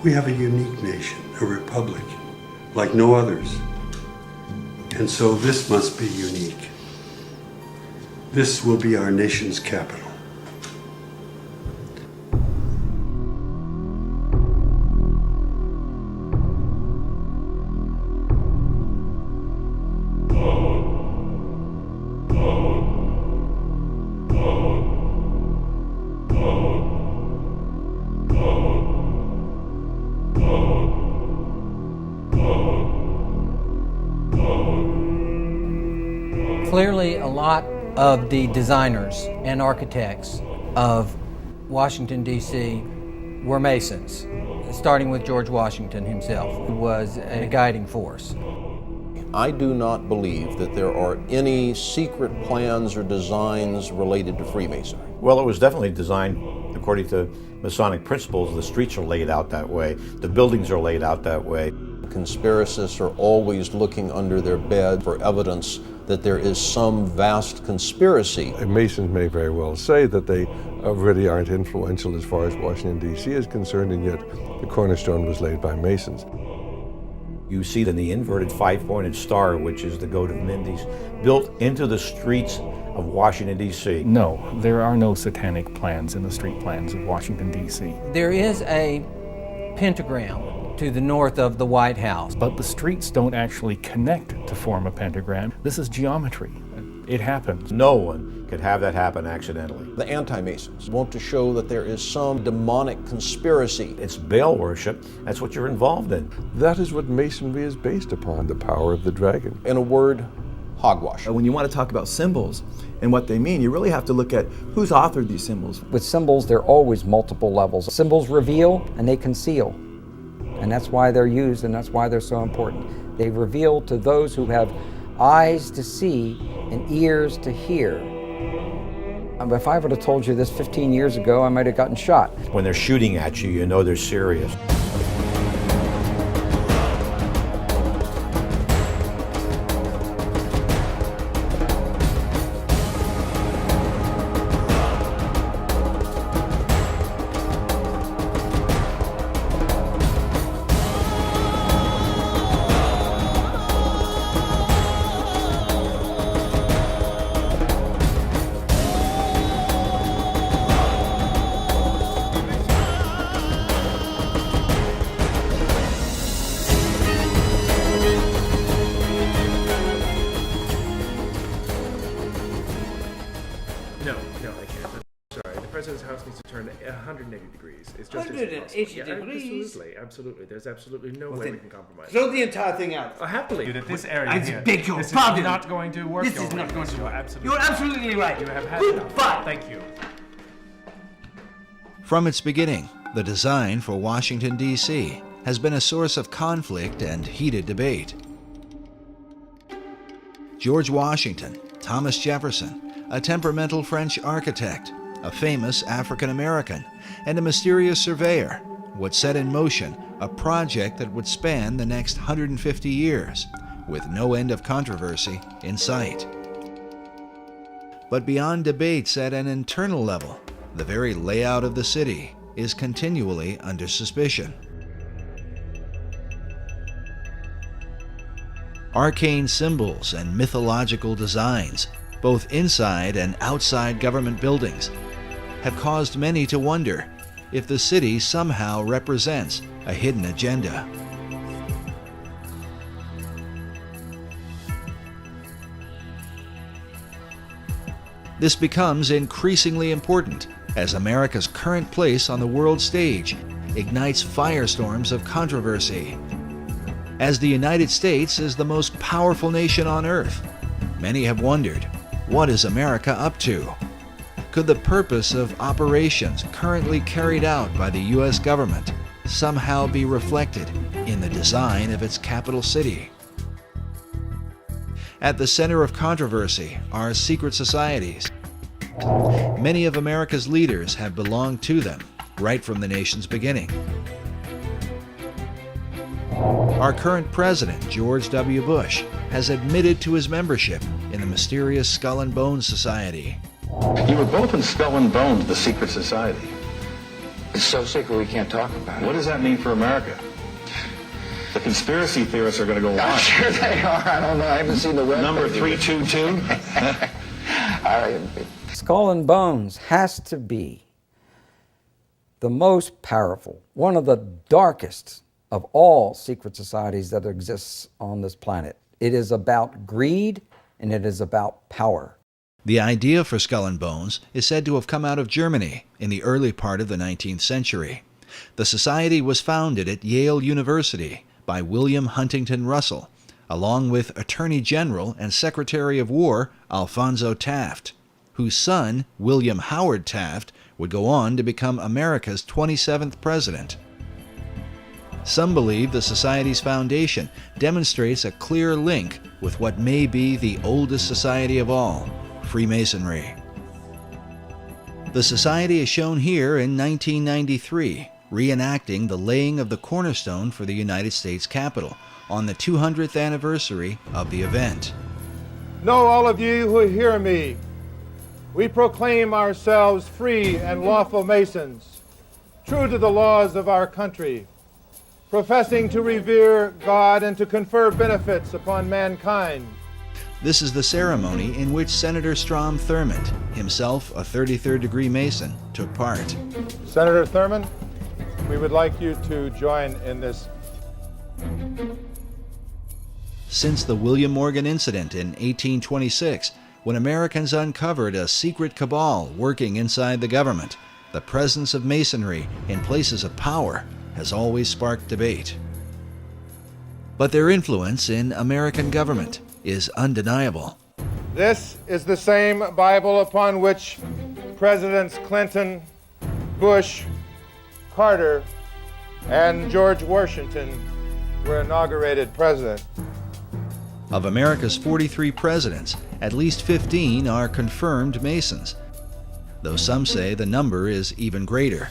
We have a unique nation, a republic, like no others. And so this must be unique. This will be our nation's capital. Clearly, a lot of the designers and architects of Washington, D.C. were Masons, starting with George Washington himself, who was a guiding force. I do not believe that there are any secret plans or designs related to Freemasonry. Well, it was definitely designed according to Masonic principles. The streets are laid out that way. The buildings are laid out that way. Conspiracists are always looking under their bed for evidence that there is some vast conspiracy. Masons may very well say that they really aren't influential as far as Washington, D.C. is concerned, and yet the cornerstone was laid by Masons. You see in the inverted five-pointed star, which is the goat of Mendes, built into the streets of Washington, D.C. No, there are no satanic plans in the street plans of Washington, D.C. There is a pentagram to the north of the White House. But the streets don't actually connect to form a pentagram. This is geometry. It happens. No one could have that happen accidentally. The anti-Masons want to show that there is some demonic conspiracy. It's Baal worship. That's what you're involved in. That is what Masonry is based upon, the power of the dragon. In a word, hogwash. When you want to talk about symbols and what they mean, you really have to look at who's authored these symbols. With symbols, there are always multiple levels. Symbols reveal and they conceal. And that's why they're used and that's why they're so important. They reveal to those who have eyes to see and ears to hear. If I would have told you this 15 years ago, I might have gotten shot. When they're shooting at you, you know they're serious. No, I can't. Sorry, the president's house needs to turn 180 degrees. It's just 180 degrees? Absolutely. There's absolutely no way we can compromise. Throw the entire thing out. Happily. This area I here, beg your this pardon. is not going to work. This is not going to work. Absolutely. You're absolutely right. You have had Goodbye. enough. Thank you. From its beginning, the design for Washington, D.C. has been a source of conflict and heated debate. George Washington, Thomas Jefferson, a temperamental French architect, a famous African American, and a mysterious surveyor would set in motion a project that would span the next 150 years, with no end of controversy in sight. But beyond debates at an internal level, the very layout of the city is continually under suspicion. Arcane symbols and mythological designs, both inside and outside government buildings, have caused many to wonder if the city somehow represents a hidden agenda. This becomes increasingly important as America's current place on the world stage ignites firestorms of controversy. As the United States is the most powerful nation on earth, many have wondered, what is America up to? Could the purpose of operations currently carried out by the U.S. government somehow be reflected in the design of its capital city? At the center of controversy are secret societies. Many of America's leaders have belonged to them right from the nation's beginning. Our current president, George W. Bush, has admitted to his membership in the mysterious Skull and Bones Society. You were both in Skull and Bones, the secret society. It's so secret we can't talk about it. What does that mean for America? The conspiracy theorists are going to go on. I'm sure they are. I don't know. I haven't seen the web. Number 322? Skull and Bones has to be the most powerful, one of the darkest of all secret societies that exists on this planet. It is about greed and it is about power. The idea for Skull and Bones is said to have come out of Germany in the early part of the 19th century. The society was founded at Yale University by William Huntington Russell, along with Attorney General and Secretary of War Alphonso Taft, whose son, William Howard Taft, would go on to become America's 27th president. Some believe the Society's foundation demonstrates a clear link with what may be the oldest society of all, Freemasonry. The Society is shown here in 1993, reenacting the laying of the cornerstone for the United States Capitol on the 200th anniversary of the event. Know all of you who hear me, we proclaim ourselves free and lawful Masons, true to the laws of our country, professing to revere God and to confer benefits upon mankind. This is the ceremony in which Senator Strom Thurmond, himself a 33rd degree Mason, took part. Senator Thurmond, we would like you to join in this. Since the William Morgan incident in 1826, when Americans uncovered a secret cabal working inside the government, the presence of Masonry in places of power has always sparked debate. But their influence in American government is undeniable. This is the same Bible upon which Presidents Clinton, Bush, Carter, and George Washington were inaugurated president. Of America's 43 presidents, at least 15 are confirmed Masons, though some say the number is even greater.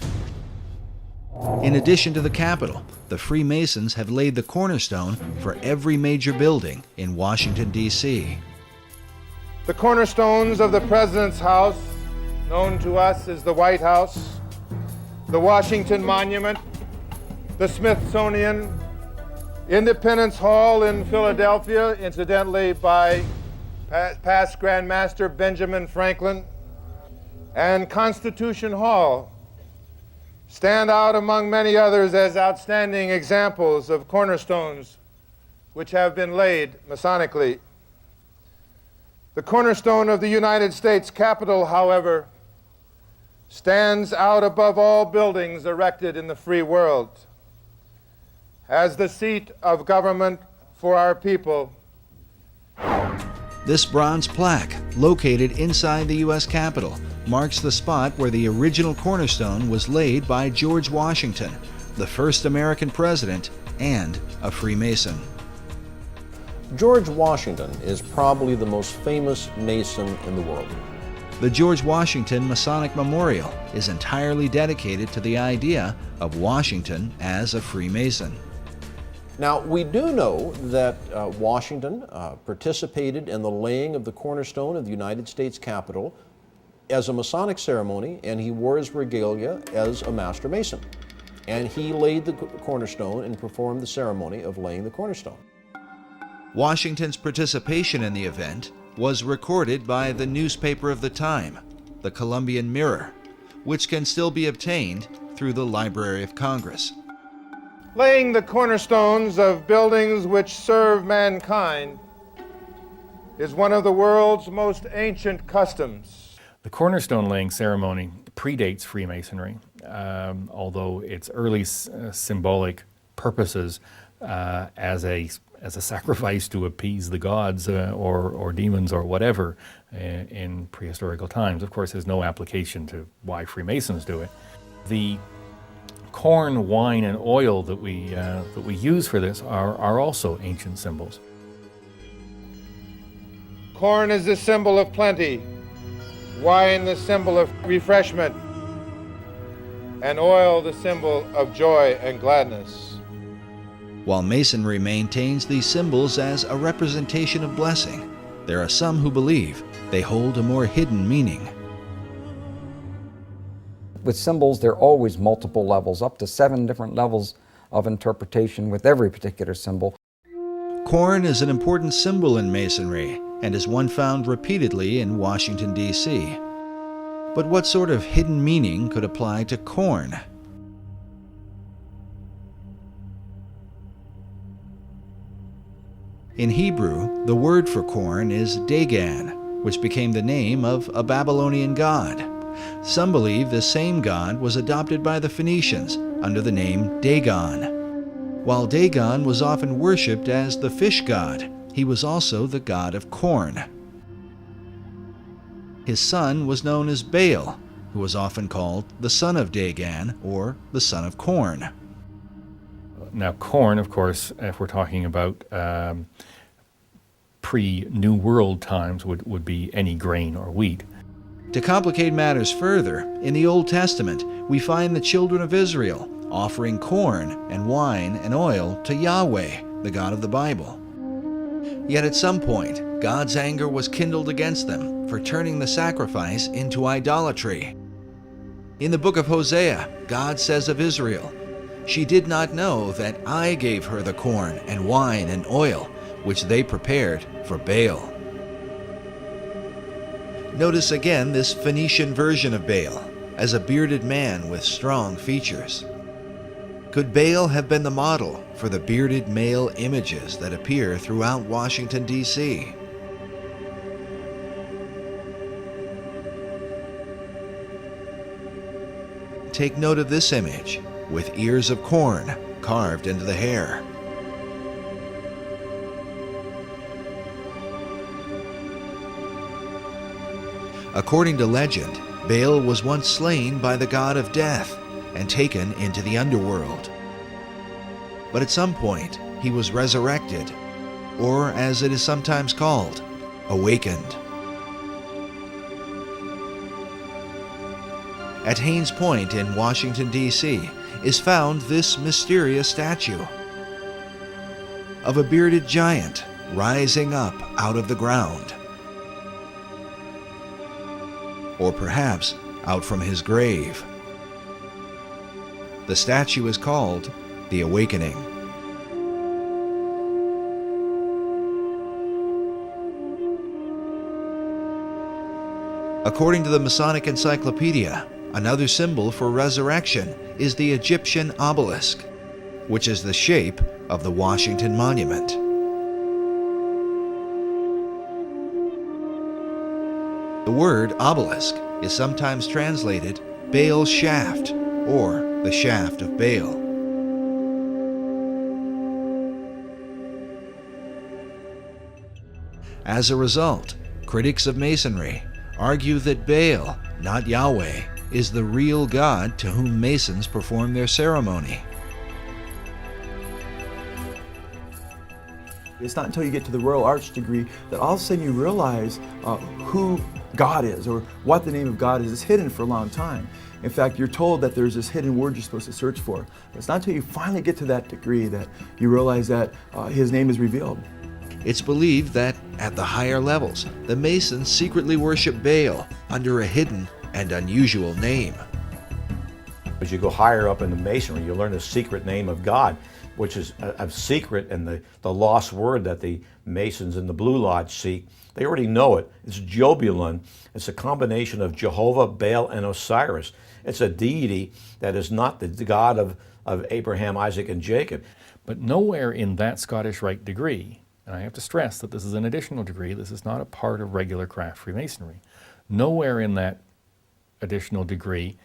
In addition to the Capitol, the Freemasons have laid the cornerstone for every major building in Washington, D.C. The cornerstones of the President's House, known to us as the White House, the Washington Monument, the Smithsonian, Independence Hall in Philadelphia, incidentally by past Grand Master Benjamin Franklin, and Constitution Hall stand out among many others as outstanding examples of cornerstones which have been laid Masonically. The cornerstone of the United States Capitol, however, stands out above all buildings erected in the free world as the seat of government for our people. This bronze plaque, located inside the U.S. Capitol, marks the spot where the original cornerstone was laid by George Washington, the first American president and a Freemason. George Washington is probably the most famous Mason in the world. The George Washington Masonic Memorial is entirely dedicated to the idea of Washington as a Freemason. Now, we do know that Washington participated in the laying of the cornerstone of the United States Capitol as a Masonic ceremony, and he wore his regalia as a Master Mason. And he laid the cornerstone and performed the ceremony of laying the cornerstone. Washington's participation in the event was recorded by the newspaper of the time, the Columbian Mirror, which can still be obtained through the Library of Congress. Laying the cornerstones of buildings which serve mankind is one of the world's most ancient customs. The cornerstone laying ceremony predates Freemasonry, although its early symbolic purposes as a sacrifice to appease the gods or demons or whatever in prehistorical times. Of course, there's no application to why Freemasons do it. The corn, wine, and oil that we use for this are also ancient symbols. Corn is the symbol of plenty, wine the symbol of refreshment, and oil the symbol of joy and gladness. While Masonry maintains these symbols as a representation of blessing, there are some who believe they hold a more hidden meaning. With symbols, there are always multiple levels, up to 7 different levels of interpretation with every particular symbol. Corn is an important symbol in Masonry and is one found repeatedly in Washington, D.C. But what sort of hidden meaning could apply to corn? In Hebrew, the word for corn is Dagon, which became the name of a Babylonian god. Some believe this same god was adopted by the Phoenicians under the name Dagon. While Dagon was often worshipped as the fish god, he was also the god of corn. His son was known as Baal, who was often called the son of Dagon or the son of corn. Now, corn, of course, if we're talking about pre-New World times, would be any grain or wheat. To complicate matters further, in the Old Testament, we find the children of Israel offering corn and wine and oil to Yahweh, the God of the Bible. Yet at some point, God's anger was kindled against them for turning the sacrifice into idolatry. In the book of Hosea, God says of Israel, "She did not know that I gave her the corn and wine and oil, which they prepared for Baal." Notice again this Phoenician version of Baal, as a bearded man with strong features. Could Baal have been the model for the bearded male images that appear throughout Washington, D.C.? Take note of this image, with ears of corn carved into the hair. According to legend, Baal was once slain by the god of death and taken into the underworld. But at some point, he was resurrected, or as it is sometimes called, awakened. At Haynes Point in Washington, D.C., is found this mysterious statue of a bearded giant rising up out of the ground. Or perhaps out from his grave. The statue is called the Awakening. According to the Masonic Encyclopedia, another symbol for resurrection is the Egyptian obelisk, which is the shape of the Washington Monument. The word obelisk is sometimes translated Baal's shaft or the shaft of Baal. As a result, critics of Masonry argue that Baal, not Yahweh, is the real God to whom Masons perform their ceremony. It's not until you get to the Royal Arch degree that all of a sudden you realize who God is or what the name of God is. It's hidden for a long time. In fact, you're told that there's this hidden word you're supposed to search for. But it's not until you finally get to that degree that you realize that His name is revealed. It's believed that at the higher levels, the Masons secretly worship Baal under a hidden and unusual name. As you go higher up in the Masonry, you learn the secret name of God, which is a secret and the lost word that the Masons in the Blue Lodge seek. They already know it. It's Jobulun. It's a combination of Jehovah, Baal, and Osiris. It's a deity that is not the God of Abraham, Isaac, and Jacob. But nowhere in that Scottish Rite degree, and I have to stress that this is an additional degree, this is not a part of regular craft Freemasonry, nowhere in that additional degree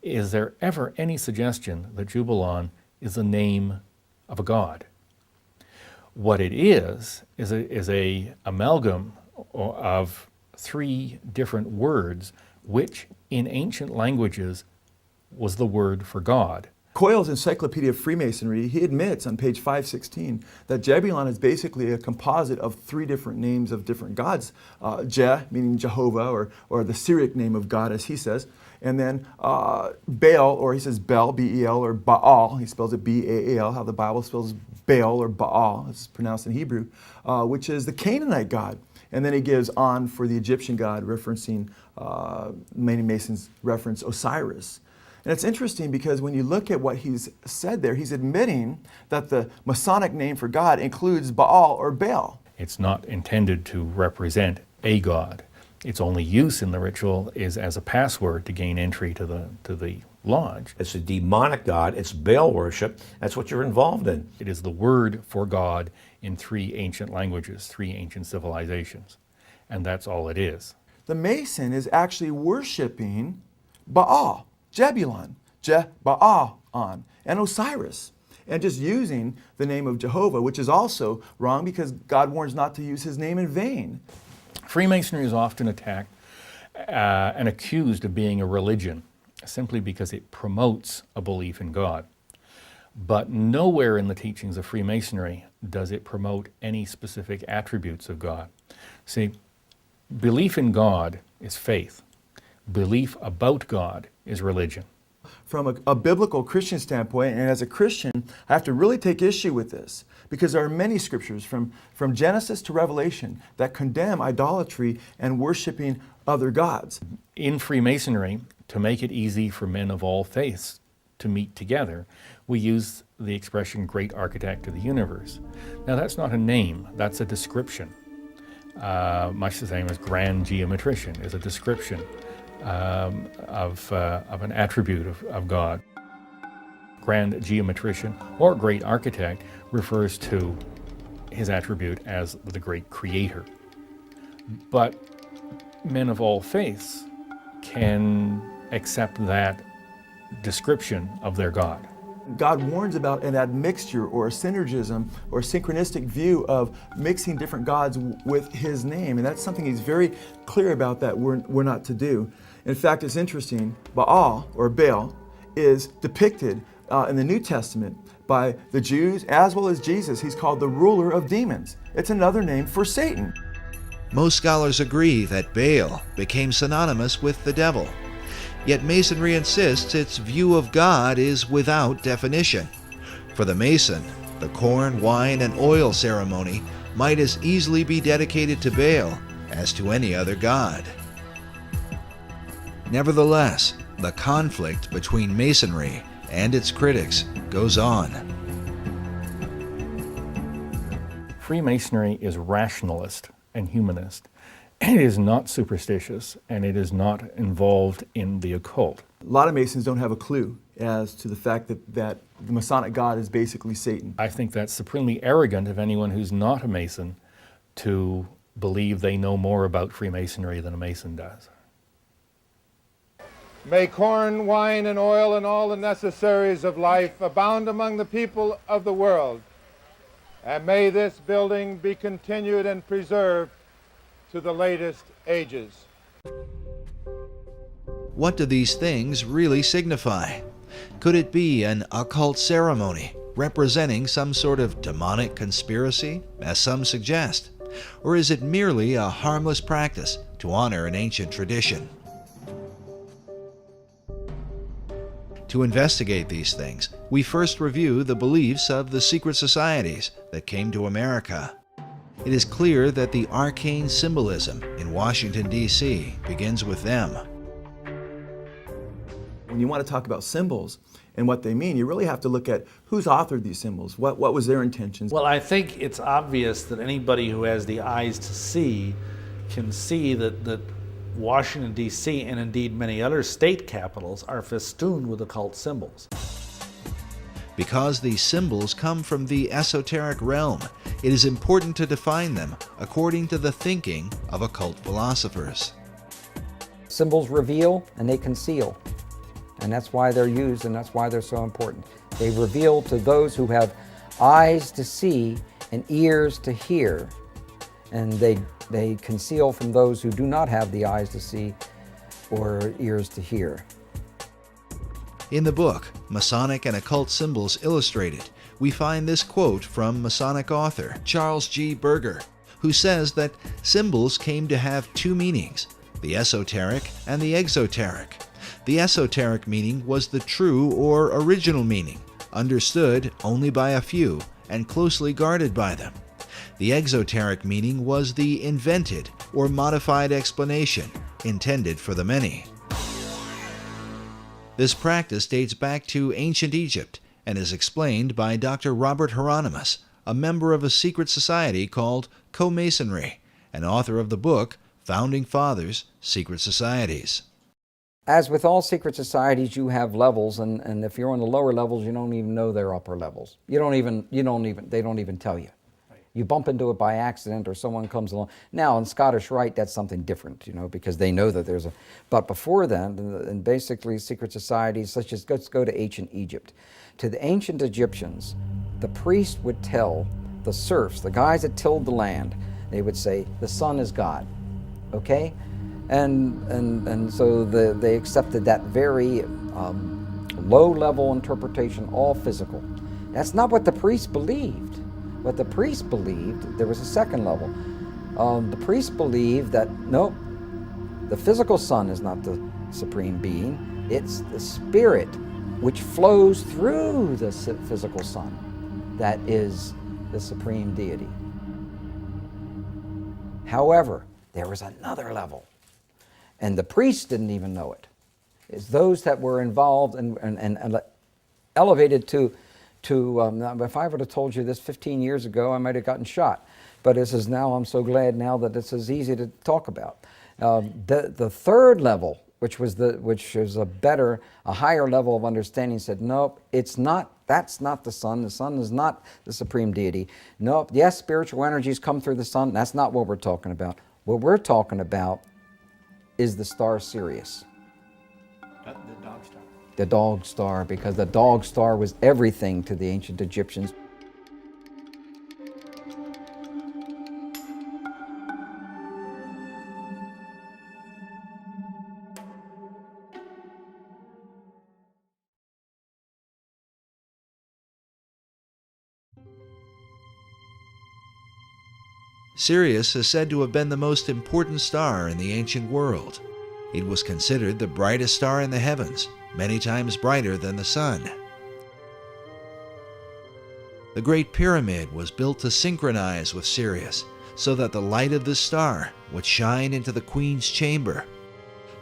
is there ever any suggestion that Jubulon is the name of a god. What it is a amalgam of 3 different words, which in ancient languages was the word for God. Coyle's Encyclopedia of Freemasonry, he admits on page 516 that Jebulon is basically a composite of 3 different names of different gods. Je, meaning Jehovah, or the Syriac name of God, as he says. And then Baal, or he says Bel, B-E-L, or Baal, he spells it B-A-A-L, how the Bible spells Baal or Baal, it's pronounced in Hebrew, which is the Canaanite god. And then he gives on for the Egyptian god, referencing, many Masons reference Osiris. And it's interesting because when you look at what he's said there, he's admitting that the Masonic name for God includes Baal or Baal. It's not intended to represent a god. Its only use in the ritual is as a password to gain entry to the lodge. It's a demonic god, it's Baal worship, that's what you're involved in. It is the word for God in 3 ancient languages, 3 ancient civilizations, and that's all it is. The Mason is actually worshiping Baal, Jebulon, Je-Baal-on, and Osiris, and just using the name of Jehovah, which is also wrong because God warns not to use his name in vain. Freemasonry is often attacked and accused of being a religion simply because it promotes a belief in God. But nowhere in the teachings of Freemasonry does it promote any specific attributes of God. See, belief in God is faith. Belief about God is religion. From a biblical Christian standpoint, and as a Christian, I have to really take issue with this because there are many scriptures from Genesis to Revelation that condemn idolatry and worshiping other gods. In Freemasonry, to make it easy for men of all faiths to meet together, we use the expression great architect of the universe. Now that's not a name, that's a description. Much the same as grand geometrician is a description of an attribute of God. Grand geometrician or great architect refers to his attribute as the great creator. But men of all faiths can accept that description of their God. God warns about an admixture or a synergism or a synchronistic view of mixing different gods with his name, and that's something he's very clear about that we're not to do. In fact, it's interesting, Baal or Baal is depicted in the New Testament by the Jews as well as Jesus. He's called the ruler of demons. It's another name for Satan. Most scholars agree that Baal became synonymous with the devil. Yet Masonry insists its view of God is without definition. For the Mason, the corn, wine, and oil ceremony might as easily be dedicated to Baal as to any other god. Nevertheless, the conflict between Masonry and its critics goes on. Freemasonry is rationalist and humanist. It is not superstitious, and it is not involved in the occult. A lot of Masons don't have a clue as to the fact that the Masonic God is basically Satan. I think that's supremely arrogant of anyone who's not a Mason to believe they know more about Freemasonry than a Mason does. May corn, wine, and oil and all the necessaries of life abound among the people of the world. And may this building be continued and preserved to the latest ages. What do these things really signify? Could it be an occult ceremony representing some sort of demonic conspiracy, as some suggest? Or is it merely a harmless practice to honor an ancient tradition? To investigate these things, we first review the beliefs of the secret societies that came to America. It is clear that the arcane symbolism in Washington, D.C. begins with them. When you want to talk about symbols and what they mean, you really have to look at who's authored these symbols, what was their intentions. Well, I think it's obvious that anybody who has the eyes to see can see that Washington, D.C., and indeed many other state capitals are festooned with occult symbols. Because these symbols come from the esoteric realm, it is important to define them according to the thinking of occult philosophers. Symbols reveal and they conceal. And that's why they're used and that's why they're so important. They reveal to those who have eyes to see and ears to hear. And they conceal from those who do not have the eyes to see or ears to hear. In the book, Masonic and Occult Symbols Illustrated, we find this quote from Masonic author Charles G. Berger, who says that symbols came to have two meanings, the esoteric and the exoteric. The esoteric meaning was the true or original meaning, understood only by a few and closely guarded by them. The exoteric meaning was the invented or modified explanation intended for the many. This practice dates back to ancient Egypt and is explained by Dr. Robert Hieronymus, a member of a secret society called Co-Masonry, and author of the book Founding Fathers, Secret Societies. As with all secret societies, you have levels, and if you're on the lower levels, you don't even know they're upper levels. They don't even tell you. You bump into it by accident, or someone comes along. Now, in Scottish Rite, that's something different, because they know that there's a. But before then, and basically secret societies, such as, let's go to ancient Egypt. To the ancient Egyptians, the priest would tell the serfs, the guys that tilled the land, they would say, the sun is God, okay? And so they accepted that very low-level interpretation, all physical. That's not what the priest believed. What the priest believed, there was a second level. The priest believed that, nope, the physical sun is not the supreme being. It's the spirit which flows through the physical sun that is the supreme deity. However, there was another level, and the priests didn't even know it. It's those that were involved and elevated to if I would have told you this 15 years ago, I might have gotten shot. But this is now, I'm so glad now that this is easy to talk about. The third level, which is a higher level of understanding, said, nope, it's not, that's not the sun. The sun is not the supreme deity. Nope, yes, spiritual energies come through the sun. That's not what we're talking about. What we're talking about is the star Sirius. The dog star. The dog star, because the dog star was everything to the ancient Egyptians. Sirius is said to have been the most important star in the ancient world. It was considered the brightest star in the heavens, many times brighter than the sun. The Great Pyramid was built to synchronize with Sirius, so that the light of this star would shine into the Queen's chamber,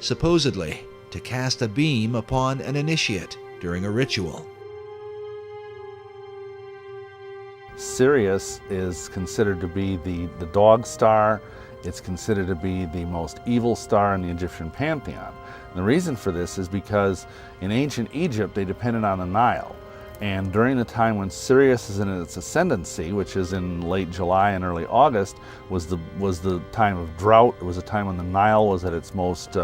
supposedly to cast a beam upon an initiate during a ritual. Sirius is considered to be the dog star. It's considered to be the most evil star in the Egyptian pantheon. And the reason for this is because in ancient Egypt they depended on the Nile. And during the time when Sirius is in its ascendancy, which is in late July and early August, was the time of drought. It was a time when the Nile was at its most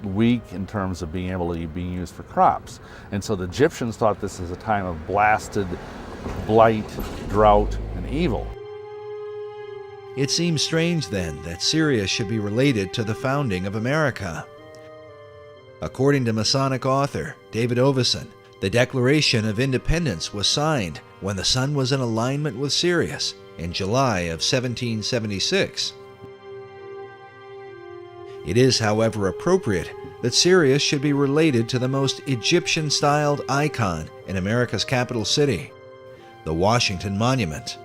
weak in terms of being used for crops. And so the Egyptians thought this was a time of blasted blight, drought, and evil. It seems strange then that Sirius should be related to the founding of America. According to Masonic author David Oveson, the Declaration of Independence was signed when the sun was in alignment with Sirius in July of 1776. It is, however, appropriate that Sirius should be related to the most Egyptian-styled icon in America's capital city, the Washington Monument.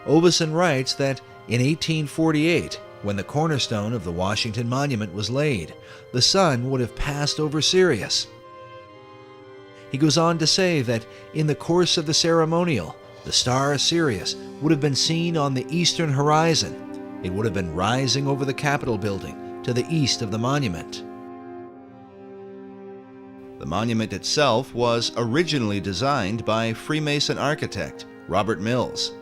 Oveson writes that in 1848, when the cornerstone of the Washington Monument was laid, the sun would have passed over Sirius. He goes on to say that in the course of the ceremonial, the star Sirius would have been seen on the eastern horizon. It would have been rising over the Capitol building to the east of the monument. The monument itself was originally designed by Freemason architect Robert Mills.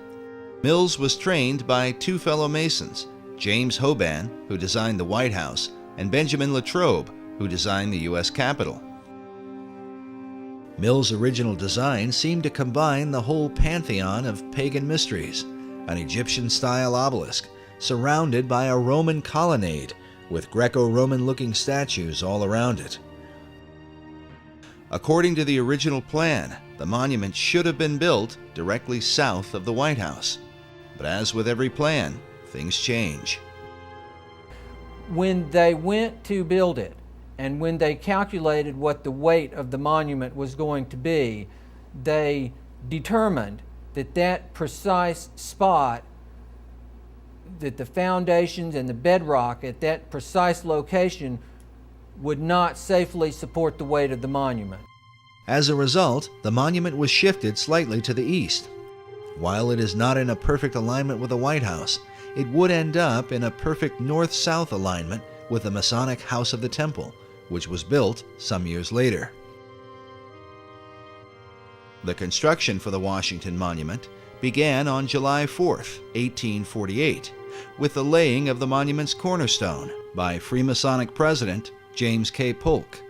Mills was trained by two fellow Masons, James Hoban, who designed the White House, and Benjamin Latrobe, who designed the U.S. Capitol. Mills' original design seemed to combine the whole pantheon of pagan mysteries, an Egyptian-style obelisk surrounded by a Roman colonnade with Greco-Roman-looking statues all around it. According to the original plan, the monument should have been built directly south of the White House. But as with every plan, things change. When they went to build it, and when they calculated what the weight of the monument was going to be, they determined that that precise spot, that the foundations and the bedrock at that precise location would not safely support the weight of the monument. As a result, the monument was shifted slightly to the east. While it is not in a perfect alignment with the White House, it would end up in a perfect north-south alignment with the Masonic House of the Temple, which was built some years later. The construction for the Washington Monument began on July 4, 1848, with the laying of the monument's cornerstone by Freemasonic President James K. Polk.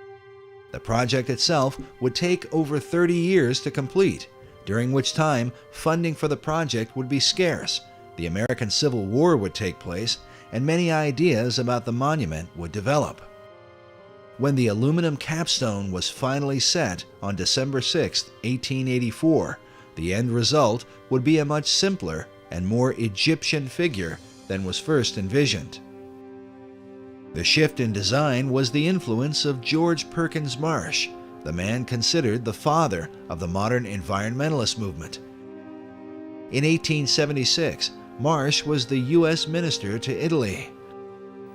The project itself would take over 30 years to complete, during which time funding for the project would be scarce, the American Civil War would take place, and many ideas about the monument would develop. When the aluminum capstone was finally set on December 6, 1884, the end result would be a much simpler and more Egyptian figure than was first envisioned. The shift in design was the influence of George Perkins Marsh, the man considered the father of the modern environmentalist movement. In 1876, Marsh was the U.S. minister to Italy.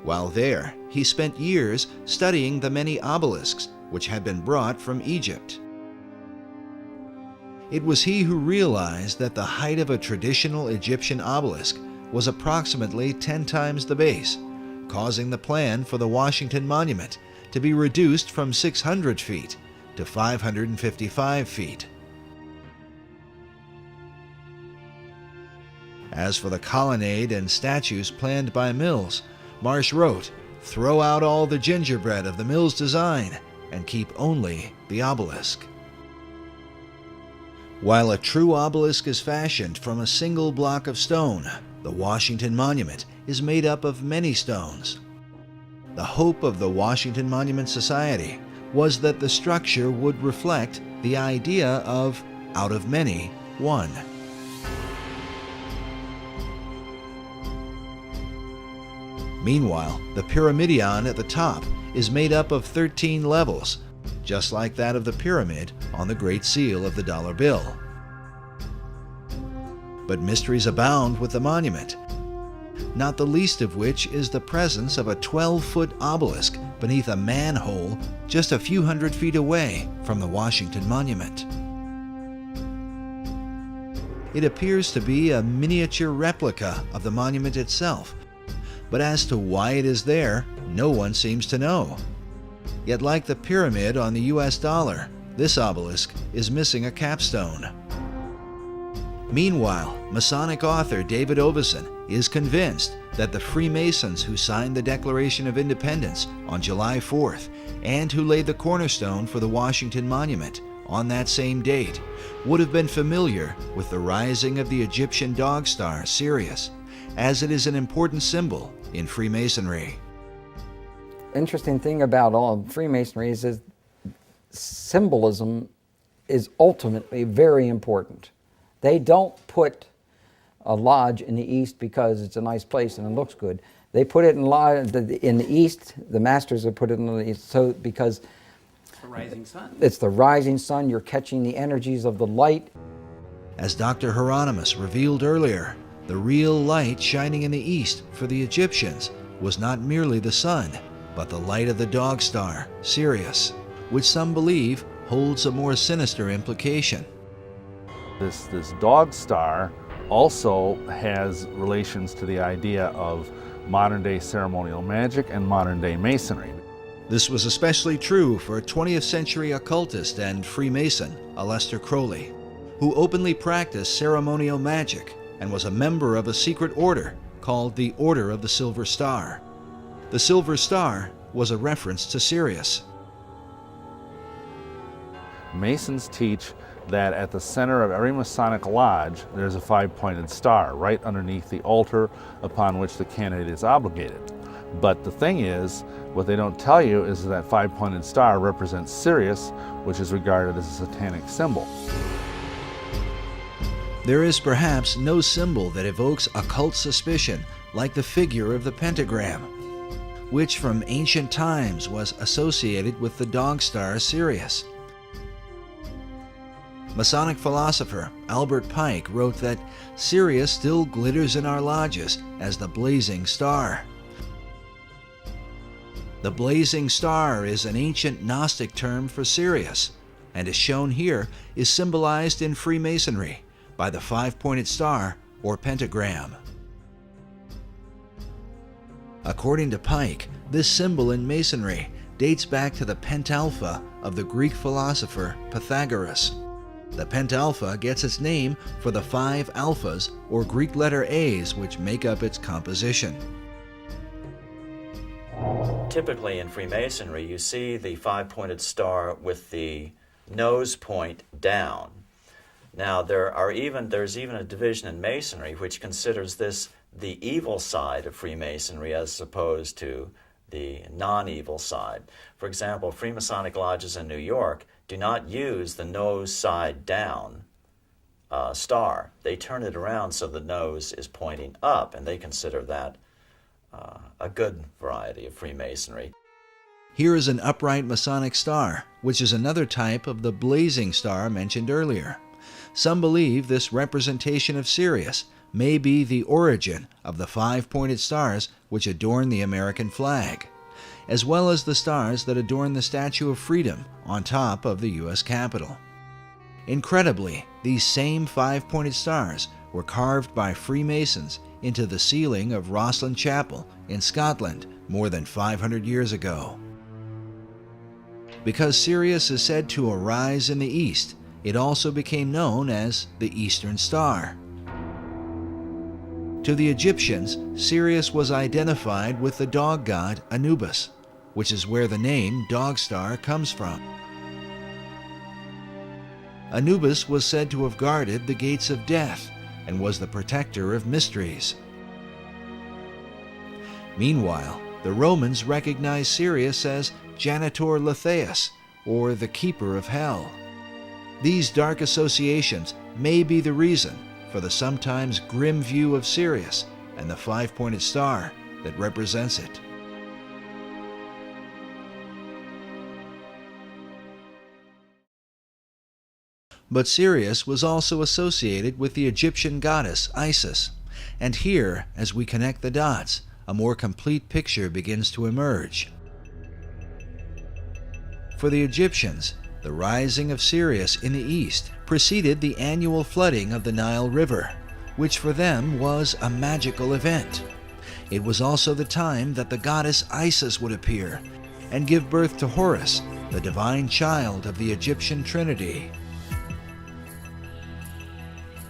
While there, he spent years studying the many obelisks which had been brought from Egypt. It was he who realized that the height of a traditional Egyptian obelisk was approximately 10 times the base, causing the plan for the Washington Monument to be reduced from 600 feet to 555 feet. As for the colonnade and statues planned by Mills, Marsh wrote, "Throw out all the gingerbread of the Mills design and keep only the obelisk." While a true obelisk is fashioned from a single block of stone, the Washington Monument is made up of many stones. The hope of the Washington Monument Society was that the structure would reflect the idea of, out of many, one. Meanwhile, the pyramidion at the top is made up of 13 levels, just like that of the pyramid on the Great Seal of the dollar bill. But mysteries abound with the monument, not the least of which is the presence of a 12-foot obelisk beneath a manhole just a few hundred feet away from the Washington Monument. It appears to be a miniature replica of the monument itself, but as to why it is there, no one seems to know. Yet like the pyramid on the US dollar, this obelisk is missing a capstone. Meanwhile, Masonic author David Oveson is convinced that the Freemasons who signed the Declaration of Independence on July 4th and who laid the cornerstone for the Washington Monument on that same date would have been familiar with the rising of the Egyptian dog star Sirius, as it is an important symbol in Freemasonry. Interesting thing about all of Freemasonry is symbolism is ultimately very important. They don't put a lodge in the east because it's a nice place and it looks good. They put it in the east. The masters have put it in the east, so because it's the rising sun. It's the rising sun. You're catching the energies of the light. As Dr. Hieronymus revealed earlier, the real light shining in the east for the Egyptians was not merely the sun, but the light of the dog star, Sirius, which some believe holds a more sinister implication. This dog star also has relations to the idea of modern-day ceremonial magic and modern-day masonry. This was especially true for 20th century occultist and Freemason Aleister Crowley, who openly practiced ceremonial magic and was a member of a secret order called the Order of the Silver Star. The Silver Star was a reference to Sirius. Masons teach that at the center of every Masonic lodge there's a 5-pointed star right underneath the altar upon which the candidate is obligated. But the thing is, what they don't tell you is that 5-pointed star represents Sirius, which is regarded as a satanic symbol. There is perhaps no symbol that evokes occult suspicion like the figure of the pentagram, which from ancient times was associated with the dog star Sirius. Masonic philosopher Albert Pike wrote that Sirius still glitters in our lodges as the blazing star. The blazing star is an ancient Gnostic term for Sirius, and as shown here, is symbolized in Freemasonry by the five-pointed star or pentagram. According to Pike, this symbol in Masonry dates back to the pentalpha of the Greek philosopher Pythagoras. The pentalpha gets its name for the 5 alphas or Greek letter A's which make up its composition. Typically in Freemasonry, you see the five-pointed star with the nose point down. Now, there's even a division in Masonry which considers this the evil side of Freemasonry as opposed to the non-evil side. For example, Freemasonic lodges in New York do not use the nose side down star. They turn it around so the nose is pointing up, and they consider that a good variety of Freemasonry. Here is an upright Masonic star, which is another type of the blazing star mentioned earlier. Some believe this representation of Sirius may be the origin of the 5-pointed stars which adorn the American flag, as well as the stars that adorn the Statue of Freedom on top of the U.S. Capitol. Incredibly, these same 5-pointed stars were carved by Freemasons into the ceiling of Rosslyn Chapel in Scotland more than 500 years ago. Because Sirius is said to arise in the east, it also became known as the Eastern Star. To the Egyptians, Sirius was identified with the dog god Anubis, which is where the name Dog Star comes from. Anubis was said to have guarded the gates of death and was the protector of mysteries. Meanwhile, the Romans recognized Sirius as Janitor Letheus, or the Keeper of Hell. These dark associations may be the reason for the sometimes grim view of Sirius and the 5-pointed star that represents it. But Sirius was also associated with the Egyptian goddess Isis, and here, as we connect the dots, a more complete picture begins to emerge. For the Egyptians, the rising of Sirius in the east preceded the annual flooding of the Nile River, which for them was a magical event. It was also the time that the goddess Isis would appear and give birth to Horus, the divine child of the Egyptian Trinity.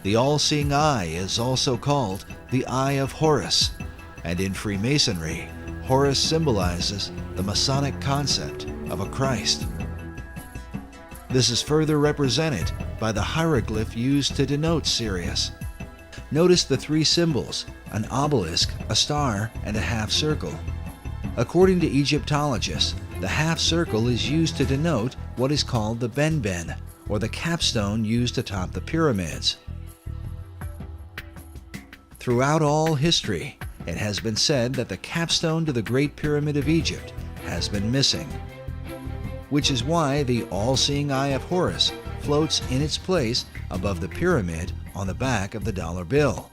The all-seeing eye is also called the Eye of Horus, and in Freemasonry, Horus symbolizes the Masonic concept of a Christ. This is further represented by the hieroglyph used to denote Sirius. Notice the 3 symbols, an obelisk, a star, and a half circle. According to Egyptologists, the half circle is used to denote what is called the benben, or the capstone used atop the pyramids. Throughout all history, it has been said that the capstone to the Great Pyramid of Egypt has been missing, which is why the all-seeing eye of Horus floats in its place above the pyramid on the back of the dollar bill.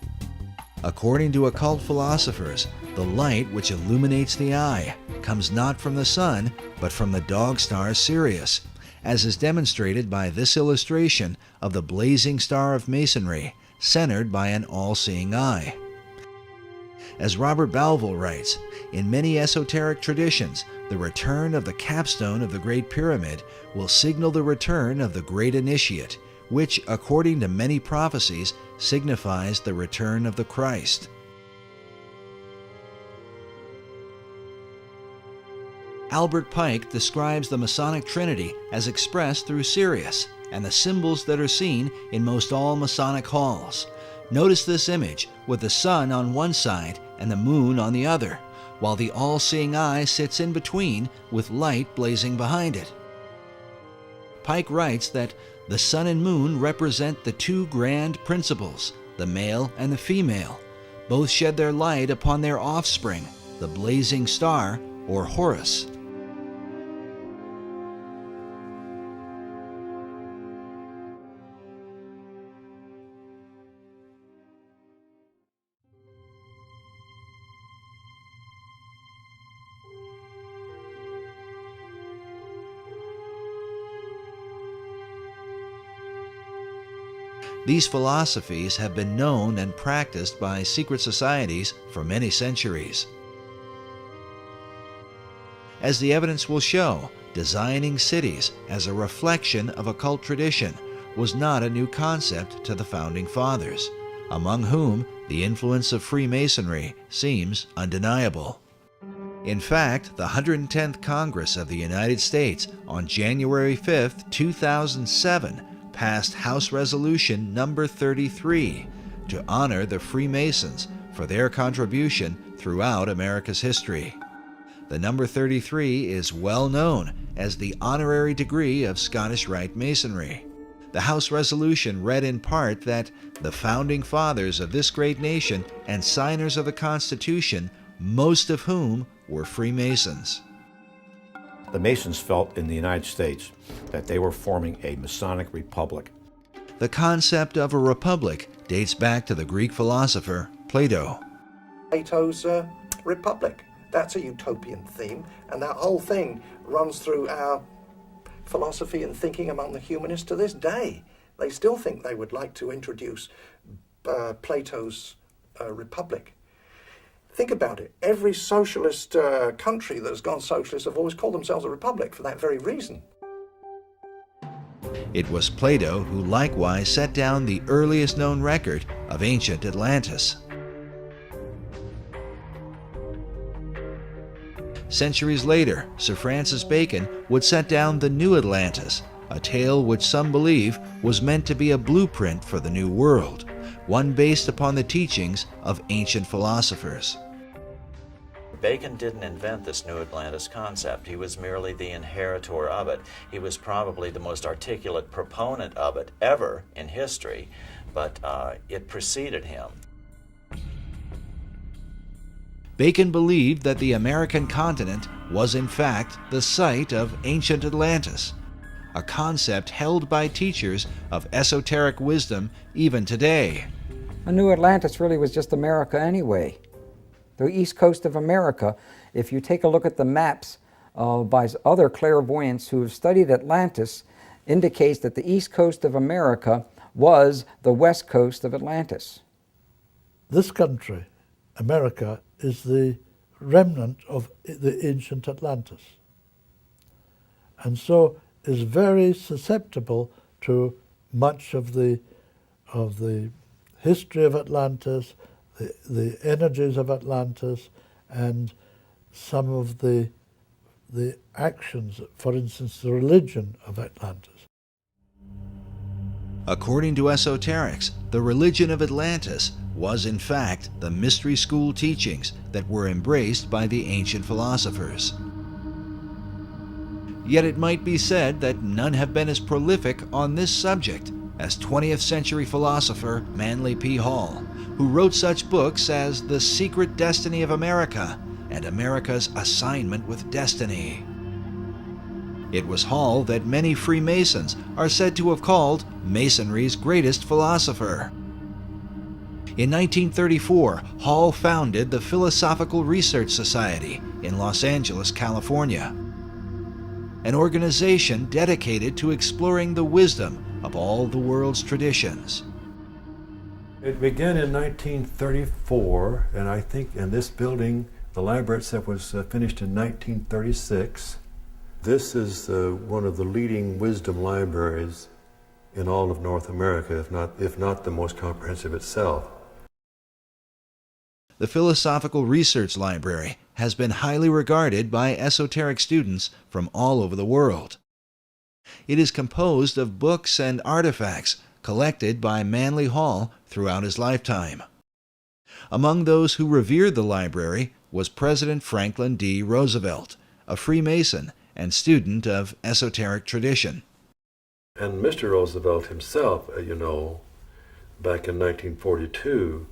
According to occult philosophers, the light which illuminates the eye comes not from the sun, but from the dog star Sirius, as is demonstrated by this illustration of the blazing star of Masonry, centered by an all-seeing eye. As Robert Balville writes, in many esoteric traditions, the return of the capstone of the Great Pyramid will signal the return of the Great Initiate, which, according to many prophecies, signifies the return of the Christ. Albert Pike describes the Masonic Trinity as expressed through Sirius and the symbols that are seen in most all Masonic halls. Notice this image with the sun on one side and the moon on the other, while the all-seeing eye sits in between with light blazing behind it. Pike writes that the sun and moon represent the 2 grand principles, the male and the female. Both shed their light upon their offspring, the blazing star, or Horus. These philosophies have been known and practiced by secret societies for many centuries. As the evidence will show, designing cities as a reflection of occult tradition was not a new concept to the Founding Fathers, among whom the influence of Freemasonry seems undeniable. In fact, the 110th Congress of the United States on January 5, 2007, passed House Resolution number 33 to honor the Freemasons for their contribution throughout America's history. The number 33 is well known as the honorary degree of Scottish Rite Masonry. The House resolution read in part that the Founding Fathers of this great nation and signers of the Constitution, most of whom were Freemasons. The Masons felt in the United States that they were forming a Masonic republic. The concept of a republic dates back to the Greek philosopher Plato. Plato's Republic. That's a utopian theme, and that whole thing runs through our philosophy and thinking among the humanists to this day. They still think they would like to introduce Plato's Republic. Think about it. Every socialist country that has gone socialist have always called themselves a republic for that very reason. It was Plato who likewise set down the earliest known record of ancient Atlantis. Centuries later, Sir Francis Bacon would set down the New Atlantis, a tale which some believe was meant to be a blueprint for the New World, one based upon the teachings of ancient philosophers. Bacon didn't invent this New Atlantis concept. He was merely the inheritor of it. He was probably the most articulate proponent of it ever in history, but it preceded him. Bacon believed that the American continent was in fact the site of ancient Atlantis, a concept held by teachers of esoteric wisdom even today. A New Atlantis really was just America anyway. The east coast of America, if you take a look at the maps by other clairvoyants who have studied Atlantis, indicates that the east coast of America was the west coast of Atlantis. This country, America, is the remnant of the ancient Atlantis, and so is very susceptible to much of the history of Atlantis, the energies of Atlantis, and some of the actions, for instance, the religion of Atlantis. According to esoterics, the religion of Atlantis was in fact the mystery school teachings that were embraced by the ancient philosophers. Yet it might be said that none have been as prolific on this subject as 20th century philosopher Manly P. Hall, who wrote such books as The Secret Destiny of America and America's Assignment with Destiny. It was Hall that many Freemasons are said to have called Masonry's greatest philosopher. In 1934, Hall founded the Philosophical Research Society in Los Angeles, California, an organization dedicated to exploring the wisdom of all the world's traditions. It began in 1934, and I think in this building, the library itself was finished in 1936. This is one of the leading wisdom libraries in all of North America, if not the most comprehensive itself. The Philosophical Research Library has been highly regarded by esoteric students from all over the world. It is composed of books and artifacts collected by Manly Hall throughout his lifetime. Among those who revered the library was President Franklin D. Roosevelt, a Freemason and student of esoteric tradition. And Mr. Roosevelt himself, back in 1942,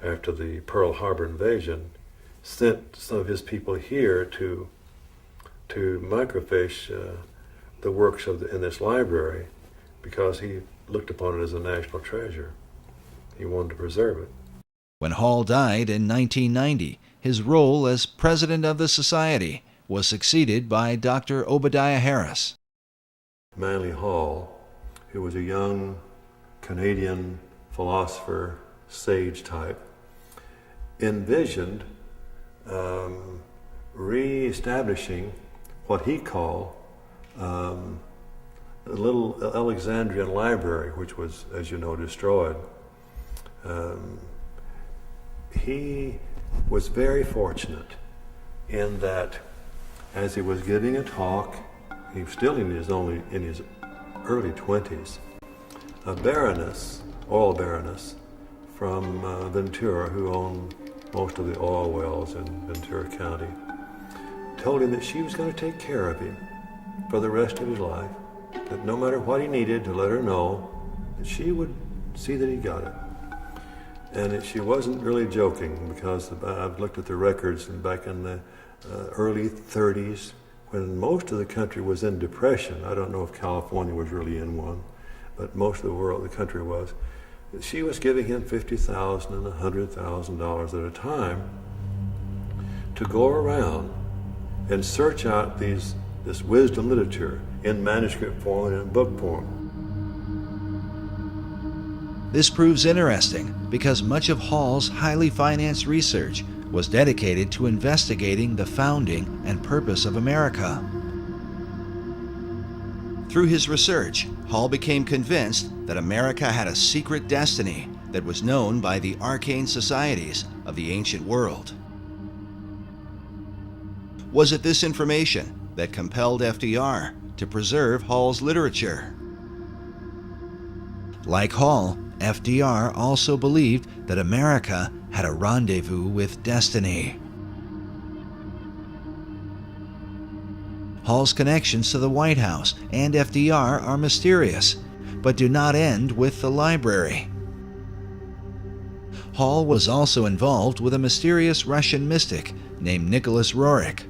after the Pearl Harbor invasion, sent some of his people here to microfiche the works in this library because he looked upon it as a national treasure. He wanted to preserve it. When Hall died in 1990, his role as president of the society was succeeded by Dr. Obadiah Harris. Manly Hall, who was a young Canadian philosopher, sage type, envisioned re-establishing what he called a little Alexandrian library, which was, as you know, destroyed. He was very fortunate in that as he was giving a talk, he was still in his early 20s, a baroness, oil baroness from Ventura, who owned most of the oil wells in Ventura County, told him that she was going to take care of him for the rest of his life, that no matter what he needed, to let her know that she would see that he got it. And she wasn't really joking, because I've looked at the records, and back in the early 30s, when most of the country was in depression, I don't know if California was really in one, but most of the country was, she was giving him $50,000 and $100,000 at a time to go around and search out this wisdom literature in manuscript form and in book form. This proves interesting because much of Hall's highly financed research was dedicated to investigating the founding and purpose of America. Through his research, Hall became convinced that America had a secret destiny that was known by the arcane societies of the ancient world. Was it this information that compelled FDR to preserve Hall's literature? Like Hall, FDR also believed that America had a rendezvous with destiny. Hall's connections to the White House and FDR are mysterious, but do not end with the library. Hall was also involved with a mysterious Russian mystic named Nicholas Roerich.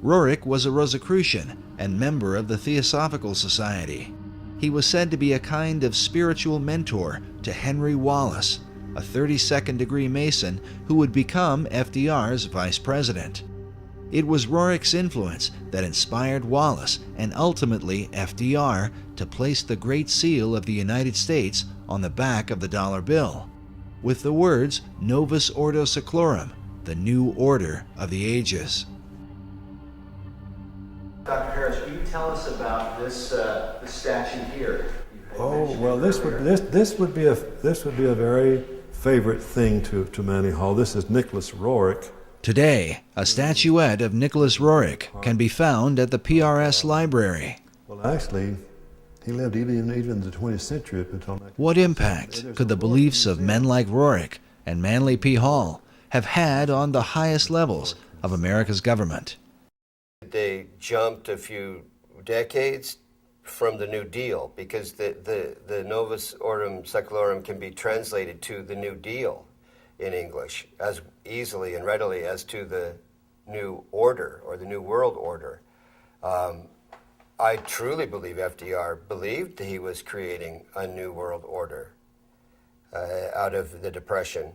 Roerich was a Rosicrucian and member of the Theosophical Society. He was said to be a kind of spiritual mentor to Henry Wallace, a 32nd degree Mason who would become FDR's vice president. It was Roerich's influence that inspired Wallace and ultimately FDR to place the Great Seal of the United States on the back of the dollar bill, with the words Novus Ordo Seclorum, the new order of the ages. Dr. Harris, can you tell us about this statue here? Oh well, this would be a very favorite thing to Manny Hall. This is Nicholas Roerich. Today, a statuette of Nicholas Roerich can be found at the PRS Library. Well, actually, he lived even in the 20th century up until... What impact could the beliefs of men like Roerich and Manly P. Hall have had on the highest levels of America's government? They jumped a few decades from the New Deal, because the Novus Ordo Seclorum can be translated to the New Deal in English as easily and readily as to the New Order or the New World Order. I truly believe FDR believed that he was creating a New World Order out of the Depression,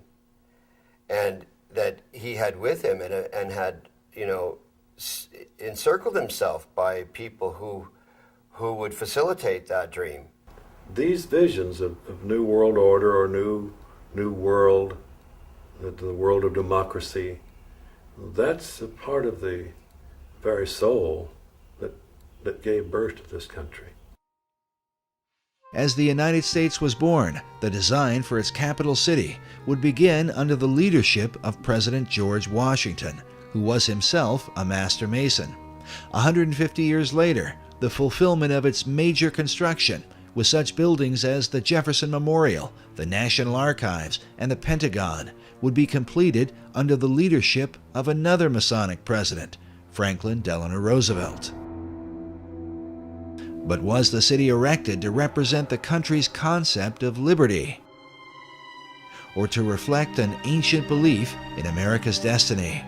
and that he had with him and had, encircled himself by people who would facilitate that dream. These visions of New World Order or New World, the world of democracy, that's a part of the very soul that gave birth to this country. As the United States was born, the design for its capital city would begin under the leadership of President George Washington, who was himself a master mason. 150 years later, the fulfillment of its major construction, with such buildings as the Jefferson Memorial, the National Archives, and the Pentagon, would be completed under the leadership of another Masonic president, Franklin Delano Roosevelt. But was the city erected to represent the country's concept of liberty, or to reflect an ancient belief in America's destiny?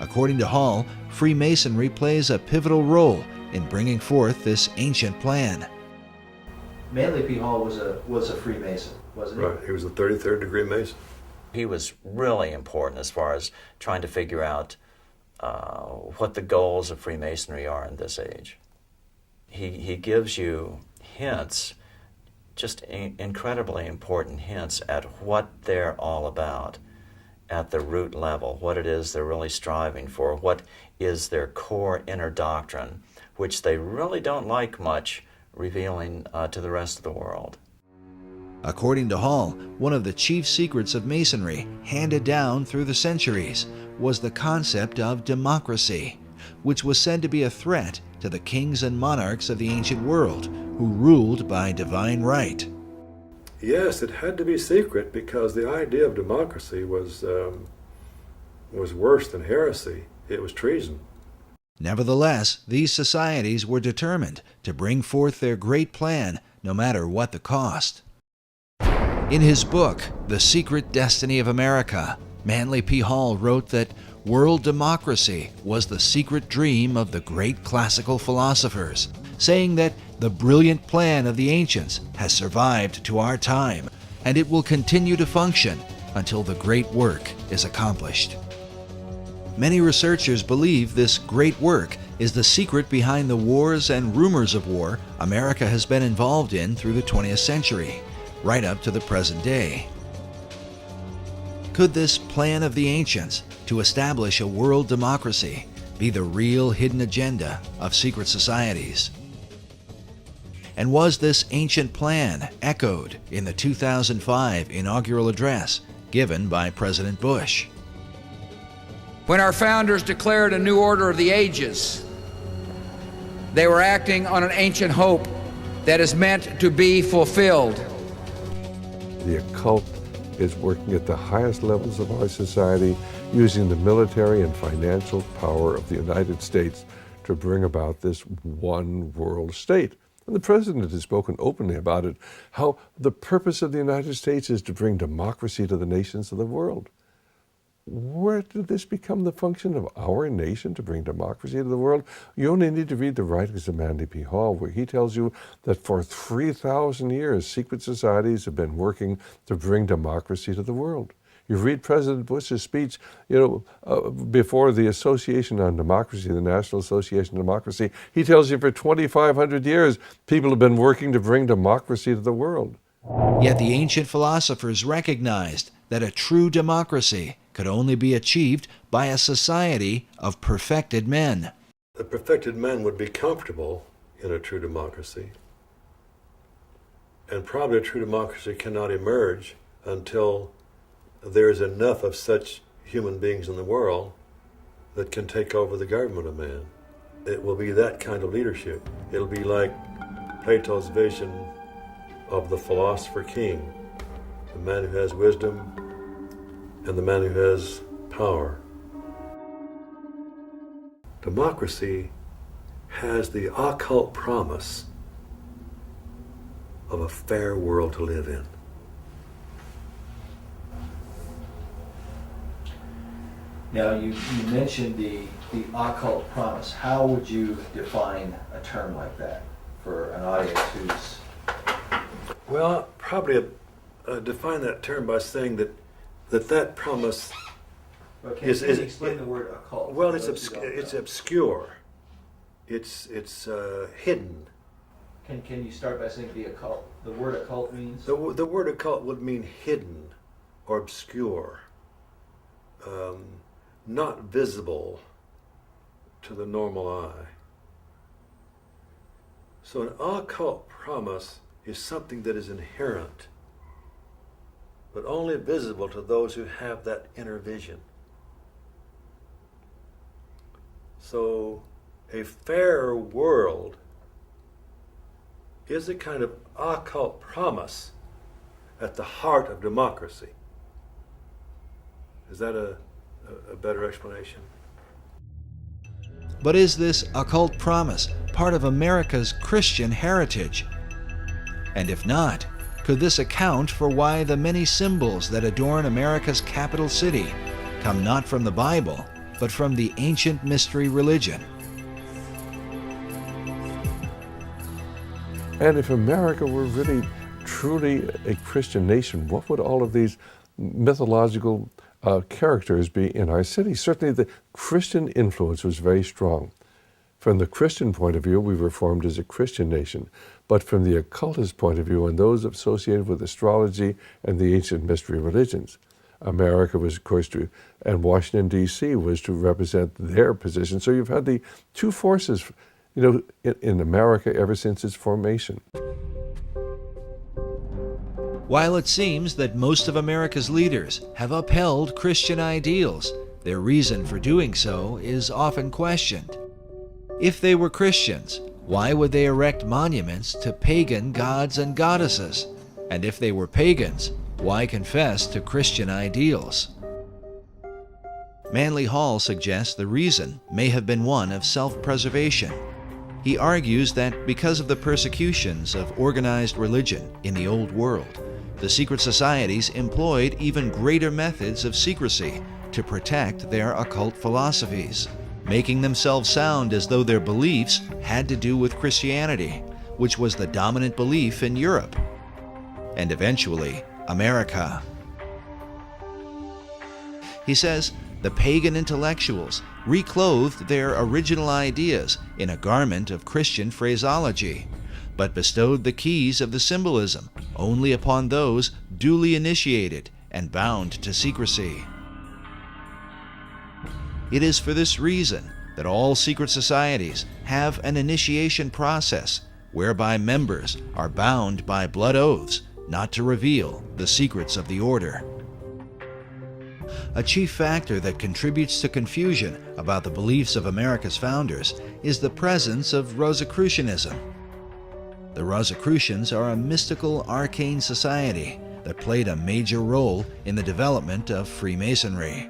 According to Hall, Freemasonry plays a pivotal role in bringing forth this ancient plan. Manly P. Hall was a Freemason, wasn't he? Right, he was a 33rd degree Mason. He was really important as far as trying to figure out what the goals of Freemasonry are in this age. He gives you hints, just incredibly important hints at what they're all about at the root level, what it is they're really striving for, what is their core inner doctrine, which they really don't like much revealing to the rest of the world. According to Hall, one of the chief secrets of Masonry, handed down through the centuries, was the concept of democracy, which was said to be a threat to the kings and monarchs of the ancient world, who ruled by divine right. Yes, it had to be secret because the idea of democracy was worse than heresy. It was treason. Nevertheless, these societies were determined to bring forth their great plan, no matter what the cost. In his book, The Secret Destiny of America, Manly P. Hall wrote that world democracy was the secret dream of the great classical philosophers, saying that the brilliant plan of the ancients has survived to our time, and it will continue to function until the great work is accomplished. Many researchers believe this great work is the secret behind the wars and rumors of war America has been involved in through the 20th century, right up to the present day. Could this plan of the ancients to establish a world democracy be the real hidden agenda of secret societies? And was this ancient plan echoed in the 2005 inaugural address given by President Bush? When our founders declared a new order of the ages, they were acting on an ancient hope that is meant to be fulfilled. The occult is working at the highest levels of our society, using the military and financial power of the United States to bring about this one world state. And the president has spoken openly about it, how the purpose of the United States is to bring democracy to the nations of the world. Where did this become the function of our nation, to bring democracy to the world? You only need to read the writings of Manly P. Hall, where he tells you that for 3,000 years, secret societies have been working to bring democracy to the world. You read President Bush's speech, before the Association on Democracy, the National Association on Democracy. He tells you for 2,500 years, people have been working to bring democracy to the world. Yet the ancient philosophers recognized that a true democracy could only be achieved by a society of perfected men. The perfected men would be comfortable in a true democracy. And probably a true democracy cannot emerge until there is enough of such human beings in the world that can take over the government of man. It will be that kind of leadership. It'll be like Plato's vision of the philosopher king, the man who has wisdom and the man who has power. Democracy has the occult promise of a fair world to live in. Now, you mentioned the occult promise. How would you define a term like that for an audience who's... Well, probably define that term by saying that promise Can you explain the word occult? Well, it's obscure. It's hidden. Can you start by saying the occult? The word occult means? The word occult would mean hidden or obscure, not visible to the normal eye. So an occult promise is something that is inherent, but only visible to those who have that inner vision. So a fair world is a kind of occult promise at the heart of democracy. Is that a better explanation? But is this occult promise part of America's Christian heritage? And if not, could this account for why the many symbols that adorn America's capital city come not from the Bible, but from the ancient mystery religion? And if America were really, truly a Christian nation, what would all of these mythological characters be in our city? Certainly the Christian influence was very strong. From the Christian point of view, we were formed as a Christian nation. But from the occultist point of view, and those associated with astrology and the ancient mystery religions, America was, of course, and Washington, D.C. was to represent their position. So you've had the two forces, in America ever since its formation. While it seems that most of America's leaders have upheld Christian ideals, their reason for doing so is often questioned. If they were Christians, why would they erect monuments to pagan gods and goddesses? And if they were pagans, why confess to Christian ideals? Manly Hall suggests the reason may have been one of self-preservation. He argues that because of the persecutions of organized religion in the Old World, the secret societies employed even greater methods of secrecy to protect their occult philosophies, making themselves sound as though their beliefs had to do with Christianity, which was the dominant belief in Europe, and eventually America. He says the pagan intellectuals reclothed their original ideas in a garment of Christian phraseology, but bestowed the keys of the symbolism only upon those duly initiated and bound to secrecy. It is for this reason that all secret societies have an initiation process whereby members are bound by blood oaths not to reveal the secrets of the order. A chief factor that contributes to confusion about the beliefs of America's founders is the presence of Rosicrucianism. The Rosicrucians are a mystical, arcane society that played a major role in the development of Freemasonry.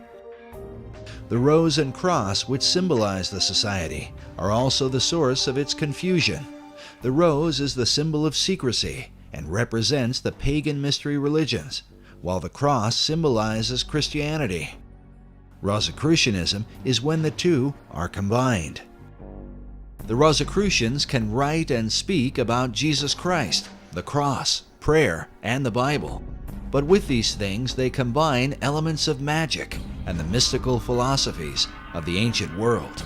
The rose and cross, which symbolize the society, are also the source of its confusion. The rose is the symbol of secrecy and represents the pagan mystery religions, while the cross symbolizes Christianity. Rosicrucianism is when the two are combined. The Rosicrucians can write and speak about Jesus Christ, the cross, prayer, and the Bible. But with these things, they combine elements of magic and the mystical philosophies of the ancient world.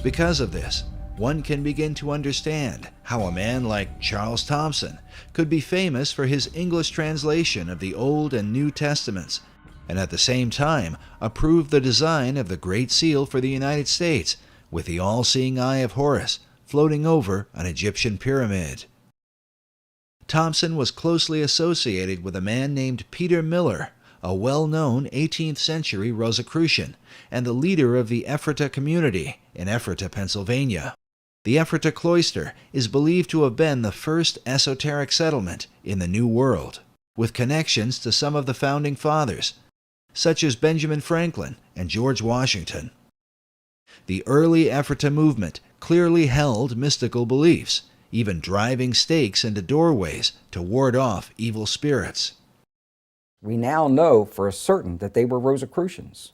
Because of this, one can begin to understand how a man like Charles Thomson could be famous for his English translation of the Old and New Testaments, and at the same time approve the design of the Great Seal for the United States, with the all-seeing eye of Horus floating over an Egyptian pyramid. Thomson was closely associated with a man named Peter Miller, a well-known 18th century Rosicrucian and the leader of the Ephrata community in Ephrata, Pennsylvania. The Ephrata cloister is believed to have been the first esoteric settlement in the New World, with connections to some of the founding fathers, such as Benjamin Franklin and George Washington. The early Ephrata movement clearly held mystical beliefs, even driving stakes into doorways to ward off evil spirits. We now know for certain that they were Rosicrucians.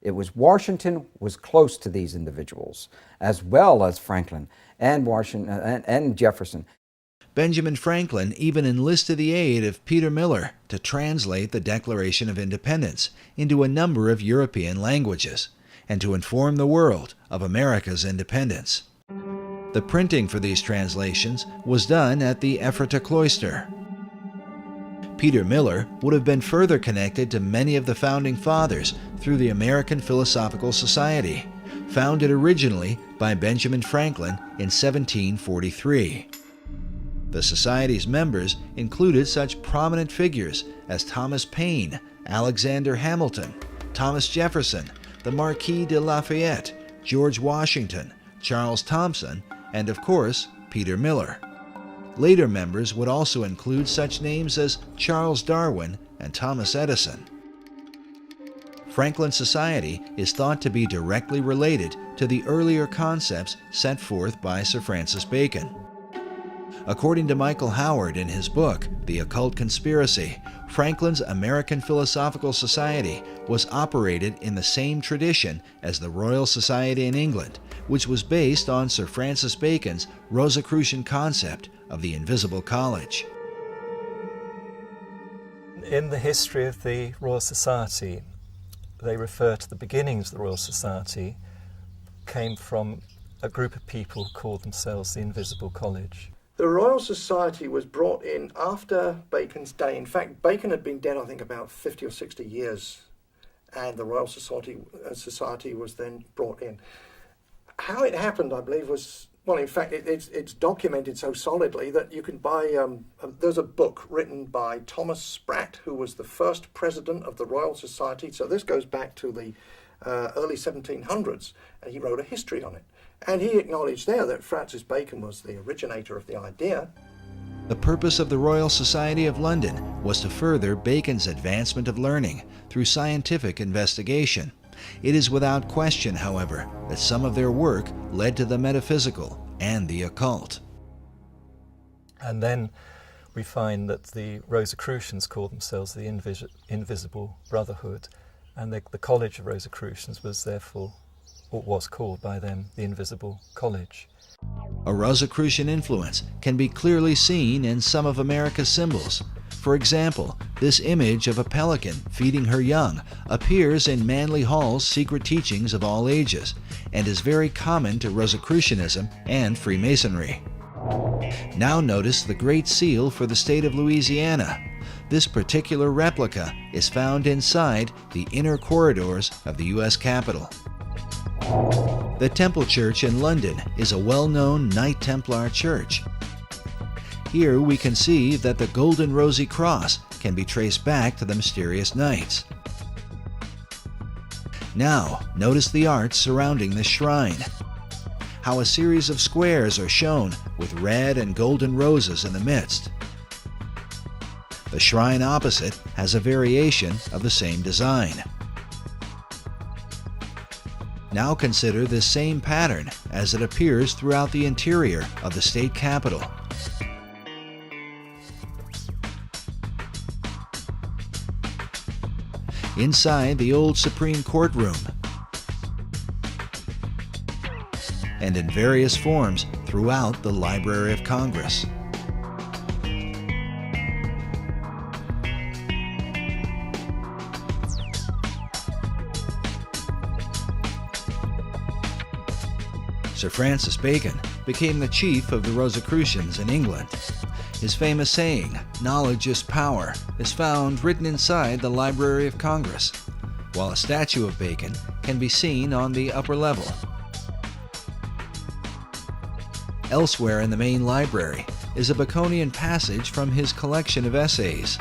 It was Washington was close to these individuals, as well as Franklin and Washington and Jefferson. Benjamin Franklin even enlisted the aid of Peter Miller to translate the Declaration of Independence into a number of European languages and to inform the world of America's independence. The printing for these translations was done at the Ephrata cloister. Peter Miller would have been further connected to many of the founding fathers through the American Philosophical Society, founded originally by Benjamin Franklin in 1743. The Society's members included such prominent figures as Thomas Paine, Alexander Hamilton, Thomas Jefferson, the Marquis de Lafayette, George Washington, Charles Thomson, and of course, Peter Miller. Later members would also include such names as Charles Darwin and Thomas Edison. Franklin Society is thought to be directly related to the earlier concepts set forth by Sir Francis Bacon. According to Michael Howard in his book, The Occult Conspiracy, Franklin's American Philosophical Society was operated in the same tradition as the Royal Society in England, which was based on Sir Francis Bacon's Rosicrucian concept of the Invisible College. In the history of the Royal Society, they refer to the beginnings of the Royal Society came from a group of people who called themselves the Invisible College. The Royal Society was brought in after Bacon's day. In fact, Bacon had been dead, I think, about 50 or 60 years, and the Royal Society was then brought in. How it happened, I believe, was, well, in fact, it's documented so solidly that you can buy, there's a book written by Thomas Sprat, who was the first president of the Royal Society. So this goes back to the early 1700s, and he wrote a history on it. And he acknowledged there that Francis Bacon was the originator of the idea. The purpose of the Royal Society of London was to further Bacon's advancement of learning through scientific investigation. It is without question, however, that some of their work led to the metaphysical and the occult. And then we find that the Rosicrucians called themselves the Invisible Brotherhood, and the College of Rosicrucians was therefore, or was called by them, the Invisible College. A Rosicrucian influence can be clearly seen in some of America's symbols. For example, this image of a pelican feeding her young appears in Manly Hall's Secret Teachings of All Ages and is very common to Rosicrucianism and Freemasonry. Now notice the Great Seal for the state of Louisiana. This particular replica is found inside the inner corridors of the U.S. Capitol. The Temple Church in London is a well-known Knight Templar church. Here we can see that the Golden Rosy Cross can be traced back to the mysterious knights. Now, notice the art surrounding the shrine. How a series of squares are shown with red and golden roses in the midst. The shrine opposite has a variation of the same design. Now consider this same pattern as it appears throughout the interior of the state capitol. Inside the old Supreme Court room, and in various forms throughout the Library of Congress. Sir Francis Bacon became the chief of the Rosicrucians in England. His famous saying, "Knowledge is power," is found written inside the Library of Congress, while a statue of Bacon can be seen on the upper level. Elsewhere in the main library is a Baconian passage from his collection of essays.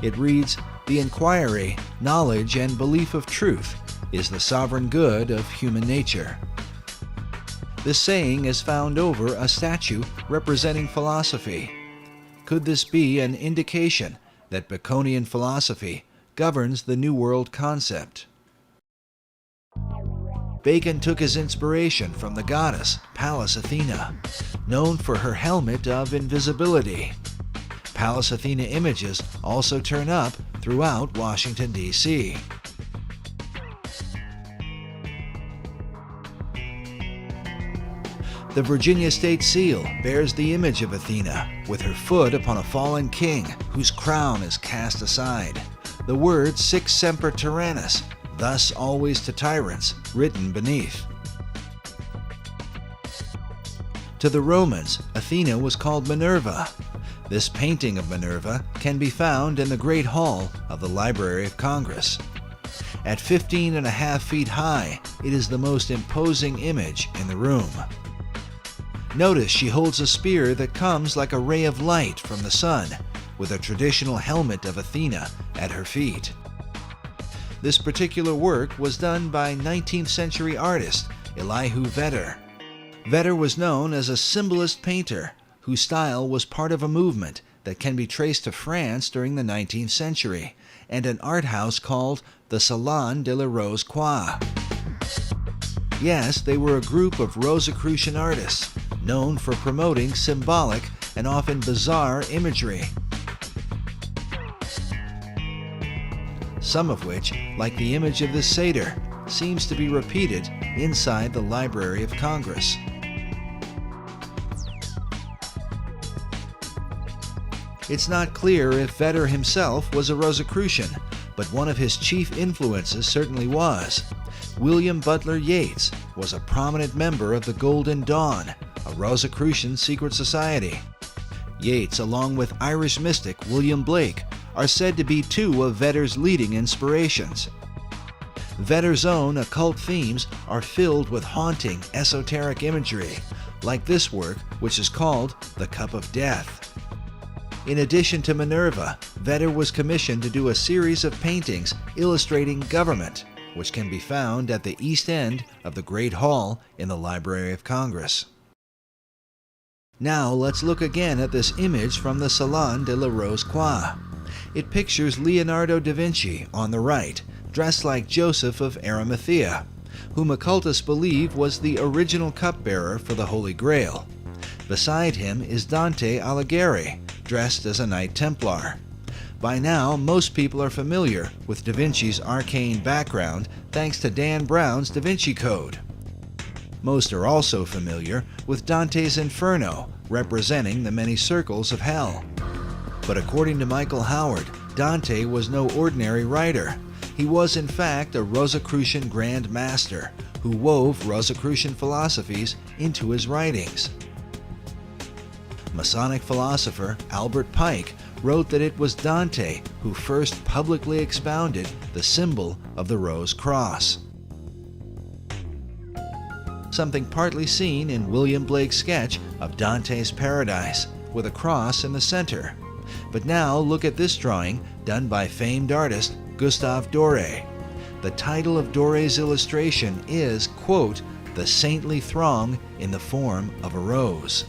It reads, "The inquiry, knowledge, and belief of truth is the sovereign good of human nature." This saying is found over a statue representing philosophy. Could this be an indication that Baconian philosophy governs the New World concept? Bacon took his inspiration from the goddess Pallas Athena, known for her helmet of invisibility. Pallas Athena images also turn up throughout Washington, D.C. The Virginia State Seal bears the image of Athena with her foot upon a fallen king whose crown is cast aside. The word Sic Semper Tyrannis, thus always to tyrants, written beneath. To the Romans, Athena was called Minerva. This painting of Minerva can be found in the Great Hall of the Library of Congress. At 15.5 feet high, it is the most imposing image in the room. Notice she holds a spear that comes like a ray of light from the sun, with a traditional helmet of Athena at her feet. This particular work was done by 19th century artist Elihu Vedder. Vedder was known as a symbolist painter whose style was part of a movement that can be traced to France during the 19th century and an art house called the Salon de la Rose Croix. Yes, they were a group of Rosicrucian artists known for promoting symbolic and often bizarre imagery. Some of which, like the image of this satyr, seems to be repeated inside the Library of Congress. It's not clear if Vedder himself was a Rosicrucian, but one of his chief influences certainly was. William Butler Yeats was a prominent member of the Golden Dawn, a Rosicrucian secret society. Yeats, along with Irish mystic William Blake, are said to be two of Vedder's leading inspirations. Vedder's own occult themes are filled with haunting, esoteric imagery, like this work, which is called The Cup of Death. In addition to Minerva, Vedder was commissioned to do a series of paintings illustrating government, which can be found at the east end of the Great Hall in the Library of Congress. Now let's look again at this image from the Salon de la Rose-Croix. It pictures Leonardo da Vinci on the right, dressed like Joseph of Arimathea, whom occultists believe was the original cupbearer for the Holy Grail. Beside him is Dante Alighieri, dressed as a Knight Templar. By now, most people are familiar with Da Vinci's arcane background thanks to Dan Brown's Da Vinci Code. Most are also familiar with Dante's Inferno, representing the many circles of hell. But according to Michael Howard, Dante was no ordinary writer. He was in fact a Rosicrucian Grand Master who wove Rosicrucian philosophies into his writings. Masonic philosopher Albert Pike wrote that it was Dante who first publicly expounded the symbol of the Rose Cross. Something partly seen in William Blake's sketch of Dante's Paradise, with a cross in the center. But now look at this drawing done by famed artist Gustave Doré. The title of Doré's illustration is, quote, "The Saintly Throng in the Form of a Rose."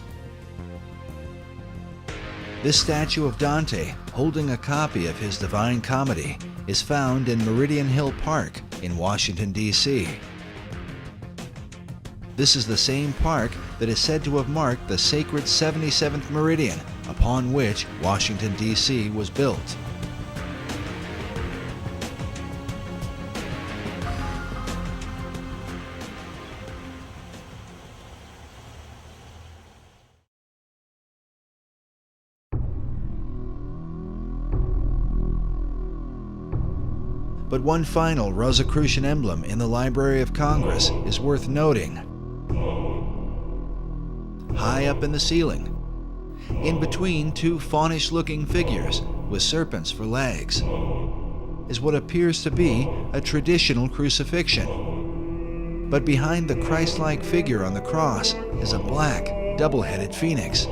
This statue of Dante, holding a copy of his Divine Comedy, is found in Meridian Hill Park in Washington, D.C. This is the same park that is said to have marked the sacred 77th meridian upon which Washington, D.C. was built. But one final Rosicrucian emblem in the Library of Congress is worth noting. High up in the ceiling, in between two faunish-looking figures with serpents for legs, is what appears to be a traditional crucifixion. But behind the Christ-like figure on the cross is a black, double-headed phoenix.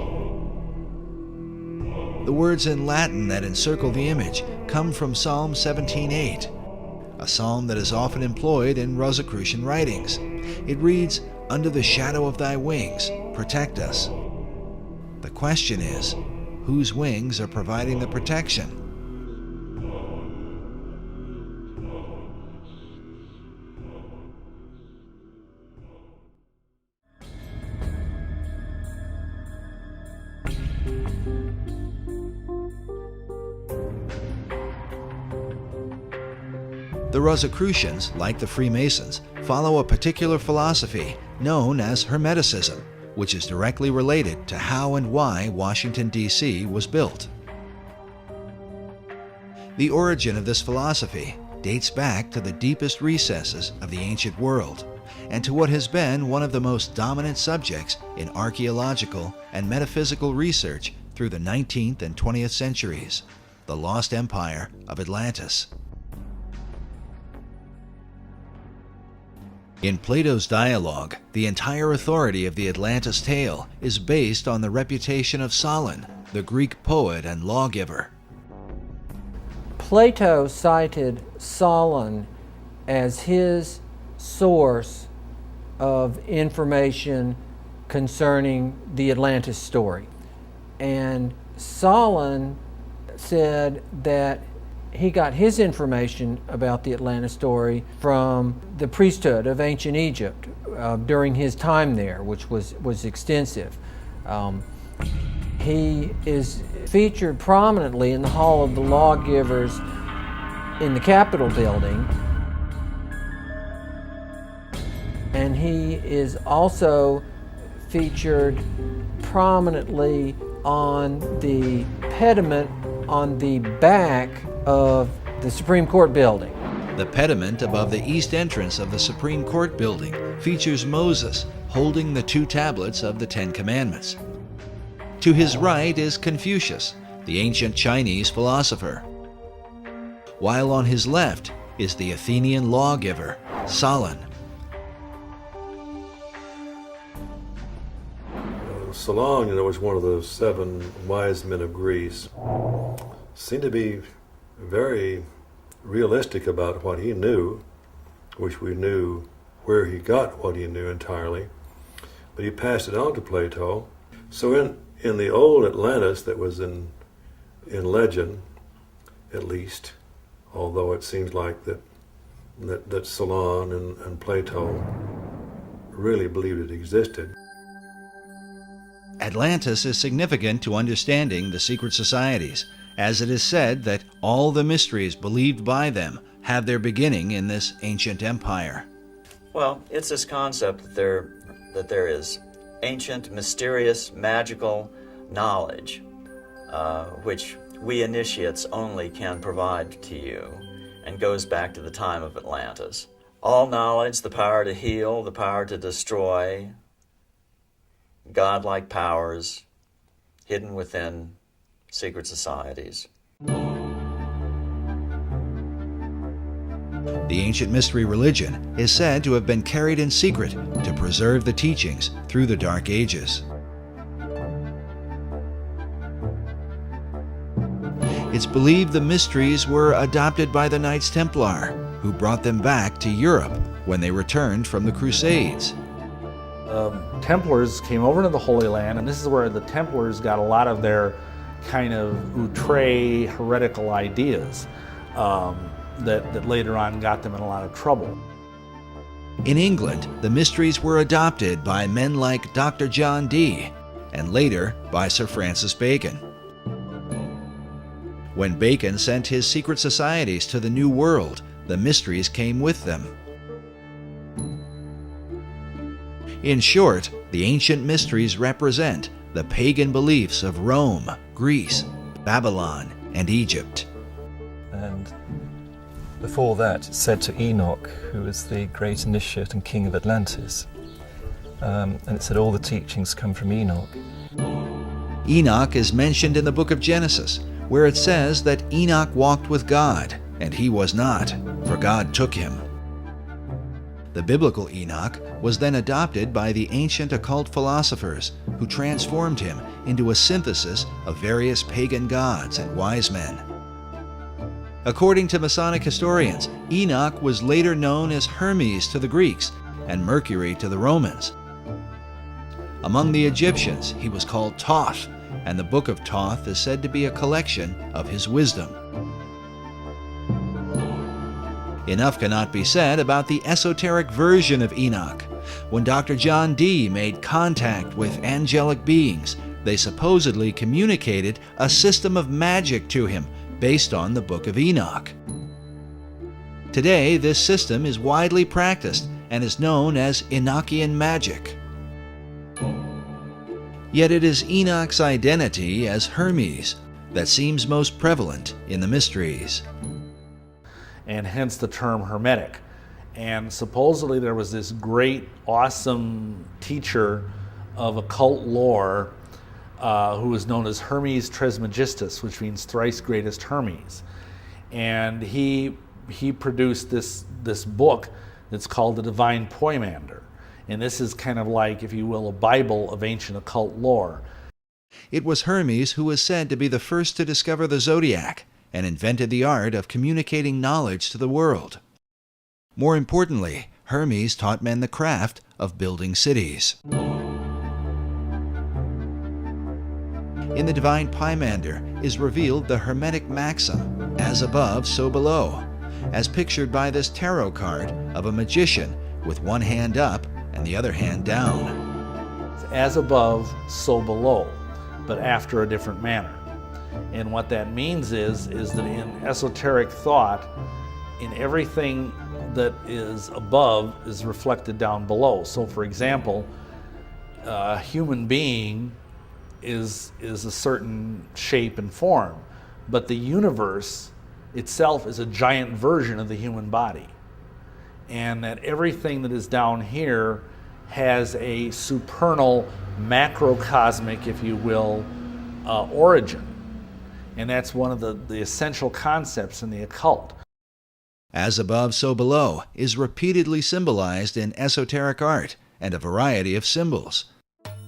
The words in Latin that encircle the image come from Psalm 17:8, a psalm that is often employed in Rosicrucian writings. It reads, "Under the shadow of thy wings, protect us." The question is, whose wings are providing the protection? The Rosicrucians, like the Freemasons, follow a particular philosophy known as Hermeticism, which is directly related to how and why Washington, D.C. was built. The origin of this philosophy dates back to the deepest recesses of the ancient world, and to what has been one of the most dominant subjects in archaeological and metaphysical research through the 19th and 20th centuries, the lost empire of Atlantis. In Plato's dialogue, the entire authority of the Atlantis tale is based on the reputation of Solon, the Greek poet and lawgiver. Plato cited Solon as his source of information concerning the Atlantis story. And Solon said that he got his information about the Atlantis story from the priesthood of ancient Egypt during his time there, which was extensive. He is featured prominently in the Hall of the Lawgivers in the Capitol building, and he is also featured prominently on the pediment on the back of the Supreme Court building. The pediment above the east entrance of the Supreme Court building features Moses holding the 2 tablets of the 10 Commandments. To his right is Confucius, the ancient Chinese philosopher, while on his left is the Athenian lawgiver, Solon. Solon, was one of the 7 wise men of Greece. Seemed to be very realistic about what he knew. Wish we knew where he got what he knew entirely. But he passed it on to Plato. So in the old Atlantis that was in legend, at least, although it seems like that Solon and Plato really believed it existed. Atlantis is significant to understanding the secret societies, as it is said that all the mysteries believed by them have their beginning in this ancient empire. Well, it's this concept that there is ancient, mysterious, magical knowledge, which we initiates only can provide to you, and goes back to the time of Atlantis. All knowledge, the power to heal, the power to destroy, godlike powers hidden within secret societies. The ancient mystery religion is said to have been carried in secret to preserve the teachings through the Dark Ages. It's believed the mysteries were adopted by the Knights Templar, who brought them back to Europe when they returned from the Crusades. Templars came over to the Holy Land, and this is where the Templars got a lot of their kind of outre heretical ideas that later on got them in a lot of trouble. In England, the mysteries were adopted by men like Dr. John Dee, and later by Sir Francis Bacon. When Bacon sent his secret societies to the New World, the mysteries came with them. In short, the ancient mysteries represent the pagan beliefs of Rome, Greece, Babylon, and Egypt. And before that, it's said to Enoch, who was the great initiate and king of Atlantis. And it said all the teachings come from Enoch. Enoch is mentioned in the book of Genesis, where it says that Enoch walked with God, and he was not, for God took him. The biblical Enoch was then adopted by the ancient occult philosophers, who transformed him into a synthesis of various pagan gods and wise men. According to Masonic historians, Enoch was later known as Hermes to the Greeks and Mercury to the Romans. Among the Egyptians, he was called Thoth, and the Book of Thoth is said to be a collection of his wisdom. Enough cannot be said about the esoteric version of Enoch. When Dr. John Dee made contact with angelic beings, they supposedly communicated a system of magic to him based on the Book of Enoch. Today, this system is widely practiced and is known as Enochian magic. Yet it is Enoch's identity as Hermes that seems most prevalent in the mysteries. And hence the term Hermetic. And supposedly there was this great, awesome teacher of occult lore who was known as Hermes Trismegistus, which means thrice greatest Hermes. And he produced this book that's called the Divine Poimander. And this is kind of like, if you will, a Bible of ancient occult lore. It was Hermes who was said to be the first to discover the zodiac and invented the art of communicating knowledge to the world. More importantly, Hermes taught men the craft of building cities. In the Divine Poimander is revealed the Hermetic maxim, as above, so below, as pictured by this tarot card of a magician with one hand up and the other hand down. As above, so below, but after a different manner. And what that means is that in esoteric thought, in everything that is above is reflected down below. So for example, a human being is a certain shape and form, but the universe itself is a giant version of the human body, and that everything that is down here has a supernal, macrocosmic, if you will, origin. And that's one of the essential concepts in the occult. As above, so below is repeatedly symbolized in esoteric art and a variety of symbols,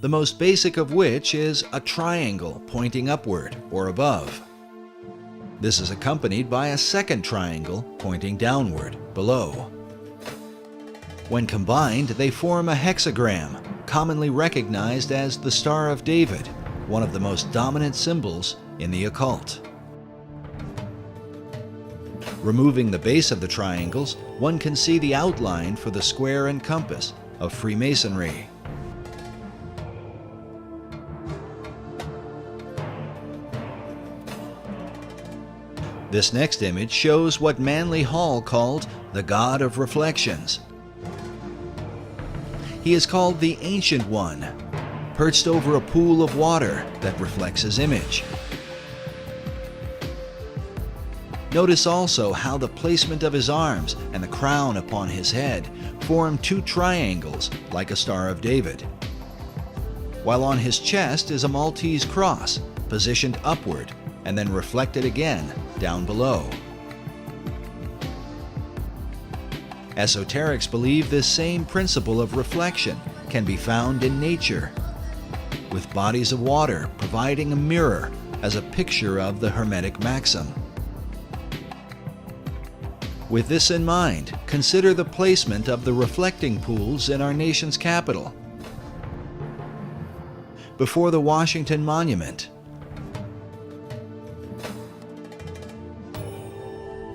the most basic of which is a triangle pointing upward or above. This is accompanied by a second triangle pointing downward below. When combined, they form a hexagram, commonly recognized as the Star of David, one of the most dominant symbols in the occult. Removing the base of the triangles, one can see the outline for the square and compass of Freemasonry. This next image shows what Manly Hall called the God of Reflections. He is called the Ancient One, perched over a pool of water that reflects his image. Notice also how the placement of his arms and the crown upon his head form two triangles like a Star of David, while on his chest is a Maltese cross positioned upward and then reflected again down below. Esoterics believe this same principle of reflection can be found in nature, with bodies of water providing a mirror as a picture of the Hermetic maxim. With this in mind, consider the placement of the reflecting pools in our nation's capital. Before the Washington Monument,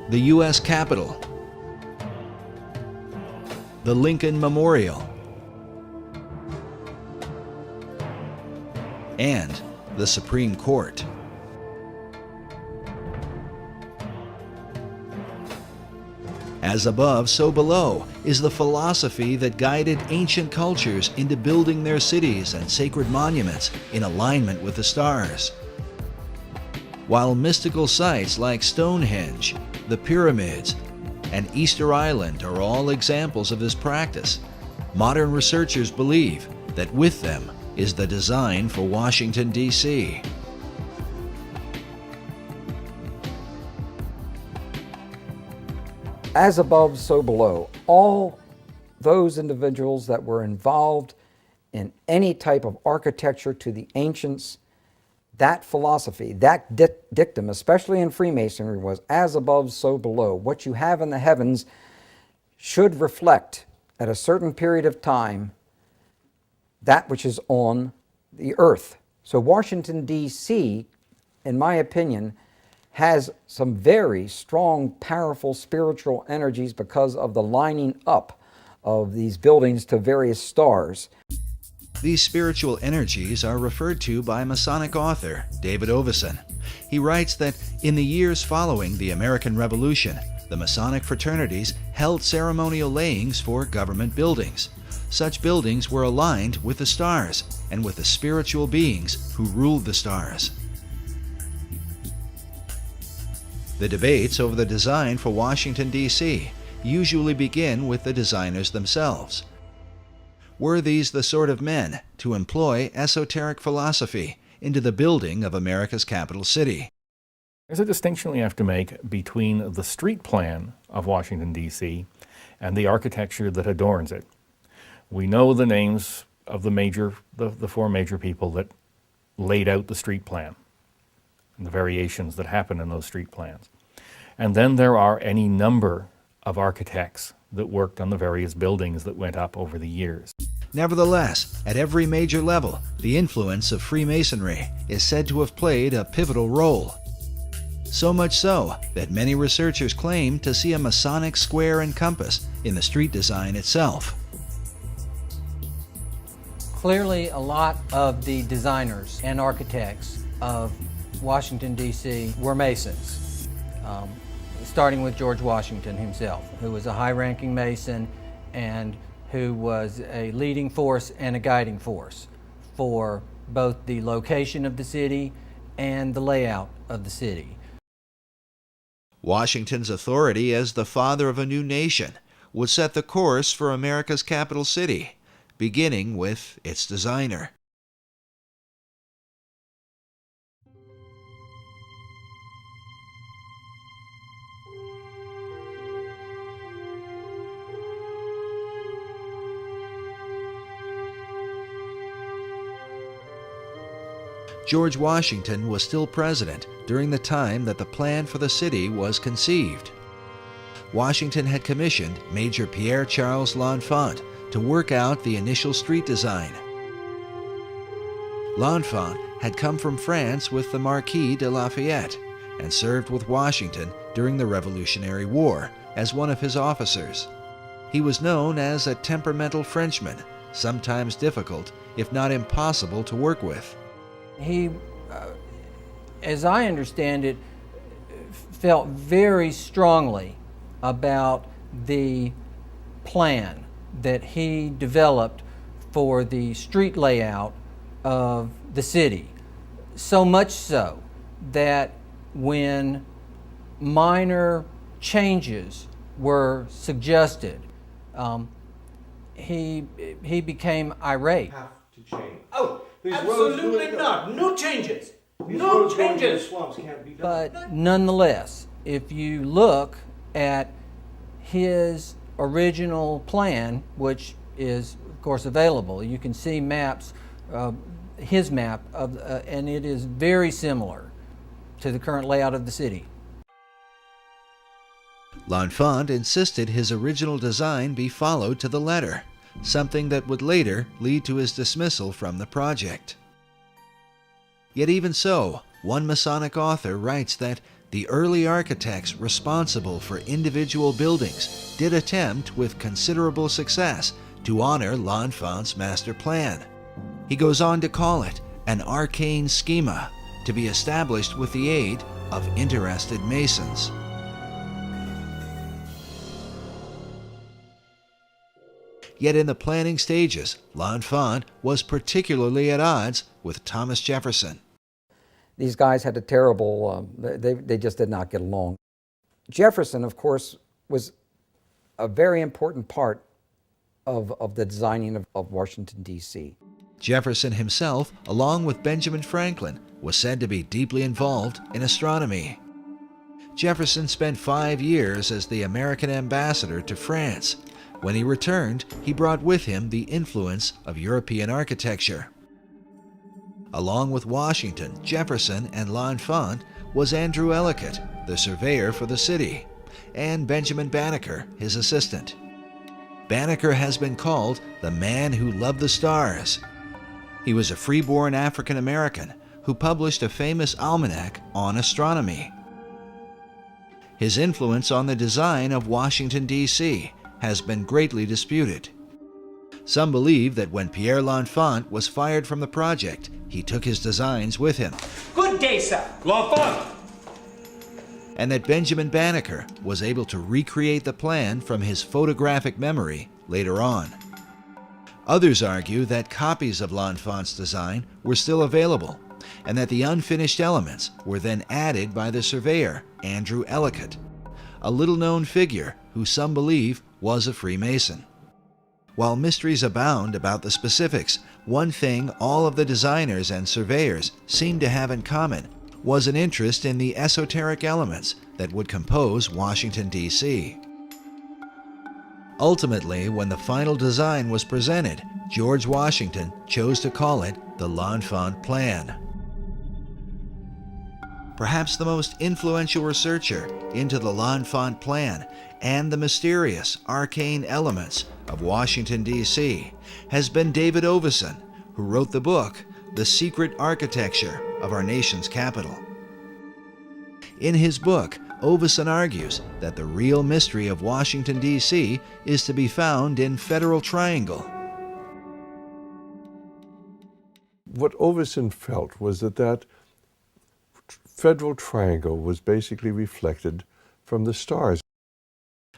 the U.S. Capitol, the Lincoln Memorial, and the Supreme Court. As above, so below is the philosophy that guided ancient cultures into building their cities and sacred monuments in alignment with the stars. While mystical sites like Stonehenge, the pyramids, and Easter Island are all examples of this practice, modern researchers believe that with them is the design for Washington, D.C. As above, so below. All those individuals that were involved in any type of architecture to the ancients, that philosophy, that dictum, especially in Freemasonry, was as above, so below. What you have in the heavens should reflect at a certain period of time that which is on the earth. So Washington, D.C., in my opinion, has some very strong, powerful spiritual energies because of the lining up of these buildings to various stars. These spiritual energies are referred to by Masonic author David Oveson. He writes that in the years following the American Revolution, the Masonic fraternities held ceremonial layings for government buildings. Such buildings were aligned with the stars and with the spiritual beings who ruled the stars. The debates over the design for Washington, D.C. usually begin with the designers themselves. Were these the sort of men to employ esoteric philosophy into the building of America's capital city? There's a distinction we have to make between the street plan of Washington, D.C. and the architecture that adorns it. We know the names of the four major people that laid out the street plan and the variations that happen in those street plans. And then there are any number of architects that worked on the various buildings that went up over the years. Nevertheless, at every major level, the influence of Freemasonry is said to have played a pivotal role. So much so that many researchers claim to see a Masonic square and compass in the street design itself. Clearly, a lot of the designers and architects of Washington, D.C. were Masons, starting with George Washington himself, who was a high-ranking Mason and who was a leading force and a guiding force for both the location of the city and the layout of the city. Washington's authority as the father of a new nation would set the course for America's capital city, beginning with its designer. George Washington was still president during the time that the plan for the city was conceived. Washington had commissioned Major Pierre Charles L'Enfant to work out the initial street design. L'Enfant had come from France with the Marquis de Lafayette and served with Washington during the Revolutionary War as one of his officers. He was known as a temperamental Frenchman, sometimes difficult, if not impossible, to work with. He, as I understand it, felt very strongly about the plan that he developed for the street layout of the city. So much so that when minor changes were suggested, he became irate. Have to change. Oh, These absolutely roads not. No changes. These No roads going to the changes. swamps can't be done. But nonetheless, if you look at his original plan, which is of course available, you can see maps, his map, and it is very similar to the current layout of the city. L'Enfant insisted his original design be followed to the letter, something that would later lead to his dismissal from the project. Yet even so, one Masonic author writes that the early architects responsible for individual buildings did attempt with considerable success to honor L'Enfant's master plan. He goes on to call it an arcane schema to be established with the aid of interested masons. Yet in the planning stages, L'Enfant was particularly at odds with Thomas Jefferson. These guys had a terrible, they just did not get along. Jefferson, of course, was a very important part of the designing of Washington, D.C. Jefferson himself, along with Benjamin Franklin, was said to be deeply involved in astronomy. Jefferson spent 5 years as the American ambassador to France. When he returned, he brought with him the influence of European architecture. Along with Washington, Jefferson, and L'Enfant was Andrew Ellicott, the surveyor for the city, and Benjamin Banneker, his assistant. Banneker has been called the man who loved the stars. He was a freeborn African American who published a famous almanac on astronomy. His influence on the design of Washington, D.C. has been greatly disputed. Some believe that when Pierre L'Enfant was fired from the project, he took his designs with him. Good day, sir. L'Enfant. And that Benjamin Banneker was able to recreate the plan from his photographic memory later on. Others argue that copies of L'Enfant's design were still available, and that the unfinished elements were then added by the surveyor, Andrew Ellicott, a little-known figure who some believe was a Freemason. While mysteries abound about the specifics, one thing all of the designers and surveyors seemed to have in common was an interest in the esoteric elements that would compose Washington, D.C. Ultimately, when the final design was presented, George Washington chose to call it the L'Enfant Plan. Perhaps the most influential researcher into the L'Enfant Plan and the mysterious, arcane elements of Washington, D.C. has been David Oveson, who wrote the book, The Secret Architecture of Our Nation's Capital. In his book, Oveson argues that the real mystery of Washington, D.C. is to be found in Federal Triangle. What Oveson felt was that Federal Triangle was basically reflected from the stars.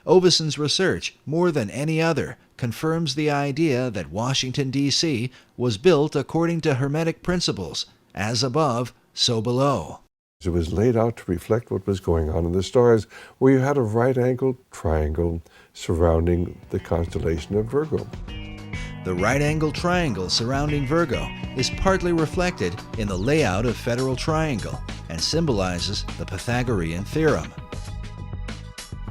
Oveson's research, more than any other, confirms the idea that Washington, D.C. was built according to Hermetic principles, as above, so below. It was laid out to reflect what was going on in the stars, where you had a right-angled triangle surrounding the constellation of Virgo. The right-angled triangle surrounding Virgo is partly reflected in the layout of Federal Triangle and symbolizes the Pythagorean theorem.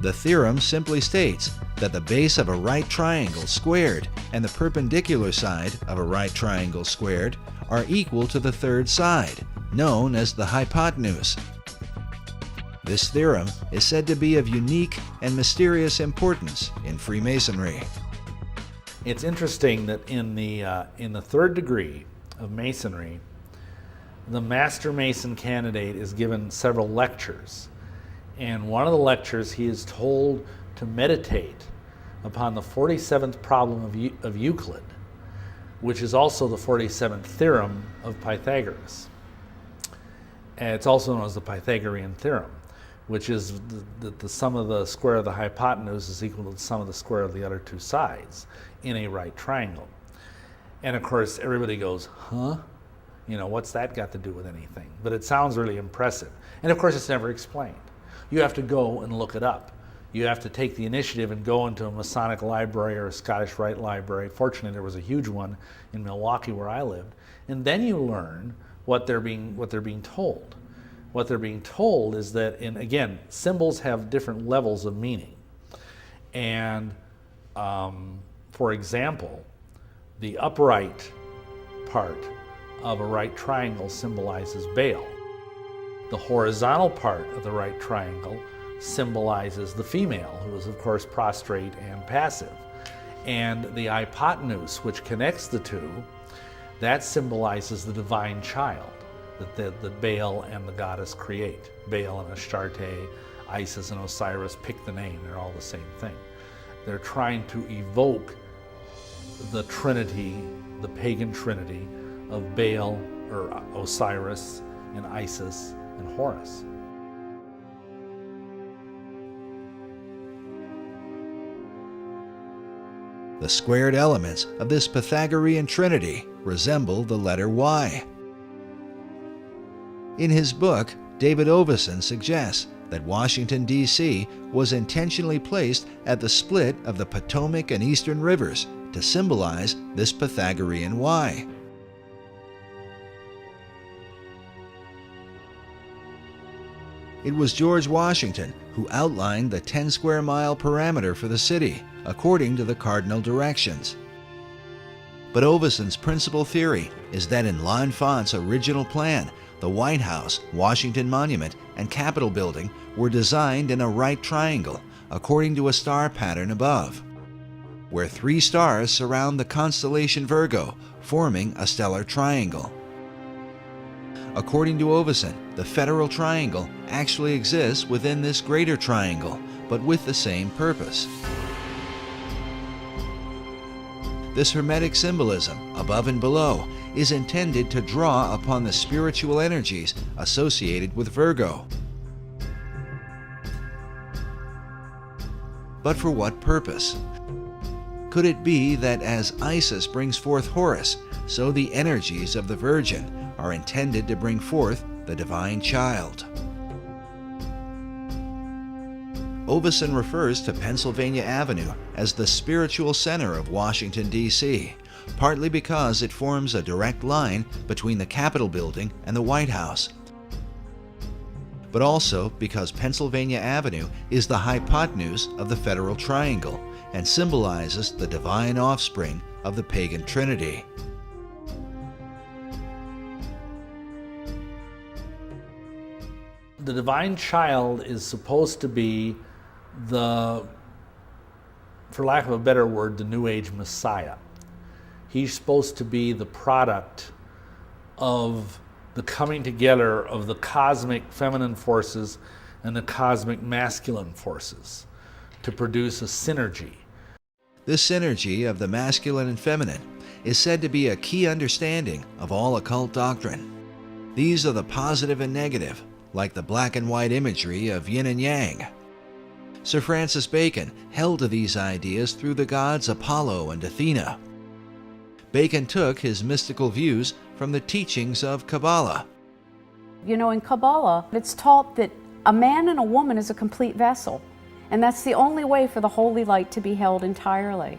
The theorem simply states that the base of a right triangle squared and the perpendicular side of a right triangle squared are equal to the third side, known as the hypotenuse. This theorem is said to be of unique and mysterious importance in Freemasonry. It's interesting that in the third degree of Masonry, the Master Mason candidate is given several lectures. And one of the lectures, he is told to meditate upon the 47th problem of Euclid, which is also the 47th theorem of Pythagoras. And it's also known as the Pythagorean theorem, which is that the sum of the square of the hypotenuse is equal to the sum of the square of the other two sides in a right triangle. And of course, everybody goes, huh? You know, what's that got to do with anything? But it sounds really impressive. And of course, it's never explained. You have to go and look it up. You have to take the initiative and go into a Masonic library or a Scottish Rite library. Fortunately, there was a huge one in Milwaukee where I lived. And then you learn what they're being told. What they're being told is that, again, symbols have different levels of meaning. And for example, the upright part of a right triangle symbolizes Baal. The horizontal part of the right triangle symbolizes the female, who is of course prostrate and passive. And the hypotenuse, which connects the two, that symbolizes the divine child that Baal and the goddess create. Baal and Astarte, Isis and Osiris, pick the name, they're all the same thing. They're trying to evoke the trinity, the pagan trinity of Baal or Osiris and Isis and Horus. The squared elements of this Pythagorean trinity resemble the letter Y. In his book, David Oveson suggests that Washington, D.C. was intentionally placed at the split of the Potomac and Eastern rivers to symbolize this Pythagorean Y. It was George Washington who outlined the 10 square mile parameter for the city, according to the cardinal directions. But Oveson's principal theory is that in L'Enfant's original plan, the White House, Washington Monument, and Capitol Building were designed in a right triangle, according to a star pattern above, where 3 stars surround the constellation Virgo, forming a stellar triangle. According to Oveson, the Federal Triangle actually exists within this greater triangle, but with the same purpose. This Hermetic symbolism, above and below, is intended to draw upon the spiritual energies associated with Virgo. But for what purpose? Could it be that as Isis brings forth Horus, so the energies of the Virgin are intended to bring forth the divine child? Oveson refers to Pennsylvania Avenue as the spiritual center of Washington, D.C., partly because it forms a direct line between the Capitol Building and the White House, but also because Pennsylvania Avenue is the hypotenuse of the Federal Triangle and symbolizes the divine offspring of the pagan Trinity. The divine child is supposed to be the, for lack of a better word, the New Age Messiah. He's supposed to be the product of the coming together of the cosmic feminine forces and the cosmic masculine forces to produce a synergy. This synergy of the masculine and feminine is said to be a key understanding of all occult doctrine. These are the positive and negative, like the black and white imagery of yin and yang. Sir Francis Bacon held to these ideas through the gods Apollo and Athena. Bacon took his mystical views from the teachings of Kabbalah. You know, in Kabbalah, it's taught that a man and a woman is a complete vessel, and that's the only way for the holy light to be held entirely.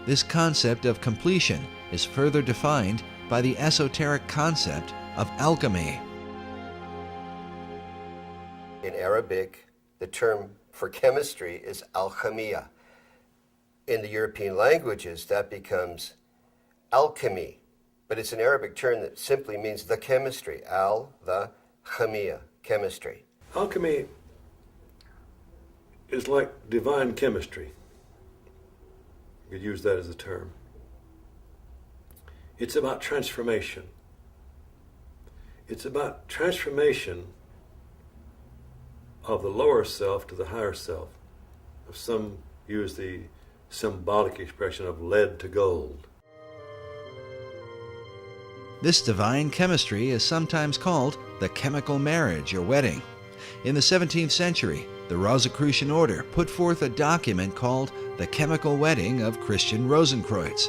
This concept of completion is further defined by the esoteric concept of alchemy. In Arabic, the term for chemistry is alchemia. In the European languages, that becomes alchemy, but it's an Arabic term that simply means the chemistry, the chemia, chemistry. Alchemy is like divine chemistry. You could use that as a term. It's about transformation. It's about transformation of the lower self to the higher self. Some use the symbolic expression of lead to gold. This divine chemistry is sometimes called the chemical marriage or wedding. In the 17th century, the Rosicrucian order put forth a document called The Chemical Wedding of Christian Rosenkreuz.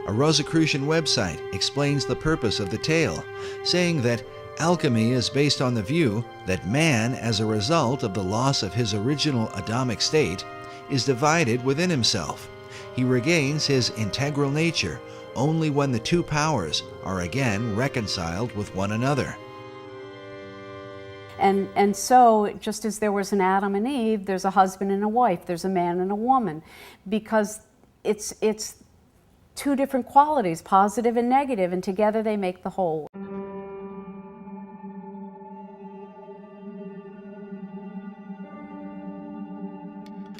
A Rosicrucian website explains the purpose of the tale, saying that alchemy is based on the view that man, as a result of the loss of his original Adamic state, is divided within himself. He regains his integral nature only when the two powers are again reconciled with one another. And so, just as there was an Adam and Eve, there's a husband and a wife, there's a man and a woman, because it's two different qualities, positive and negative, and together they make the whole.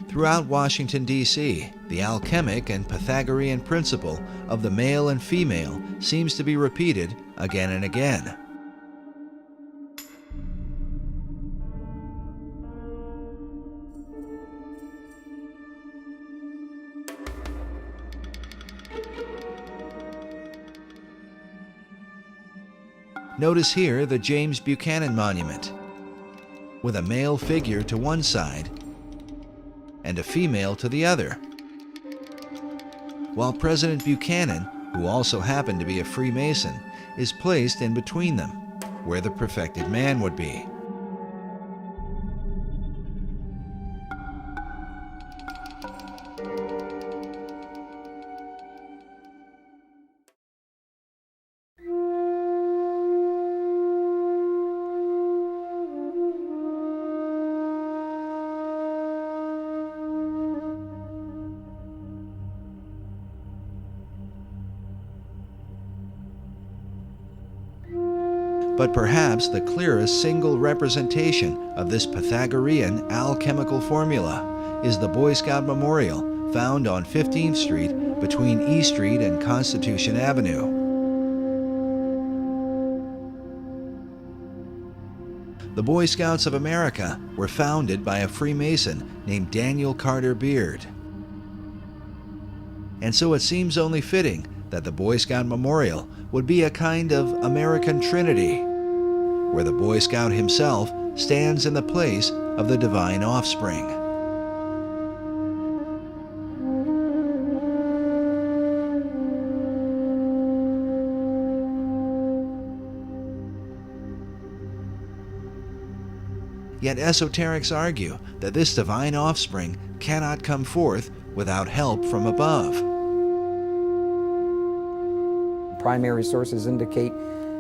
Throughout Washington, D.C., the alchemic and Pythagorean principle of the male and female seems to be repeated again and again. Notice here the James Buchanan Monument, with a male figure to one side and a female to the other, while President Buchanan, who also happened to be a Freemason, is placed in between them, where the perfected man would be. But perhaps the clearest single representation of this Pythagorean alchemical formula is the Boy Scout Memorial found on 15th Street between E Street and Constitution Avenue. The Boy Scouts of America were founded by a Freemason named Daniel Carter Beard. And so it seems only fitting that the Boy Scout Memorial would be a kind of American Trinity, where the Boy Scout himself stands in the place of the divine offspring. Yet esoterics argue that this divine offspring cannot come forth without help from above. Primary sources indicate,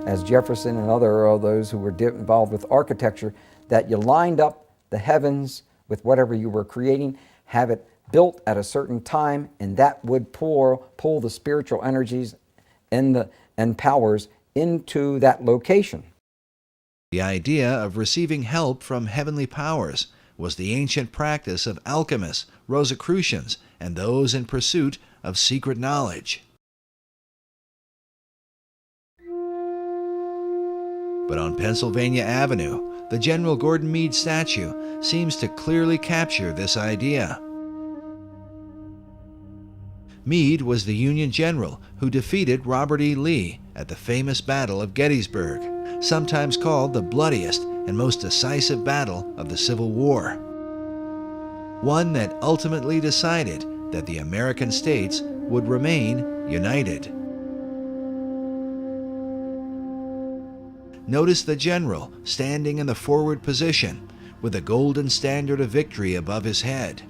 as Jefferson and other of those who were involved with architecture, that you lined up the heavens with whatever you were creating, have it built at a certain time, and that would pull the spiritual energies and powers into that location. The idea of receiving help from heavenly powers was the ancient practice of alchemists, Rosicrucians, and those in pursuit of secret knowledge. But on Pennsylvania Avenue, the General Gordon Meade statue seems to clearly capture this idea. Meade was the Union general who defeated Robert E. Lee at the famous Battle of Gettysburg, sometimes called the bloodiest and most decisive battle of the Civil War. One that ultimately decided that the American states would remain united. Notice the general standing in the forward position with the golden standard of victory above his head,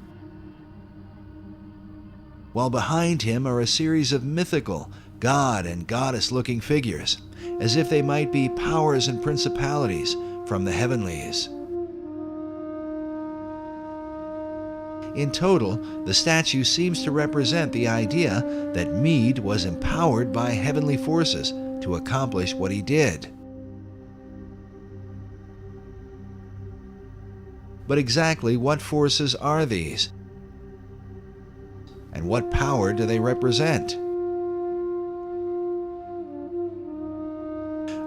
while behind him are a series of mythical god and goddess-looking figures, as if they might be powers and principalities from the heavenlies. In total, the statue seems to represent the idea that Meade was empowered by heavenly forces to accomplish what he did. But exactly what forces are these? And what power do they represent?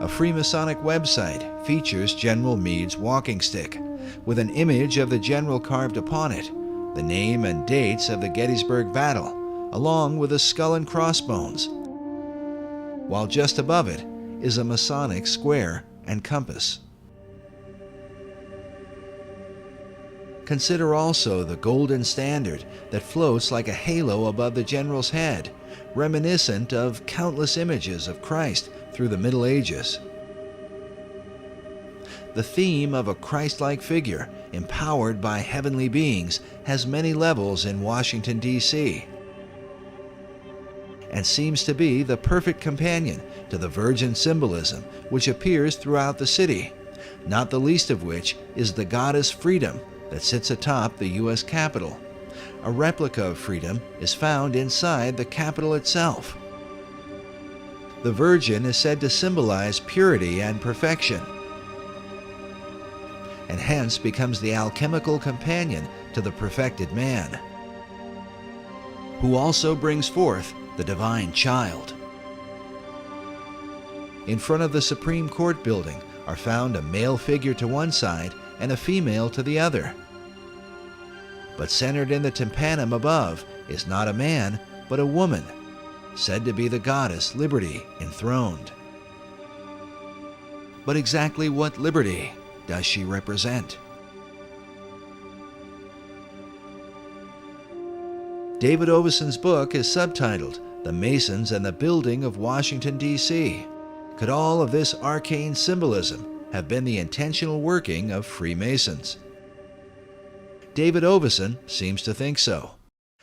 A Freemasonic website features General Meade's walking stick, with an image of the general carved upon it, the name and dates of the Gettysburg Battle, along with a skull and crossbones, while just above it is a Masonic square and compass. Consider also the golden standard that floats like a halo above the general's head, reminiscent of countless images of Christ through the Middle Ages. The theme of a Christ-like figure empowered by heavenly beings has many levels in Washington, D.C., and seems to be the perfect companion to the virgin symbolism which appears throughout the city, not the least of which is the goddess Freedom that sits atop the U.S. Capitol. A replica of Freedom is found inside the Capitol itself. The Virgin is said to symbolize purity and perfection, and hence becomes the alchemical companion to the perfected man, who also brings forth the divine child. In front of the Supreme Court building are found a male figure to one side and a female to the other. But centered in the tympanum above is not a man, but a woman, said to be the goddess Liberty enthroned. But exactly what liberty does she represent? David Oveson's book is subtitled The Masons and the Building of Washington, D.C. Could all of this arcane symbolism have been the intentional working of Freemasons? David Oveson seems to think so.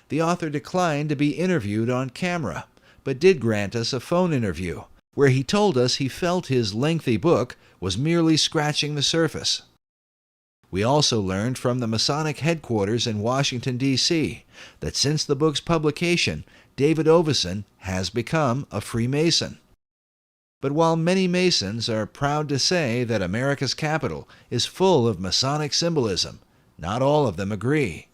The author declined to be interviewed on camera, but did grant us a phone interview, where he told us he felt his lengthy book was merely scratching the surface. We also learned from the Masonic headquarters in Washington, D.C., that since the book's publication, David Oveson has become a Freemason. But while many Masons are proud to say that America's Capitol is full of Masonic symbolism, not all of them agree.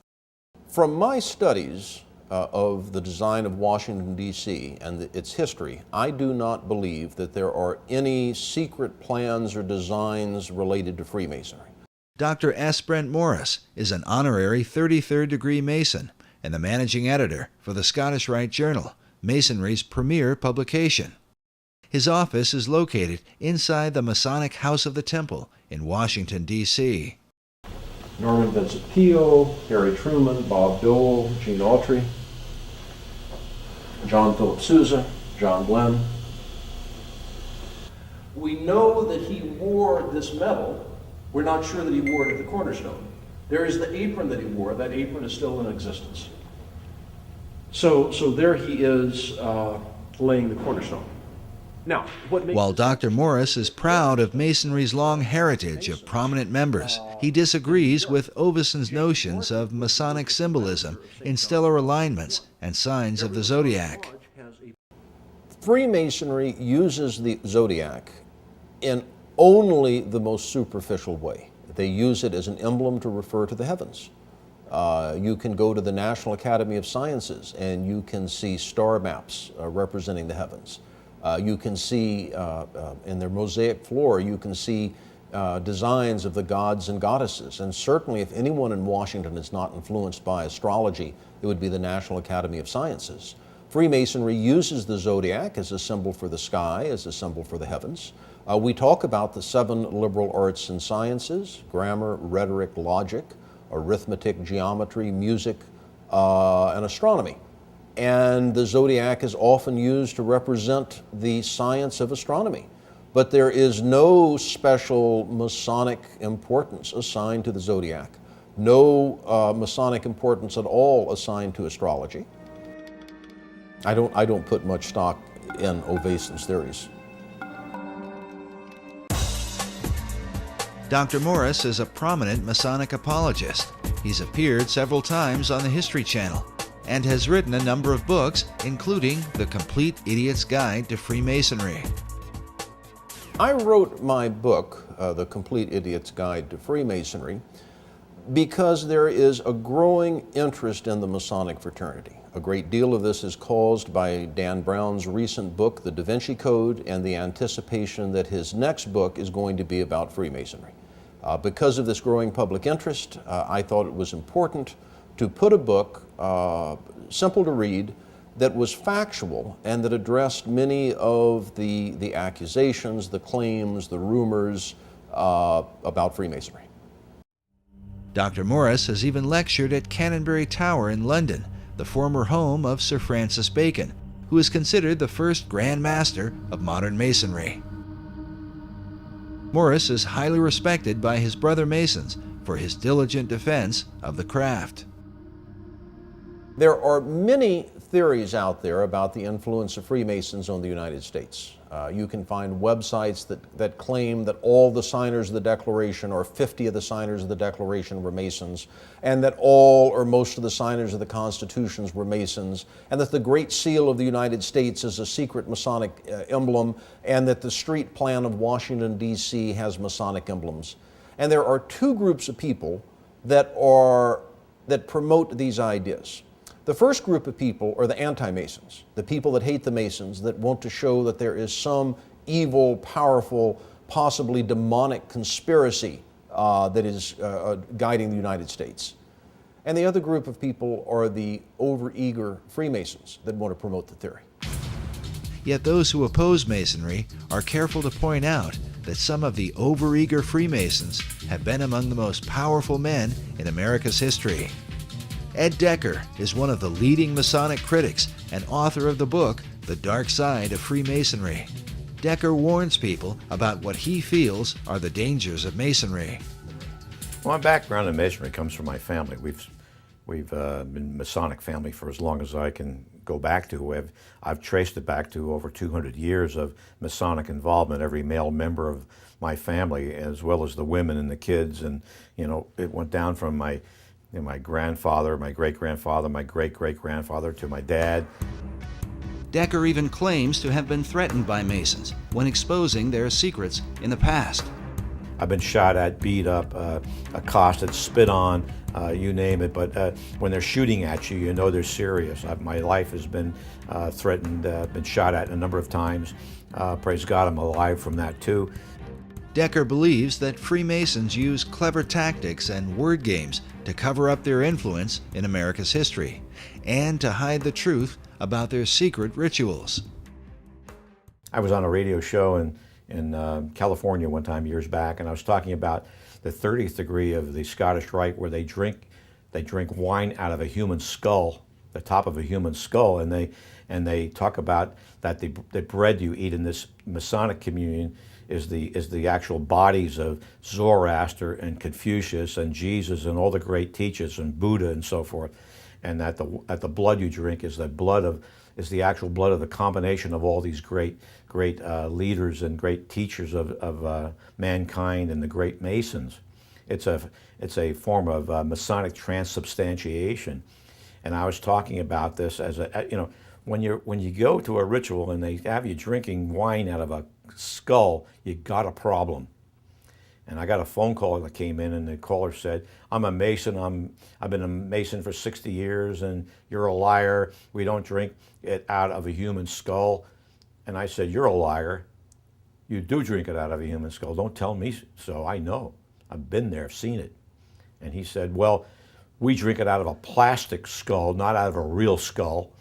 From my studies of the design of Washington, D.C. and its history, I do not believe that there are any secret plans or designs related to Freemasonry. Dr. S. Brent Morris is an honorary 33rd degree Mason and the managing editor for the Scottish Rite Journal, Masonry's premier publication. His office is located inside the Masonic House of the Temple in Washington, D.C. Norman Vincent Peale, Harry Truman, Bob Dole, Gene Autry, John Philip Sousa, John Glenn. We know that he wore this medal. We're not sure that he wore it at the cornerstone. There is the apron that he wore. That apron is still in existence. So there he is laying the cornerstone. Now, while Dr. Morris is proud of Masonry's long heritage of prominent members, he disagrees with Oveson's notions of Masonic symbolism in stellar alignments and signs of the zodiac. Freemasonry uses the zodiac in only the most superficial way. They use it as an emblem to refer to the heavens. You can go to the National Academy of Sciences and you can see star maps representing the heavens. You can see in their mosaic floor, you can see designs of the gods and goddesses. And certainly if anyone in Washington is not influenced by astrology, it would be the National Academy of Sciences. Freemasonry uses the zodiac as a symbol for the sky, as a symbol for the heavens. We talk about the 7 liberal arts and sciences: grammar, rhetoric, logic, arithmetic, geometry, music, and astronomy. And the zodiac is often used to represent the science of astronomy. but there is no special Masonic importance assigned to the zodiac, no Masonic importance at all assigned to astrology. I don't put much stock in Ovason's theories. Dr. Morris is a prominent Masonic apologist. He's appeared several times on the History Channel and has written a number of books, including The Complete Idiot's Guide to Freemasonry. I wrote my book, The Complete Idiot's Guide to Freemasonry, because there is a growing interest in the Masonic fraternity. A great deal of this is caused by Dan Brown's recent book, The Da Vinci Code, and the anticipation that his next book is going to be about Freemasonry. Because of this growing public interest, I thought it was important to put a book, simple to read, that was factual and that addressed many of the accusations, the claims, the rumors about Freemasonry. Dr. Morris has even lectured at Canonbury Tower in London, the former home of Sir Francis Bacon, who is considered the first Grand Master of modern Masonry. Morris is highly respected by his brother Masons for his diligent defense of the craft. There are many theories out there about the influence of Freemasons on the United States. You can find websites that claim that all the signers of the Declaration, or 50 of the signers of the Declaration, were Masons, and that all or most of the signers of the Constitutions were Masons, and that the Great Seal of the United States is a secret Masonic emblem, and that the street plan of Washington, D.C. has Masonic emblems. And there are two groups of people that promote these ideas. The first group of people are the anti-Masons, the people that hate the Masons, that want to show that there is some evil, powerful, possibly demonic conspiracy that is guiding the United States. And the other group of people are the overeager Freemasons that want to promote the theory. Yet those who oppose Masonry are careful to point out that some of the overeager Freemasons have been among the most powerful men in America's history. Ed Decker is one of the leading Masonic critics and author of the book, The Dark Side of Freemasonry. Decker warns people about what he feels are the dangers of Masonry. My background in Masonry comes from my family. We've been Masonic family for as long as I can go back to. I've traced it back to over 200 years of Masonic involvement, every male member of my family, as well as the women and the kids. And, it went down from my grandfather, my great-grandfather, my great-great-grandfather, to my dad. Decker even claims to have been threatened by Masons when exposing their secrets in the past. I've been shot at, beat up, accosted, spit on, you name it. But when they're shooting at you, you know they're serious. My life has been threatened, been shot at a number of times. Praise God, I'm alive from that too. Decker believes that Freemasons use clever tactics and word games to cover up their influence in America's history and to hide the truth about their secret rituals. I was on a radio show in California one time years back, and I was talking about the 30th degree of the Scottish Rite, where they drink wine out of a human skull, the top of a human skull, and they talk about that the bread you eat in this Masonic communion is the actual bodies of Zoroaster and Confucius and Jesus and all the great teachers and Buddha and so forth, and that the blood you drink is the actual blood of the combination of all these great leaders and great teachers of mankind and the great Masons. It's a form of Masonic transubstantiation, and I was talking about this as when you go to a ritual and they have you drinking wine out of a skull, you got a problem. And I got a phone call that came in, and the caller said, "I'm a Mason. I've been a Mason for 60 years, and you're a liar. We don't drink it out of a human skull." And I said, "You're a liar. You do drink it out of a human skull. Don't tell me so. I know. I've been there, seen it." And he said, "Well, we drink it out of a plastic skull, not out of a real skull."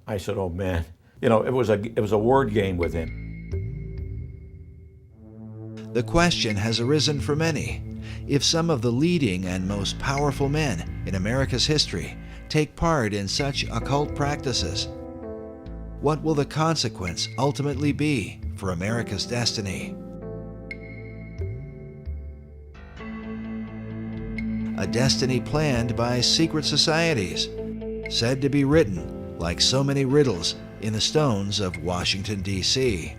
I said, "Oh man." It was a word game with him. The question has arisen for many. If some of the leading and most powerful men in America's history take part in such occult practices, what will the consequence ultimately be for America's destiny? A destiny planned by secret societies, said to be written, like so many riddles, in the stones of Washington, D.C.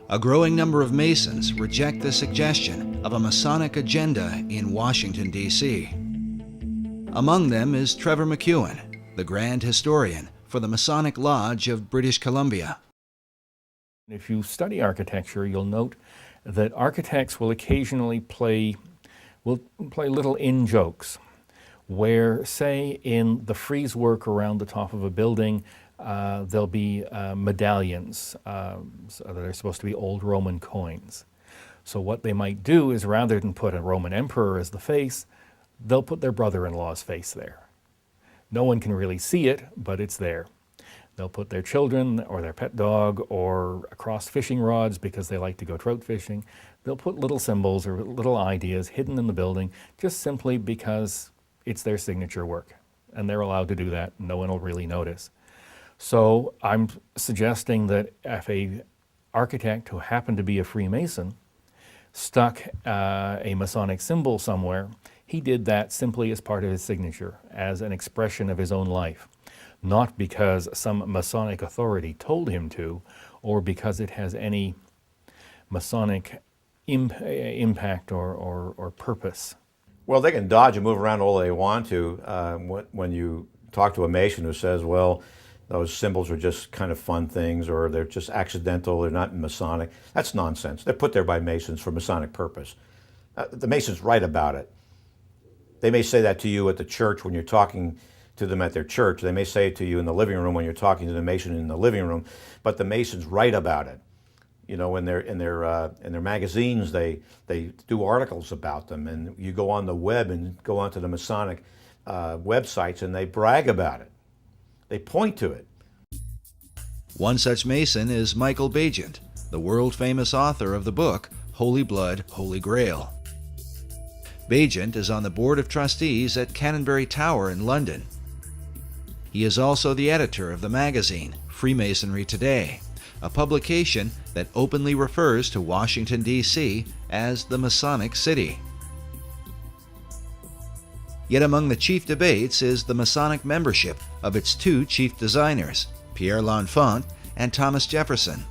A growing number of Masons reject the suggestion of a Masonic agenda in Washington, D.C. Among them is Trevor McEwen, the Grand Historian for the Masonic Lodge of British Columbia. If you study architecture, you'll note that architects will occasionally play little in-jokes, where, say, in the frieze work around the top of a building, there'll be medallions so that are supposed to be old Roman coins. So what they might do is, rather than put a Roman emperor as the face, they'll put their brother-in-law's face there. No one can really see it, but it's there. They'll put their children or their pet dog or across fishing rods because they like to go trout fishing. They'll put little symbols or little ideas hidden in the building just simply because it's their signature work. And they're allowed to do that. No one will really notice. So I'm suggesting that if an architect who happened to be a Freemason stuck a Masonic symbol somewhere, he did that simply as part of his signature, as an expression of his own life, not because some Masonic authority told him to, or because it has any Masonic impact or purpose. Well, they can dodge and move around all they want to when you talk to a Mason who says, well, those symbols are just kind of fun things, or they're just accidental, they're not Masonic. That's nonsense. They're put there by Masons for Masonic purpose. The Masons write about it. They may say that to you at the church when you're talking to them at their church. They may say it to you in the living room when you're talking to the Mason in the living room, but the Masons write about it. You know, in their magazines, they do articles about them, and you go on the web and go onto the Masonic websites, and they brag about it. They point to it. One such Mason is Michael Bagent, the world-famous author of the book Holy Blood, Holy Grail. Bagent is on the Board of Trustees at Canonbury Tower in London. He is also the editor of the magazine Freemasonry Today, a publication that openly refers to Washington, D.C. as the Masonic City. Yet among the chief debates is the Masonic membership of its two chief designers, Pierre L'Enfant and Thomas Jefferson.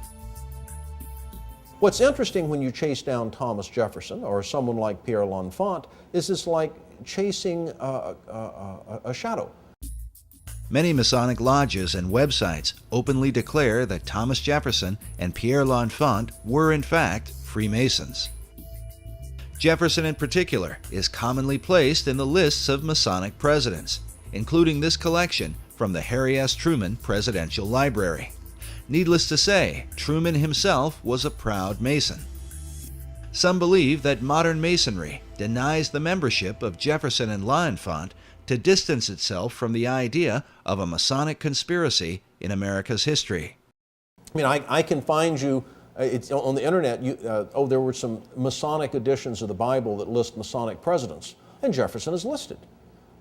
What's interesting when you chase down Thomas Jefferson or someone like Pierre L'Enfant is it's like chasing a shadow. Many Masonic lodges and websites openly declare that Thomas Jefferson and Pierre L'Enfant were in fact Freemasons. Jefferson in particular is commonly placed in the lists of Masonic presidents, including this collection from the Harry S. Truman Presidential Library. Needless to say, Truman himself was a proud Mason. Some believe that modern Masonry denies the membership of Jefferson and L'Enfant to distance itself from the idea of a Masonic conspiracy in America's history. I mean, I can find you, it's on the internet, there were some Masonic editions of the Bible that list Masonic presidents, and Jefferson is listed.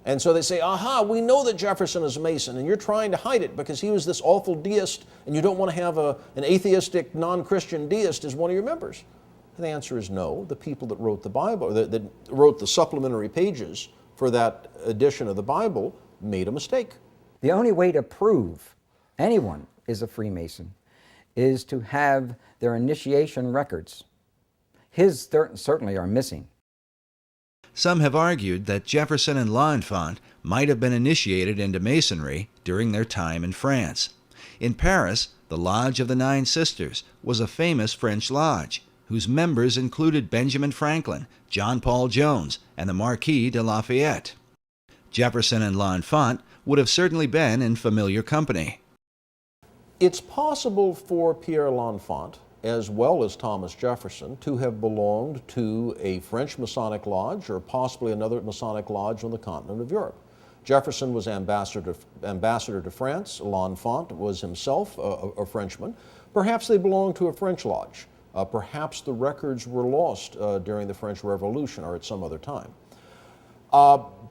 And so they say, aha, we know that Jefferson is a Mason, and you're trying to hide it because he was this awful deist, and you don't want to have an atheistic, non-Christian deist as one of your members. And the answer is no. The people that wrote the Bible, that wrote the supplementary pages for that edition of the Bible, made a mistake. The only way to prove anyone is a Freemason is to have their initiation records. His certainly are missing. Some have argued that Jefferson and L'Enfant might have been initiated into Masonry during their time in France. In Paris, the Lodge of the Nine Sisters was a famous French lodge, whose members included Benjamin Franklin, John Paul Jones, and the Marquis de Lafayette. Jefferson and L'Enfant would have certainly been in familiar company. It's possible for Pierre L'Enfant, as well as Thomas Jefferson, to have belonged to a French Masonic lodge or possibly another Masonic lodge on the continent of Europe. Jefferson was ambassador to France. L'Enfant was himself a Frenchman. Perhaps they belonged to a French lodge. Perhaps the records were lost during the French Revolution or at some other time.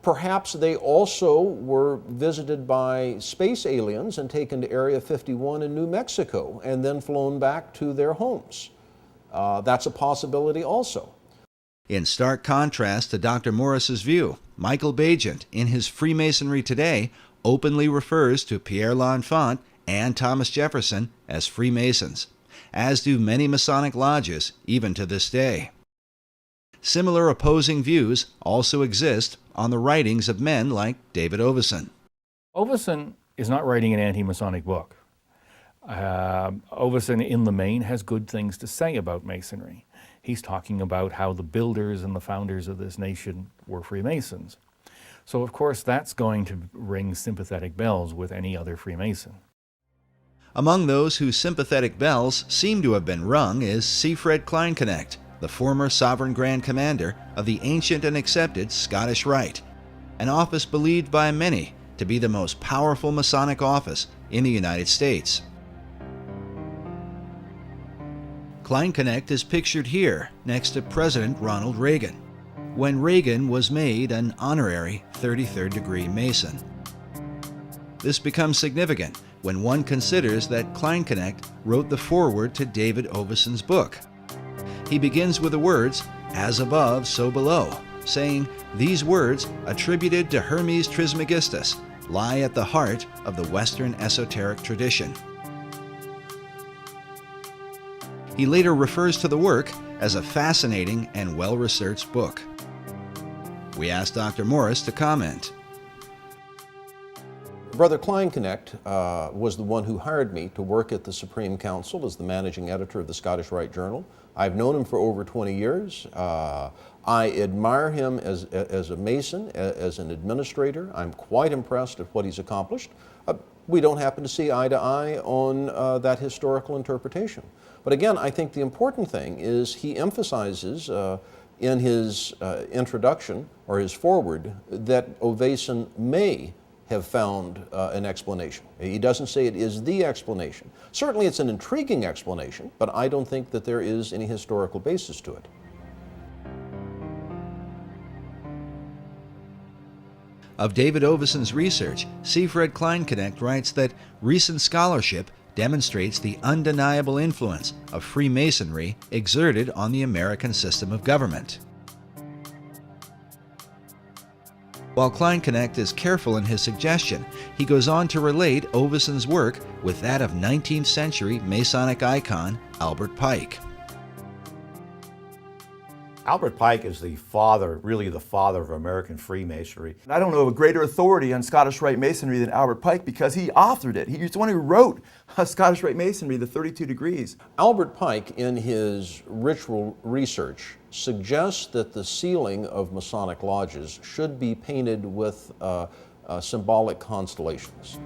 Perhaps they also were visited by space aliens and taken to Area 51 in New Mexico and then flown back to their homes. That's a possibility also. In stark contrast to Dr. Morris's view, Michael Bagent, in his Freemasonry Today, openly refers to Pierre L'Enfant and Thomas Jefferson as Freemasons, as do many Masonic lodges even to this day. Similar opposing views also exist on the writings of men like David Oveson. Oveson is not writing an anti-Masonic book. Oveson, in the main, has good things to say about Masonry. He's talking about how the builders and the founders of this nation were Freemasons. So, of course, that's going to ring sympathetic bells with any other Freemason. Among those whose sympathetic bells seem to have been rung is Siegfried Kleinknecht, the former Sovereign Grand Commander of the ancient and accepted Scottish Rite, an office believed by many to be the most powerful Masonic office in the United States. Kleinknecht is pictured here next to President Ronald Reagan, when Reagan was made an honorary 33rd degree Mason. This becomes significant when one considers that Kleinknecht wrote the foreword to David Oveson's book. He begins with the words, "as above, so below," saying these words, attributed to Hermes Trismegistus, lie at the heart of the Western esoteric tradition. He later refers to the work as a fascinating and well-researched book. We asked Dr. Morris to comment. Brother Kleinknecht was the one who hired me to work at the Supreme Council as the managing editor of the Scottish Rite Journal. I've known him for over 20 years. I admire him as a Mason, as an administrator. I'm quite impressed at what he's accomplished. We don't happen to see eye to eye on that historical interpretation. But again, I think the important thing is he emphasizes in his introduction or his foreword that Oveson may have found an explanation. He doesn't say it is the explanation. Certainly it's an intriguing explanation, but I don't think that there is any historical basis to it. Of David Oveson's research, Siegfried Kleinknecht writes that recent scholarship demonstrates the undeniable influence of Freemasonry exerted on the American system of government. While Kleinknecht is careful in his suggestion, he goes on to relate Oveson's work with that of 19th century Masonic icon Albert Pike. Albert Pike is the father, really the father of American Freemasonry. I don't know of a greater authority on Scottish Rite Masonry than Albert Pike because he authored it. He's the one who wrote Scottish Rite Masonry, the 32 Degrees. Albert Pike, in his ritual research, suggests that the ceiling of Masonic lodges should be painted with symbolic constellations.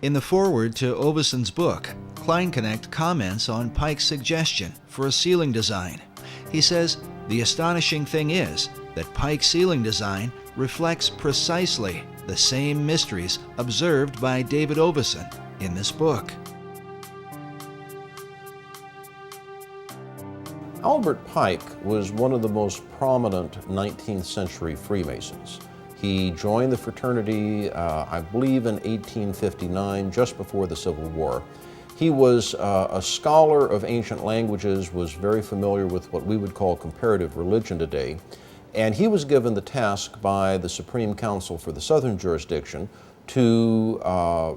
In the foreword to Oveson's book, Kleinknecht comments on Pike's suggestion for a ceiling design. He says, "The astonishing thing is that Pike's ceiling design reflects precisely the same mysteries observed by David Oveson in this book." Albert Pike was one of the most prominent 19th century Freemasons. He joined the fraternity, I believe, in 1859, just before the Civil War. He was a scholar of ancient languages, was very familiar with what we would call comparative religion today, and he was given the task by the Supreme Council for the Southern Jurisdiction to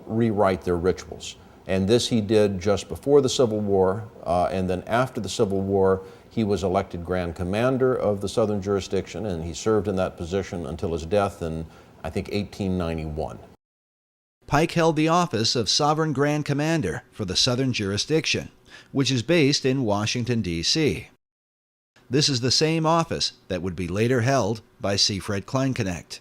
rewrite their rituals. And this he did just before the Civil War, and then after the Civil War, he was elected Grand Commander of the Southern Jurisdiction, and he served in that position until his death in, I think, 1891. Pike held the office of Sovereign Grand Commander for the Southern Jurisdiction, which is based in Washington, D.C. This is the same office that would be later held by Siegfried Kleinknecht.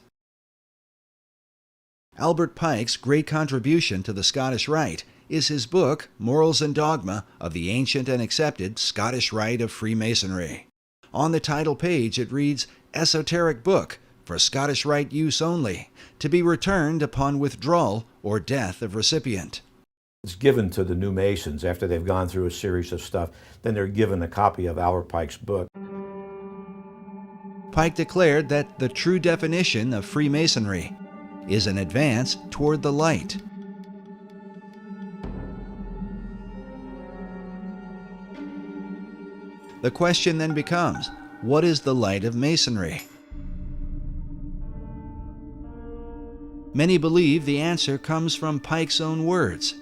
Albert Pike's great contribution to the Scottish Rite is his book, Morals and Dogma of the Ancient and Accepted Scottish Rite of Freemasonry. On the title page it reads, "Esoteric Book for Scottish Rite use only, to be returned upon withdrawal or death of recipient. It's given to the new Masons after they've gone through a series of stuff. Then they're given a copy of Albert Pike's book. Pike declared that the true definition of Freemasonry is an advance toward the light. The question then becomes, what is the light of Masonry? Many believe the answer comes from Pike's own words.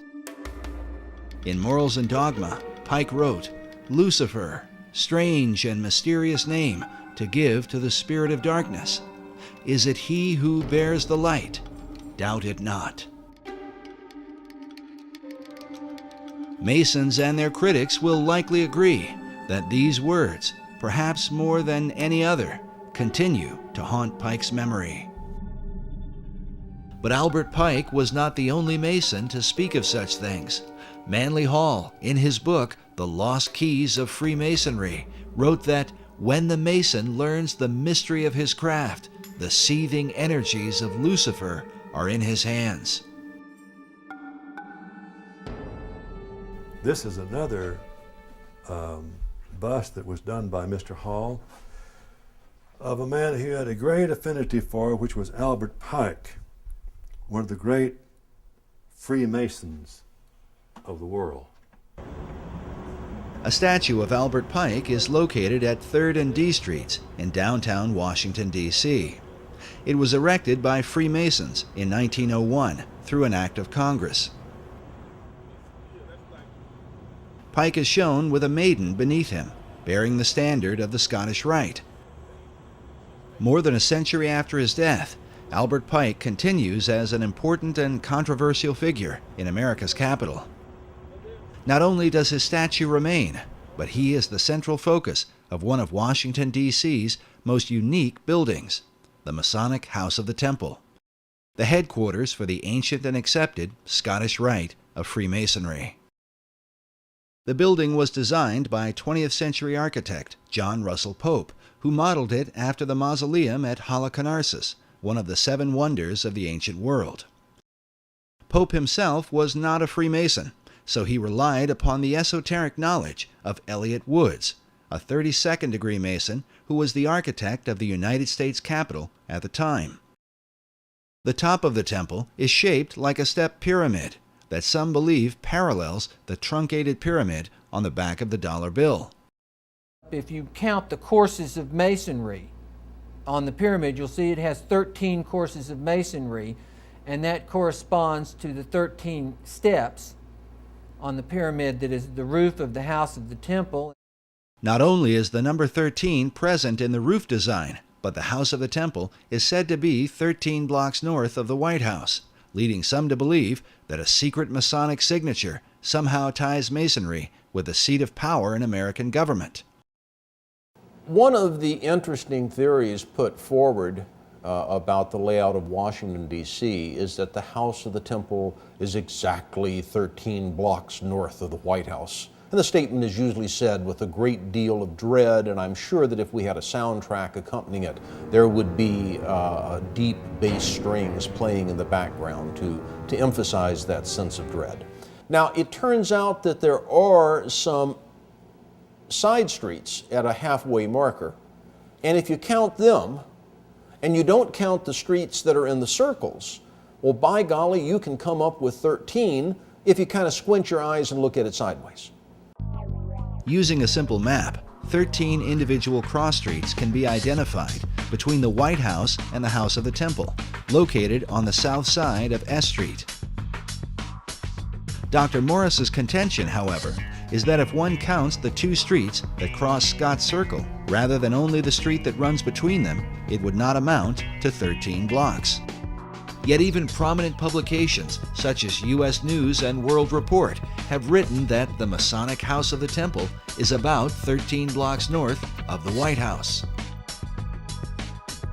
In Morals and Dogma, Pike wrote, "Lucifer, strange and mysterious name to give to the spirit of darkness. Is it he who bears the light? Doubt it not." Masons and their critics will likely agree that these words, perhaps more than any other, continue to haunt Pike's memory. But Albert Pike was not the only Mason to speak of such things. Manly Hall, in his book, The Lost Keys of Freemasonry, wrote that when the Mason learns the mystery of his craft, the seething energies of Lucifer are in his hands. This is another bust that was done by Mr. Hall of a man he had a great affinity for, which was Albert Pike, one of the great Freemasons of the world. A statue of Albert Pike is located at 3rd and D Streets in downtown Washington, D.C. It was erected by Freemasons in 1901 through an act of Congress. Pike is shown with a maiden beneath him, bearing the standard of the Scottish Rite. More than a century after his death, Albert Pike continues as an important and controversial figure in America's capital. Not only does his statue remain, but he is the central focus of one of Washington, D.C.'s most unique buildings, the Masonic House of the Temple, the headquarters for the ancient and accepted Scottish Rite of Freemasonry. The building was designed by 20th century architect John Russell Pope, who modeled it after the mausoleum at Halicarnassus, one of the 7 wonders of the ancient world. Pope himself was not a Freemason, so he relied upon the esoteric knowledge of Elliott Woods, a 32nd degree Mason who was the architect of the United States Capitol at the time. The top of the temple is shaped like a step pyramid that some believe parallels the truncated pyramid on the back of the dollar bill. If you count the courses of masonry on the pyramid, you'll see it has 13 courses of masonry, and that corresponds to the 13 steps on the pyramid that is the roof of the House of the Temple. Not only is the number 13 present in the roof design, but the House of the Temple is said to be 13 blocks north of the White House, leading some to believe that a secret Masonic signature somehow ties Masonry with the seat of power in American government. One of the interesting theories put forward about the layout of Washington, D.C. is that the House of the Temple is exactly 13 blocks north of the White House. And the statement is usually said with a great deal of dread, and I'm sure that if we had a soundtrack accompanying it, there would be deep bass strings playing in the background to emphasize that sense of dread. Now, it turns out that there are some side streets at a halfway marker, and if you count them, and you don't count the streets that are in the circles, well, by golly, you can come up with 13 if you kind of squint your eyes and look at it sideways. Using a simple map, 13 individual cross streets can be identified between the White House and the House of the Temple, located on the south side of S Street. Dr. Morris's contention, however, is that if one counts the 2 streets that cross Scott's Circle, rather than only the street that runs between them, it would not amount to 13 blocks. Yet even prominent publications, such as U.S. News and World Report, have written that the Masonic House of the Temple is about 13 blocks north of the White House.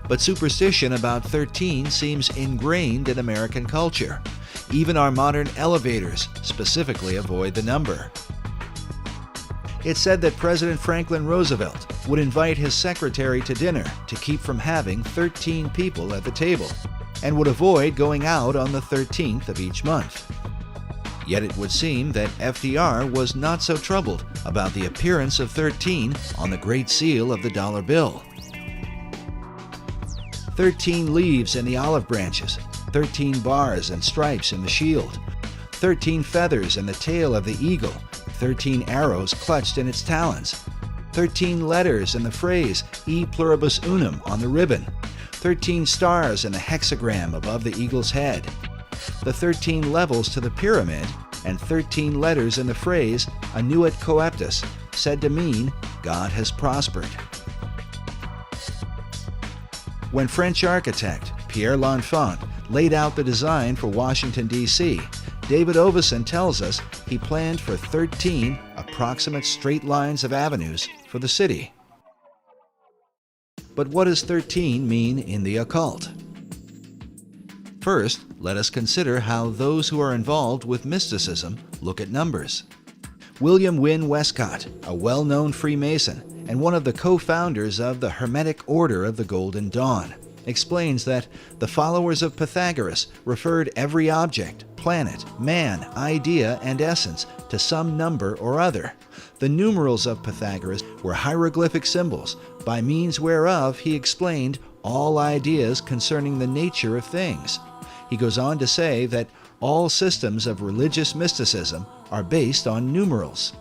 But superstition about 13 seems ingrained in American culture. Even our modern elevators specifically avoid the number. It said that President Franklin Roosevelt would invite his secretary to dinner to keep from having 13 people at the table, and would avoid going out on the 13th of each month. Yet it would seem that FDR was not so troubled about the appearance of 13 on the Great Seal of the dollar bill. 13 leaves in the olive branches, 13 bars and stripes in the shield, 13 feathers in the tail of the eagle, 13 arrows clutched in its talons, 13 letters in the phrase E pluribus unum on the ribbon, 13 stars in the hexagram above the eagle's head, the 13 levels to the pyramid, and 13 letters in the phrase Annuit coeptus, said to mean God has prospered. When French architect Pierre L'Enfant laid out the design for Washington, D.C., David Oveson tells us he planned for 13 approximate straight lines of avenues for the city. But what does 13 mean in the occult? First, let us consider how those who are involved with mysticism look at numbers. William Wynne Westcott, a well-known Freemason and one of the co-founders of the Hermetic Order of the Golden Dawn, explains that the followers of Pythagoras referred every object, planet, man, idea, and essence to some number or other. The numerals of Pythagoras were hieroglyphic symbols, by means whereof he explained all ideas concerning the nature of things. He goes on to say that all systems of religious mysticism are based on numerals.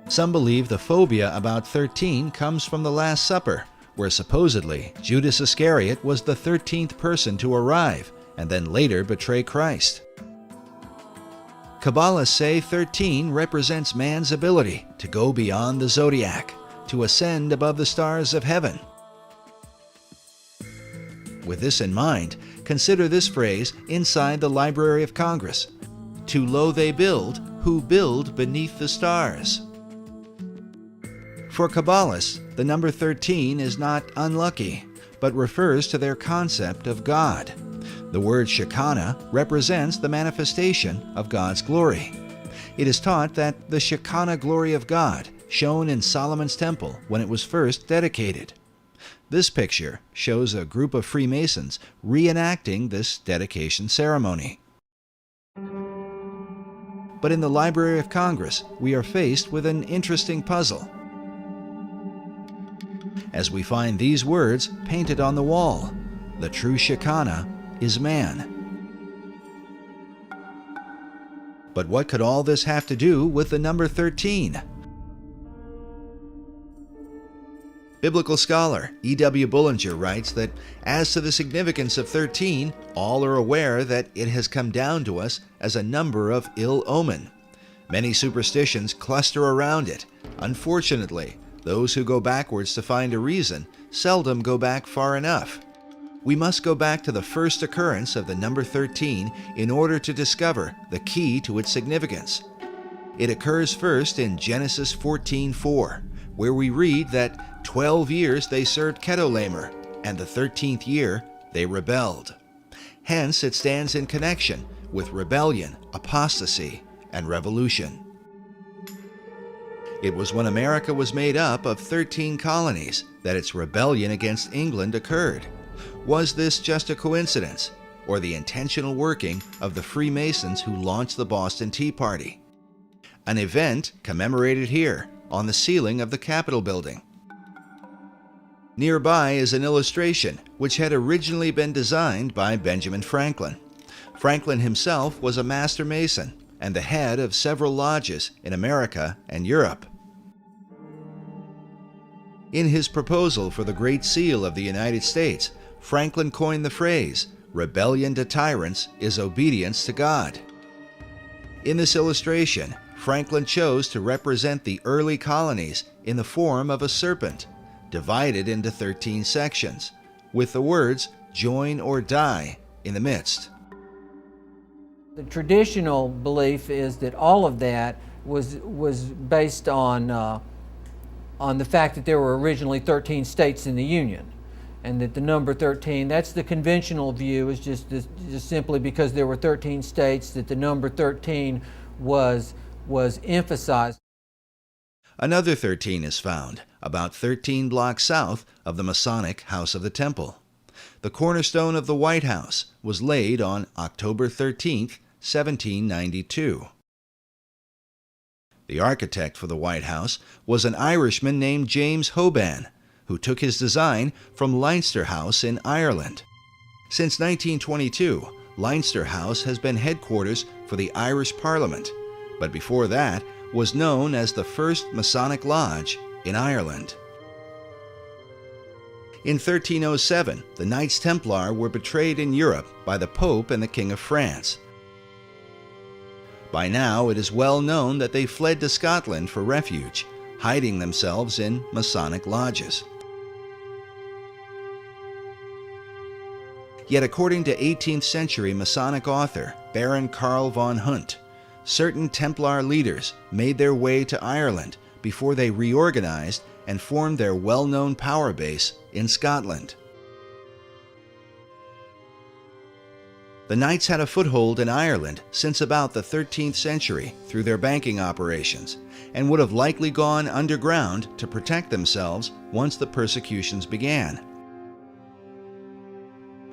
Some believe the phobia about 13 comes from the Last Supper, where supposedly Judas Iscariot was the 13th person to arrive and then later betray Christ. Kabbalists say 13 represents man's ability to go beyond the zodiac, to ascend above the stars of heaven. With this in mind, consider this phrase inside the Library of Congress: "Too low they build, who build beneath the stars." For Kabbalists, the number 13 is not unlucky, but refers to their concept of God. The word Shekinah represents the manifestation of God's glory. It is taught that the Shekinah glory of God shone in Solomon's temple when it was first dedicated. This picture shows a group of Freemasons reenacting this dedication ceremony. But in the Library of Congress, we are faced with an interesting puzzle, as we find these words painted on the wall: "The true Shekinah is man." But what could all this have to do with the number 13? Biblical scholar E.W. Bullinger writes that as to the significance of 13, all are aware that it has come down to us as a number of ill omen. Many superstitions cluster around it. Unfortunately, those who go backwards to find a reason seldom go back far enough. We must go back to the first occurrence of the number 13 in order to discover the key to its significance. It occurs first in Genesis 14:4, where we read that 12 years they served Chedorlaomer, and the 13th year they rebelled. Hence it stands in connection with rebellion, apostasy, and revolution. It was when America was made up of 13 colonies that its rebellion against England occurred. Was this just a coincidence, or the intentional working of the Freemasons who launched the Boston Tea Party? An event commemorated here on the ceiling of the Capitol building. Nearby is an illustration which had originally been designed by Benjamin Franklin. Franklin himself was a master mason and the head of several lodges in America and Europe. In his proposal for the Great Seal of the United States, Franklin coined the phrase, "Rebellion to tyrants is obedience to God." In this illustration, Franklin chose to represent the early colonies in the form of a serpent, divided into 13 sections, with the words "join or die" in the midst. The traditional belief is that all of that was based on the fact that there were originally 13 states in the Union, and that the number 13, that's the conventional view, is just simply because there were 13 states that the number 13 was emphasized. Another 13 is found, about 13 blocks south of the Masonic House of the Temple. The cornerstone of the White House was laid on October 13, 1792. The architect for the White House was an Irishman named James Hoban, who took his design from Leinster House in Ireland. Since 1922, Leinster House has been headquarters for the Irish Parliament, but before that was known as the first Masonic Lodge in Ireland. In 1307, the Knights Templar were betrayed in Europe by the Pope and the King of France. By now, it is well known that they fled to Scotland for refuge, hiding themselves in Masonic lodges. Yet according to 18th century Masonic author Baron Karl von Hunt, certain Templar leaders made their way to Ireland before they reorganized and formed their well-known power base in Scotland. The Knights had a foothold in Ireland since about the 13th century through their banking operations, and would have likely gone underground to protect themselves once the persecutions began.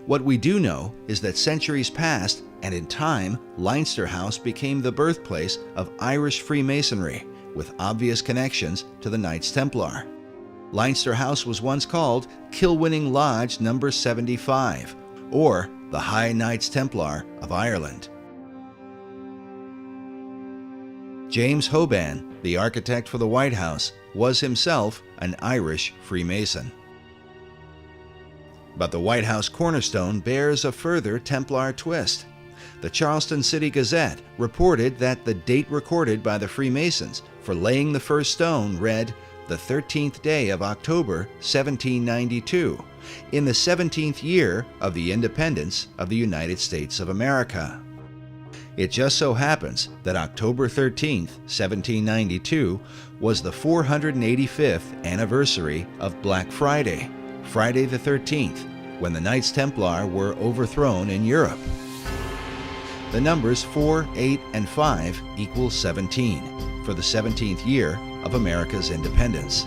What we do know is that centuries passed, and in time, Leinster House became the birthplace of Irish Freemasonry, with obvious connections to the Knights Templar. Leinster House was once called Kilwinning Lodge No. 75, or the High Knights Templar of Ireland. James Hoban, the architect for the White House, was himself an Irish Freemason. But the White House cornerstone bears a further Templar twist. The Charleston City Gazette reported that the date recorded by the Freemasons for laying the first stone read, the 13th day of October, 1792, in the 17th year of the independence of the United States of America. It just so happens that October 13th, 1792, was the 485th anniversary of Black Friday, Friday the 13th, when the Knights Templar were overthrown in Europe. The numbers 4, 8, and 5 equal 17 for the 17th year of America's independence.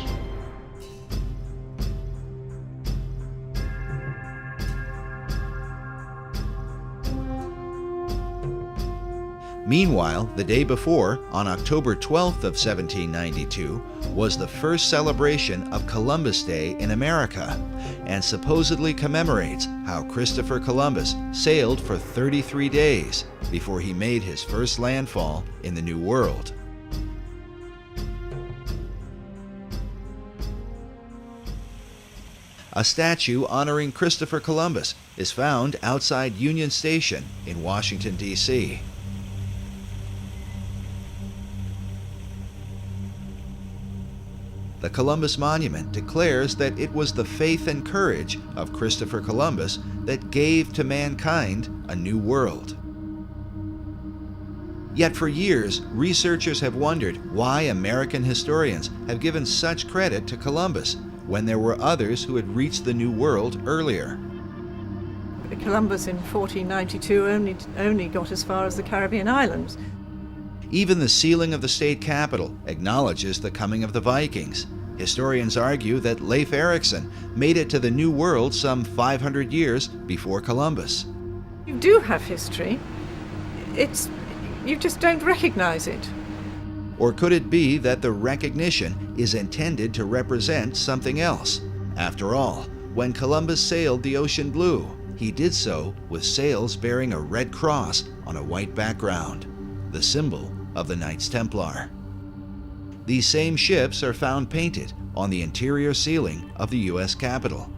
Meanwhile, the day before, on October 12th of 1792, was the first celebration of Columbus Day in America, and supposedly commemorates how Christopher Columbus sailed for 33 days before he made his first landfall in the New World. A statue honoring Christopher Columbus is found outside Union Station in Washington, D.C. The Columbus Monument declares that it was the faith and courage of Christopher Columbus that gave to mankind a new world. Yet for years, researchers have wondered why American historians have given such credit to Columbus when there were others who had reached the New World earlier. Columbus in 1492 only got as far as the Caribbean islands. Even the ceiling of the state capitol acknowledges the coming of the Vikings. Historians argue that Leif Erikson made it to the New World some 500 years before Columbus. You do have history. You just don't recognize it. Or could it be that the recognition is intended to represent something else? After all, when Columbus sailed the ocean blue, he did so with sails bearing a red cross on a white background, the symbol of the Knights Templar. These same ships are found painted on the interior ceiling of the U.S. Capitol.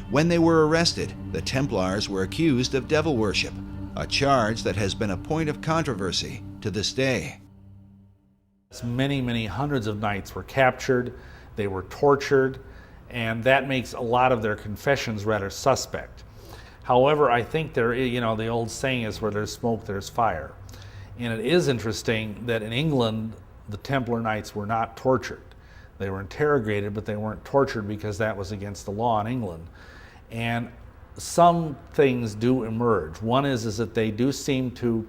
When they were arrested, the Templars were accused of devil worship, a charge that has been a point of controversy to this day. Many, many hundreds of knights were captured, they were tortured, and that makes a lot of their confessions rather suspect. However, I think the old saying is where there's smoke, there's fire. And it is interesting that in England, the Templar Knights were not tortured. They were interrogated, but they weren't tortured because that was against the law in England. And some things do emerge. One is that they do seem to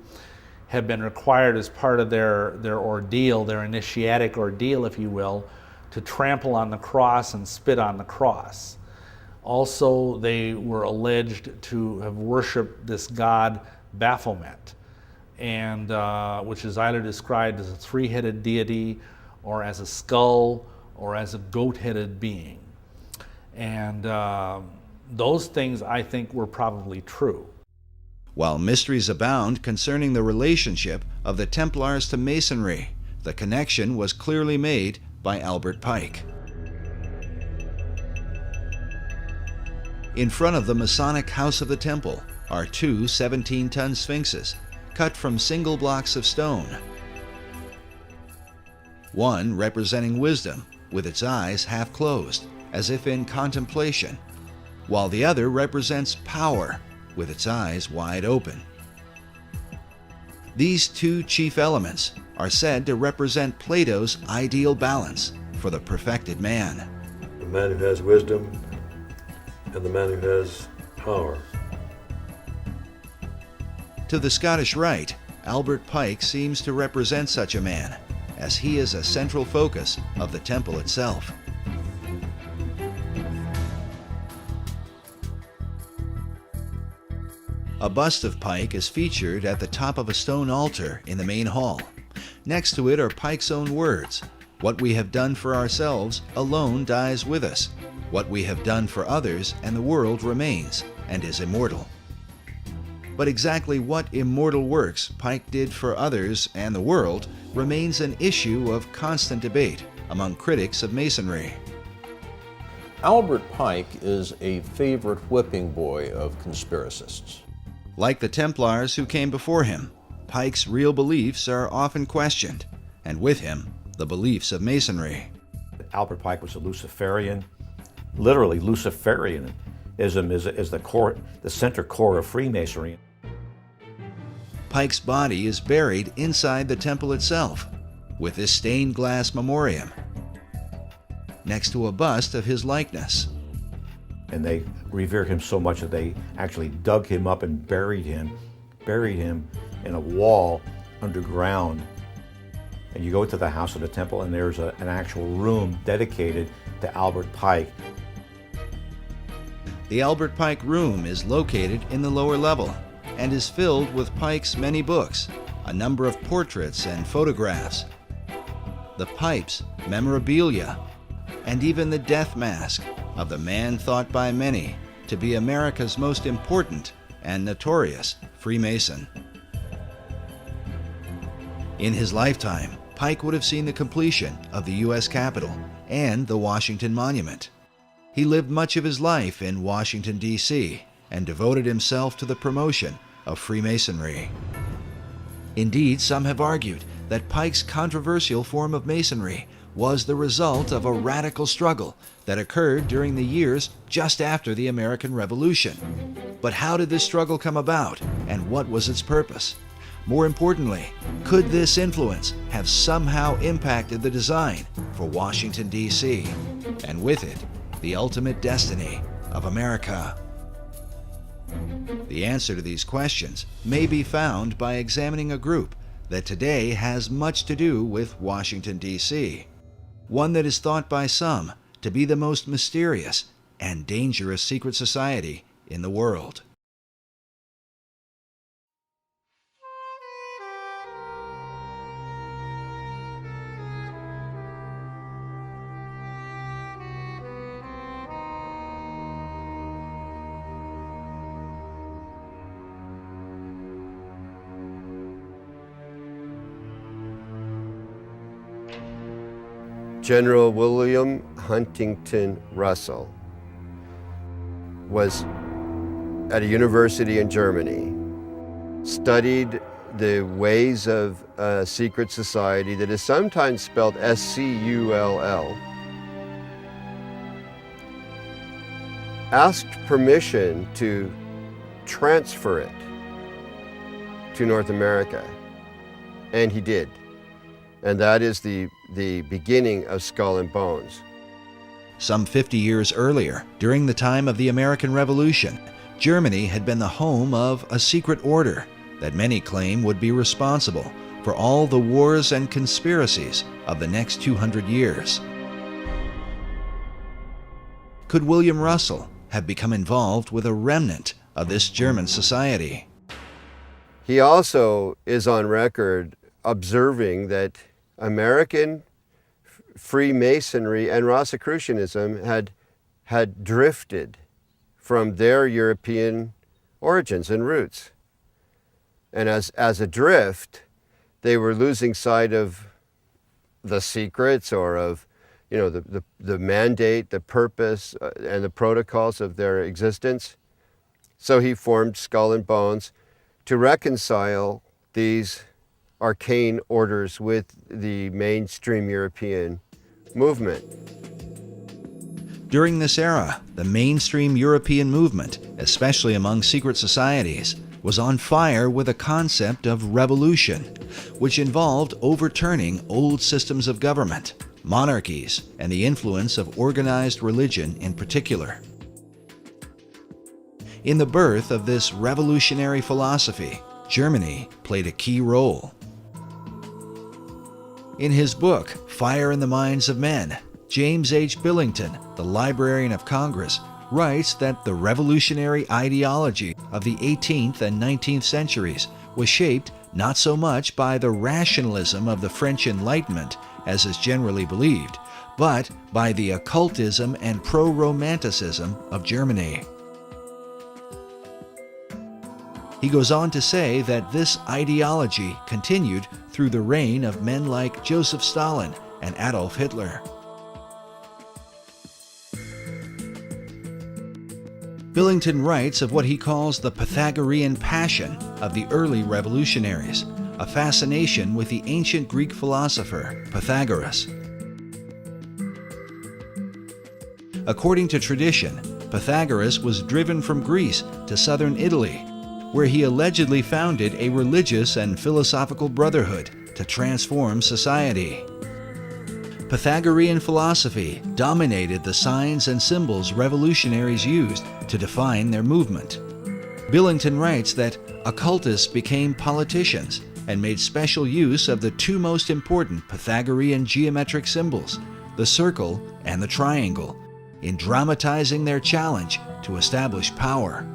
had been required as part of their ordeal, their initiatic ordeal, if you will, to trample on the cross and spit on the cross. Also, they were alleged to have worshipped this god Baphomet, and which is either described as a three-headed deity or as a skull or as a goat-headed being. And those things, I think, were probably true. While mysteries abound concerning the relationship of the Templars to Masonry, the connection was clearly made by Albert Pike. In front of the Masonic House of the Temple are two 17-ton sphinxes, cut from single blocks of stone. One representing wisdom, with its eyes half closed, as if in contemplation, while the other represents power, with its eyes wide open. These two chief elements are said to represent Plato's ideal balance for the perfected man. The man who has wisdom and the man who has power. To the Scottish Rite, Albert Pike seems to represent such a man, as he is a central focus of the temple itself. A bust of Pike is featured at the top of a stone altar in the main hall. Next to it are Pike's own words, "What we have done for ourselves alone dies with us. What we have done for others and the world remains and is immortal." But exactly what immortal works Pike did for others and the world remains an issue of constant debate among critics of Masonry. Albert Pike is a favorite whipping boy of conspiracists. Like the Templars who came before him, Pike's real beliefs are often questioned, and with him, the beliefs of Masonry. Albert Pike was a Luciferian. Literally, Luciferianism is the core, the center core of Freemasonry. Pike's body is buried inside the temple itself, with this stained glass memoriam, next to a bust of his likeness. And they revered him so much that they actually dug him up and buried him in a wall underground. And you go to the house of the temple and there's an actual room dedicated to Albert Pike. The Albert Pike room is located in the lower level and is filled with Pike's many books, a number of portraits and photographs, the pipes, memorabilia, and even the death mask of the man thought by many to be America's most important and notorious Freemason. In his lifetime, Pike would have seen the completion of the U.S. Capitol and the Washington Monument. He lived much of his life in Washington, D.C., and devoted himself to the promotion of Freemasonry. Indeed, some have argued that Pike's controversial form of Masonry was the result of a radical struggle that occurred during the years just after the American Revolution. But how did this struggle come about, and what was its purpose? More importantly, could this influence have somehow impacted the design for Washington, D.C., and with it, the ultimate destiny of America? The answer to these questions may be found by examining a group that today has much to do with Washington, D.C., one that is thought by some to be the most mysterious and dangerous secret society in the world. General William Huntington Russell was at a university in Germany, studied the ways of a secret society that is sometimes spelled S-C-U-L-L, asked permission to transfer it to North America, and he did. And that is the beginning of Skull and Bones. Some 50 years earlier, during the time of the American Revolution, Germany had been the home of a secret order that many claim would be responsible for all the wars and conspiracies of the next 200 years. Could William Russell have become involved with a remnant of this German society? He also is on record observing that American Freemasonry and Rosicrucianism had drifted from their European origins and roots. And as a drift, they were losing sight of the secrets or of, you know, the mandate, the purpose, and the protocols of their existence. So he formed Skull and Bones to reconcile these arcane orders with the mainstream European movement. During this era, the mainstream European movement, especially among secret societies, was on fire with a concept of revolution, which involved overturning old systems of government, monarchies, and the influence of organized religion in particular. In the birth of this revolutionary philosophy, Germany played a key role. In his book, Fire in the Minds of Men, James H. Billington, the Librarian of Congress, writes that the revolutionary ideology of the 18th and 19th centuries was shaped not so much by the rationalism of the French Enlightenment, as is generally believed, but by the occultism and pro-romanticism of Germany. He goes on to say that this ideology continued through the reign of men like Joseph Stalin and Adolf Hitler. Billington writes of what he calls the Pythagorean passion of the early revolutionaries, a fascination with the ancient Greek philosopher Pythagoras. According to tradition, Pythagoras was driven from Greece to southern Italy, where he allegedly founded a religious and philosophical brotherhood to transform society. Pythagorean philosophy dominated the signs and symbols revolutionaries used to define their movement. Billington writes that occultists became politicians and made special use of the two most important Pythagorean geometric symbols, the circle and the triangle, in dramatizing their challenge to establish power.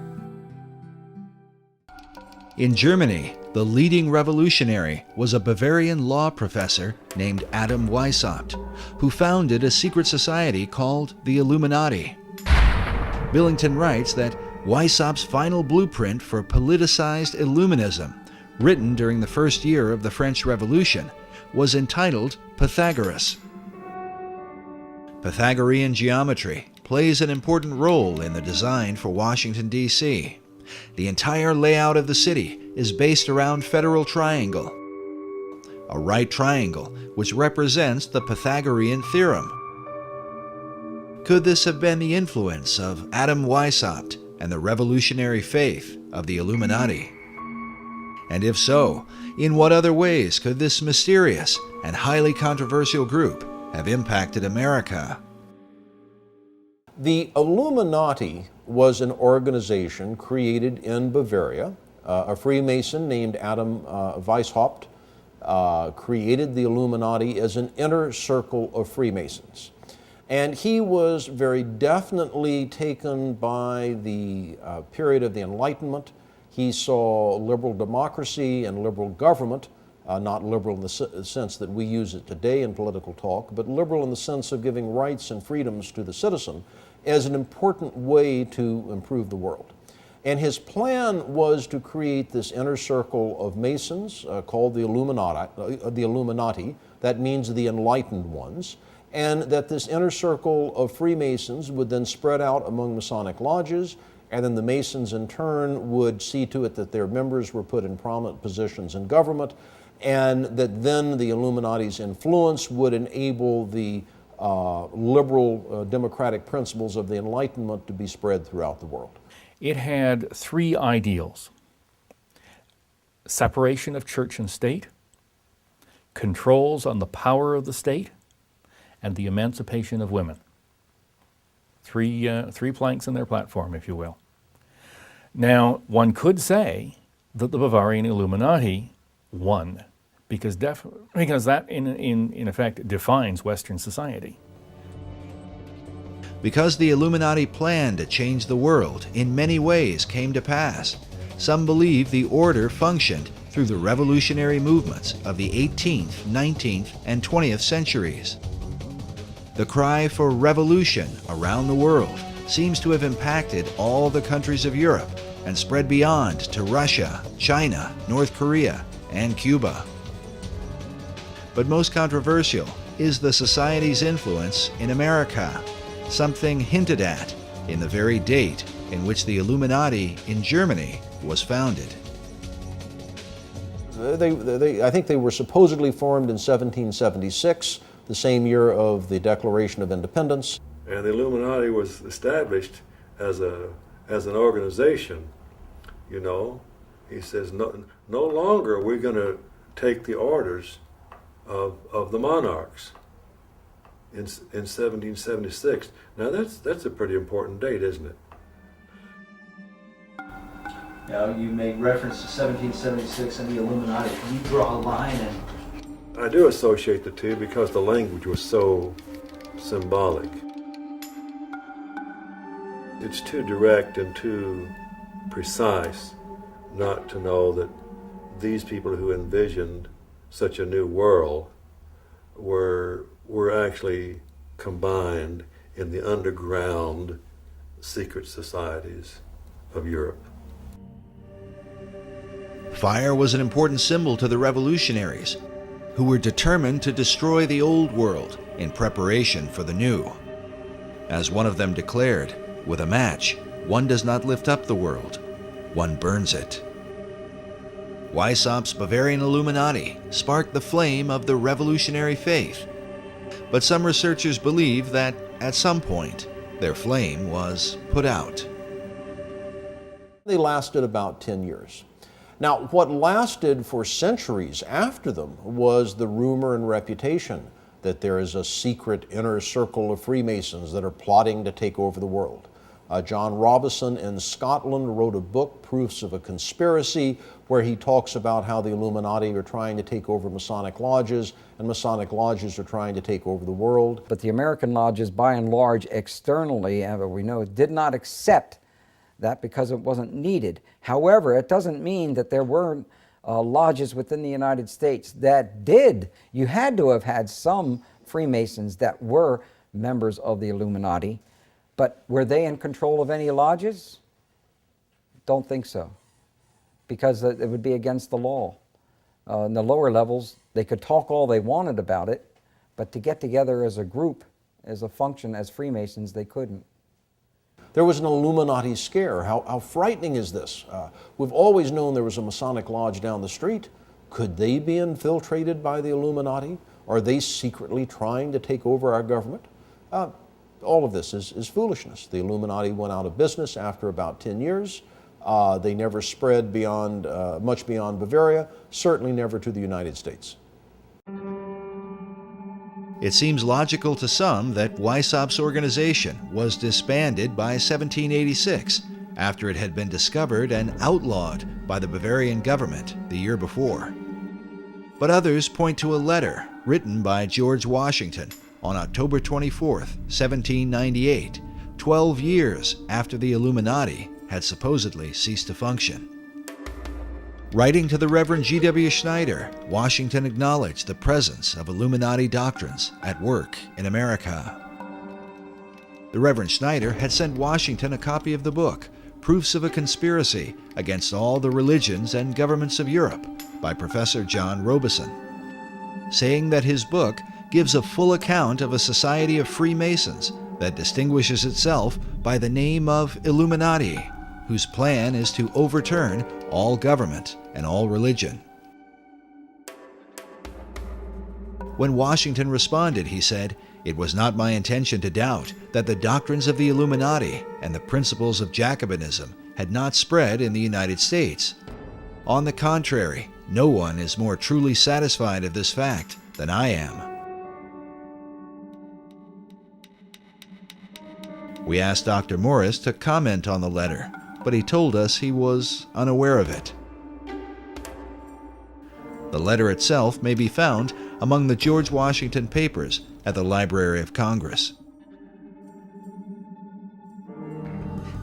In Germany, the leading revolutionary was a Bavarian law professor named Adam Weishaupt, who founded a secret society called the Illuminati. Billington writes that Weishaupt's final blueprint for politicized Illuminism, written during the first year of the French Revolution, was entitled Pythagoras. Pythagorean geometry plays an important role in the design for Washington, D.C. The entire layout of the city is based around Federal Triangle, a right triangle which represents the Pythagorean theorem. Could this have been the influence of Adam Weishaupt and the revolutionary faith of the Illuminati? And if so, in what other ways could this mysterious and highly controversial group have impacted America? The Illuminati was an organization created in Bavaria. A Freemason named Adam Weishaupt created the Illuminati as an inner circle of Freemasons. And he was very definitely taken by the period of the Enlightenment. He saw liberal democracy and liberal government, not liberal in the sense that we use it today in political talk, but liberal in the sense of giving rights and freedoms to the citizen, as an important way to improve the world. And his plan was to create this inner circle of Masons called the Illuminati, that means the enlightened ones, and that this inner circle of Freemasons would then spread out among Masonic lodges, and then the Masons in turn would see to it that their members were put in prominent positions in government, and that then the Illuminati's influence would enable the liberal democratic principles of the Enlightenment to be spread throughout the world. It had three ideals: separation of church and state, controls on the power of the state, and the emancipation of women. Three planks in their platform, if you will. Now, one could say that the Bavarian Illuminati won, because that in effect defines Western society. Because the Illuminati plan to change the world in many ways came to pass, some believe the order functioned through the revolutionary movements of the 18th, 19th, and 20th centuries. The cry for revolution around the world seems to have impacted all the countries of Europe and spread beyond to Russia, China, North Korea, and Cuba. But most controversial is the Society's influence in America, something hinted at in the very date in which the Illuminati in Germany was founded. I think they were supposedly formed in 1776, the same year of the Declaration of Independence. And the Illuminati was established as an organization, you know. He says, no longer are we going to take the orders of the monarchs in 1776. Now that's a pretty important date, isn't it? Now, you made reference to 1776 and the Illuminati. Can you draw a line? And I do associate the two because the language was so symbolic. It's too direct and too precise not to know that these people who envisioned such a new world were actually combined in the underground secret societies of Europe. Fire was an important symbol to the revolutionaries, who were determined to destroy the old world in preparation for the new. As one of them declared, with a match, one does not lift up the world, one burns it. Weissaup's Bavarian Illuminati sparked the flame of the revolutionary faith, but some researchers believe that at some point their flame was put out. They lasted about 10 years. Now, what lasted for centuries after them was the rumor and reputation that there is a secret inner circle of Freemasons that are plotting to take over the world. John Robison in Scotland wrote a book, Proofs of a Conspiracy, where he talks about how the Illuminati are trying to take over Masonic lodges, and Masonic lodges are trying to take over the world. But the American lodges, by and large, externally, we know, did not accept that because it wasn't needed. However, it doesn't mean that there weren't lodges within the United States that did. You had to have had some Freemasons that were members of the Illuminati, but were they in control of any lodges? Don't think so, because it would be against the law. In the lower levels, they could talk all they wanted about it, but to get together as a group, as a function, as Freemasons, they couldn't. There was an Illuminati scare. How frightening is this? We've always known there was a Masonic lodge down the street. Could they be infiltrated by the Illuminati? Are they secretly trying to take over our government? All of this is foolishness. The Illuminati went out of business after about 10 years. They never spread beyond, much beyond Bavaria, certainly never to the United States. It seems logical to some that Weissaup's organization was disbanded by 1786, after it had been discovered and outlawed by the Bavarian government the year before. But others point to a letter written by George Washington on October 24, 1798, 12 years after the Illuminati had supposedly ceased to function. Writing to the Reverend G.W. Schneider, Washington acknowledged the presence of Illuminati doctrines at work in America. The Reverend Schneider had sent Washington a copy of the book, Proofs of a Conspiracy Against All the Religions and Governments of Europe, by Professor John Robison, saying that his book gives a full account of a society of Freemasons that distinguishes itself by the name of Illuminati, whose plan is to overturn all government and all religion. When Washington responded, he said, "It was not my intention to doubt that the doctrines of the Illuminati and the principles of Jacobinism had not spread in the United States. On the contrary, no one is more truly satisfied of this fact than I am." We asked Dr. Morris to comment on the letter, but he told us he was unaware of it. The letter itself may be found among the George Washington papers at the Library of Congress.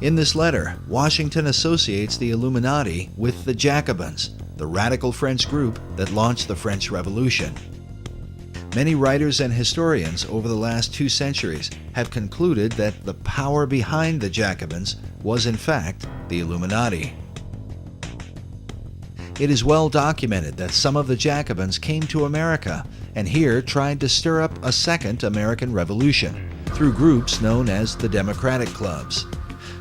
In this letter, Washington associates the Illuminati with the Jacobins, the radical French group that launched the French Revolution. Many writers and historians over the last 2 centuries have concluded that the power behind the Jacobins was in fact the Illuminati. It is well documented that some of the Jacobins came to America and here tried to stir up a second American Revolution through groups known as the Democratic Clubs.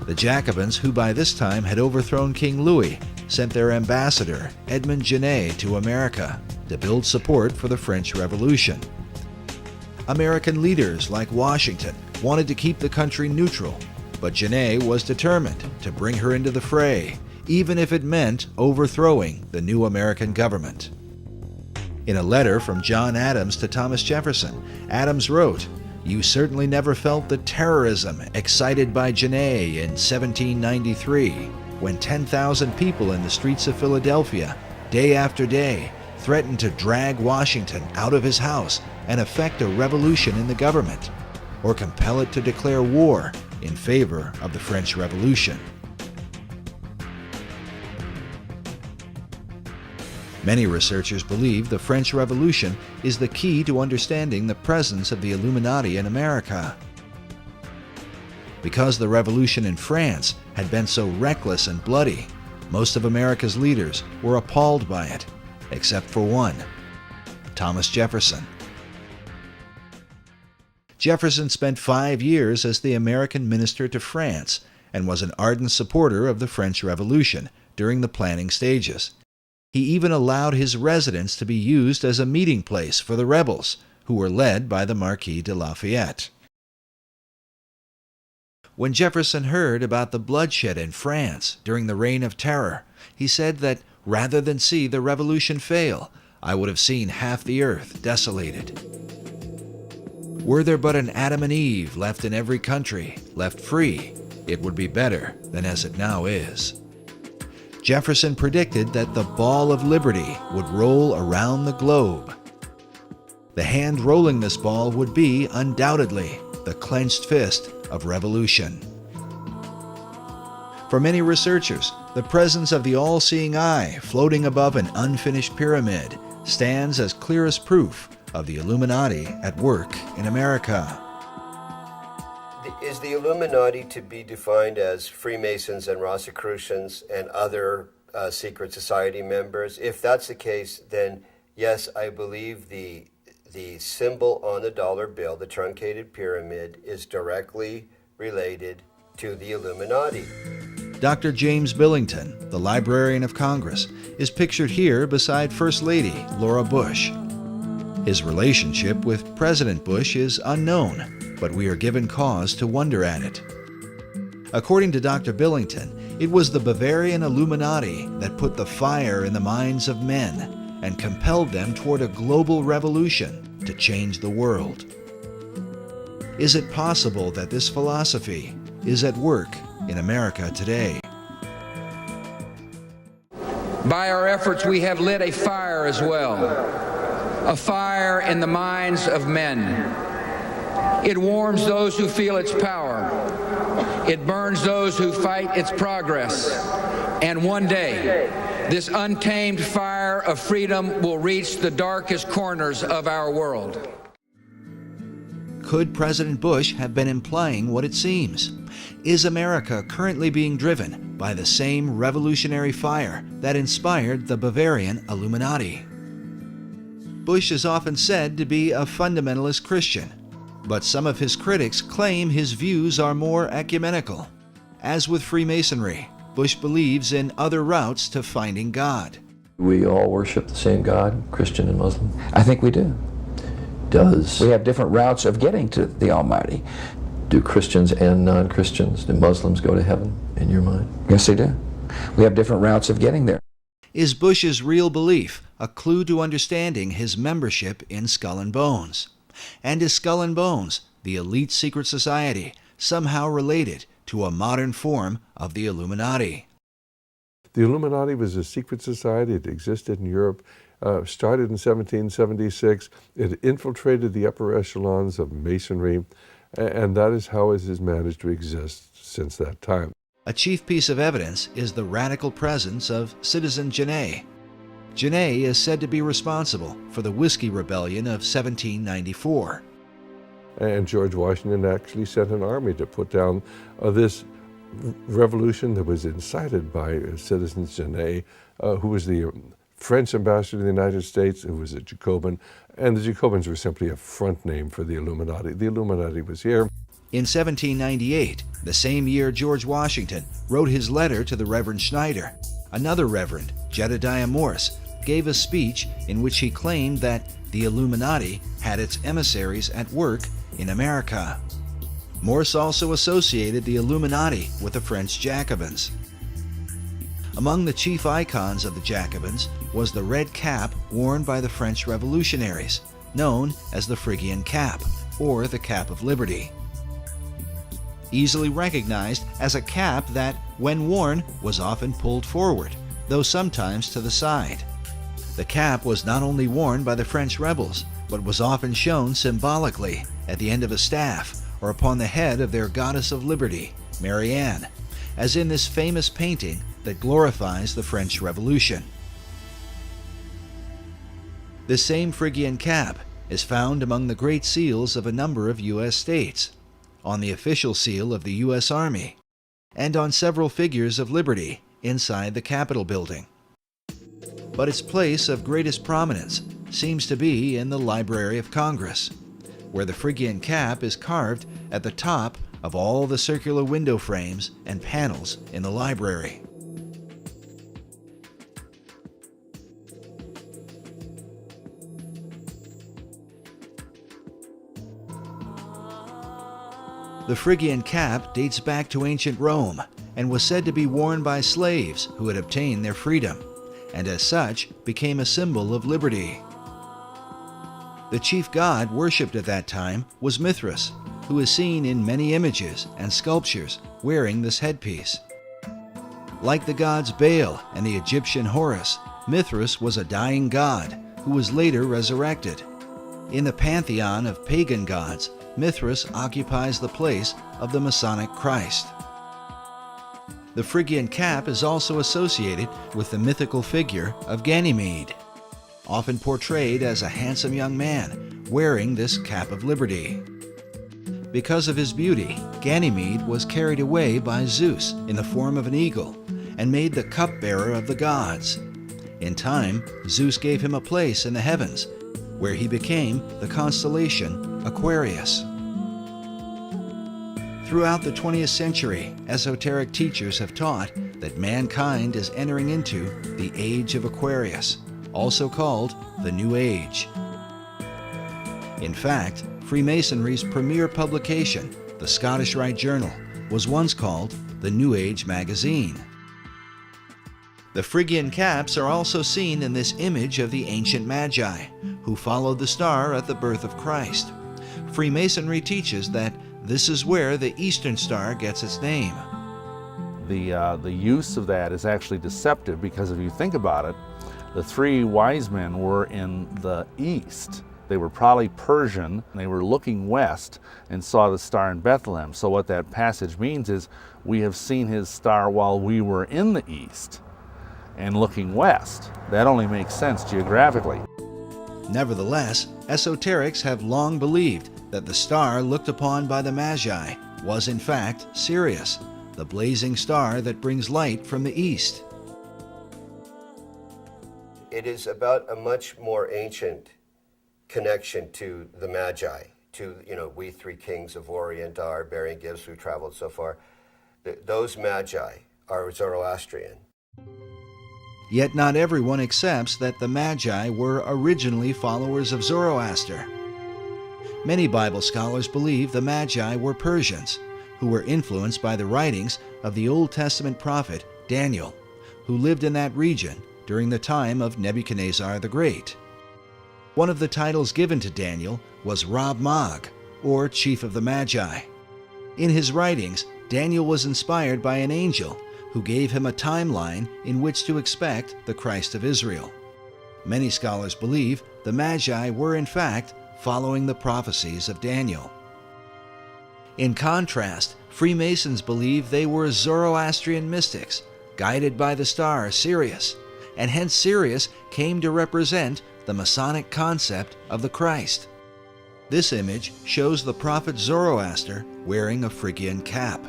The Jacobins, who by this time had overthrown King Louis, sent their ambassador, Edmond Genet, to America to build support for the French Revolution. American leaders like Washington wanted to keep the country neutral, but Genet was determined to bring her into the fray, even if it meant overthrowing the new American government. In a letter from John Adams to Thomas Jefferson, Adams wrote, "You certainly never felt the terrorism excited by Genet in 1793, when 10,000 people in the streets of Philadelphia, day after day, threatened to drag Washington out of his house and effect a revolution in the government, or compel it to declare war in favor of the French Revolution." Many researchers believe the French Revolution is the key to understanding the presence of the Illuminati in America. Because the revolution in France had been so reckless and bloody, most of America's leaders were appalled by it, except for one, Thomas Jefferson. Jefferson spent 5 years as the American minister to France and was an ardent supporter of the French Revolution during the planning stages. He even allowed his residence to be used as a meeting place for the rebels, who were led by the Marquis de Lafayette. When Jefferson heard about the bloodshed in France during the Reign of Terror, he said that rather than see the revolution fail, I would have seen half the earth desolated. Were there but an Adam and Eve left in every country, left free, it would be better than as it now is. Jefferson predicted that the ball of liberty would roll around the globe. The hand rolling this ball would be, undoubtedly, the clenched fist of revolution. For many researchers, the presence of the all-seeing eye floating above an unfinished pyramid stands as clearest proof of the Illuminati at work in America. Is the Illuminati to be defined as Freemasons and Rosicrucians and other secret society members? If that's the case, then yes, I believe the symbol on the dollar bill, the truncated pyramid, is directly related to the Illuminati. Dr. James Billington, the Librarian of Congress, is pictured here beside First Lady Laura Bush. His relationship with President Bush is unknown, but we are given cause to wonder at it. According to Dr. Billington, it was the Bavarian Illuminati that put the fire in the minds of men and compelled them toward a global revolution to change the world. Is it possible that this philosophy is at work in America today? By our efforts, we have lit a fire as well, a fire in the minds of men. It warms those who feel its power. It burns those who fight its progress. And one day, this untamed fire of freedom will reach the darkest corners of our world. Could President Bush have been implying what it seems? Is America currently being driven by the same revolutionary fire that inspired the Bavarian Illuminati? Bush is often said to be a fundamentalist Christian, but some of his critics claim his views are more ecumenical. As with Freemasonry, Bush believes in other routes to finding God. We all worship the same God, Christian and Muslim? I think we do. We have different routes of getting to the Almighty. Do Christians and non-Christians, do Muslims go to heaven, in your mind? Yes, they do. We have different routes of getting there. Is Bush's real belief a clue to understanding his membership in Skull and Bones? And is Skull and Bones, the elite secret society, somehow related to a modern form of the Illuminati? The Illuminati was a secret society. It existed in Europe, started in 1776. It infiltrated the upper echelons of Masonry, and that is how it has managed to exist since that time. A chief piece of evidence is the radical presence of Citizen Genet. Genet is said to be responsible for the Whiskey Rebellion of 1794. And George Washington actually sent an army to put down this revolution that was incited by Citizen Genet, who was the French ambassador to the United States, who was a Jacobin, and the Jacobins were simply a front name for the Illuminati. The Illuminati was here. In 1798, the same year George Washington wrote his letter to the Reverend Schneider, another Reverend, Jedediah Morse, gave a speech in which he claimed that the Illuminati had its emissaries at work in America. Morse also associated the Illuminati with the French Jacobins. Among the chief icons of the Jacobins was the red cap worn by the French revolutionaries, known as the Phrygian cap, or the Cap of Liberty. Easily recognized as a cap that, when worn, was often pulled forward, though sometimes to the side. The cap was not only worn by the French rebels, but was often shown symbolically at the end of a staff or upon the head of their goddess of liberty, Marianne, as in this famous painting that glorifies the French Revolution. This same Phrygian cap is found among the great seals of a number of U.S. states, on the official seal of the U.S. Army, and on several figures of liberty inside the Capitol building. But its place of greatest prominence seems to be in the Library of Congress, where the Phrygian cap is carved at the top of all the circular window frames and panels in the library. The Phrygian cap dates back to ancient Rome and was said to be worn by slaves who had obtained their freedom, and as such became a symbol of liberty. The chief god worshipped at that time was Mithras, who is seen in many images and sculptures wearing this headpiece. Like the gods Baal and the Egyptian Horus, Mithras was a dying god who was later resurrected. In the pantheon of pagan gods, Mithras occupies the place of the Masonic Christ. The Phrygian cap is also associated with the mythical figure of Ganymede, often portrayed as a handsome young man wearing this cap of liberty. Because of his beauty, Ganymede was carried away by Zeus in the form of an eagle and made the cupbearer of the gods. In time, Zeus gave him a place in the heavens, where he became the constellation Aquarius. Throughout the 20th century, esoteric teachers have taught that mankind is entering into the Age of Aquarius, also called the New Age. In fact, Freemasonry's premier publication, the Scottish Rite Journal, was once called the New Age magazine. The Phrygian caps are also seen in this image of the ancient Magi, who followed the star at the birth of Christ. Freemasonry teaches that this is where the Eastern Star gets its name. The use of that is actually deceptive, because if you think about it, the three wise men were in the east. They were probably Persian, and they were looking west and saw the star in Bethlehem. So what that passage means is, we have seen his star while we were in the east and looking west. That only makes sense geographically. Nevertheless, esoterics have long believed that the star looked upon by the Magi was in fact Sirius, the blazing star that brings light from the east. It is about a much more ancient connection to the Magi, to, we three kings of Orient are, bearing gifts who traveled so far. Those Magi are Zoroastrian. Yet not everyone accepts that the Magi were originally followers of Zoroaster. Many Bible scholars believe the Magi were Persians, who were influenced by the writings of the Old Testament prophet Daniel, who lived in that region during the time of Nebuchadnezzar the Great. One of the titles given to Daniel was Rab Mag, or Chief of the Magi. In his writings, Daniel was inspired by an angel who gave him a timeline in which to expect the Christ of Israel. Many scholars believe the Magi were in fact following the prophecies of Daniel. In contrast, Freemasons believe they were Zoroastrian mystics, guided by the star Sirius, and hence Sirius came to represent the Masonic concept of the Christ. This image shows the prophet Zoroaster wearing a Phrygian cap.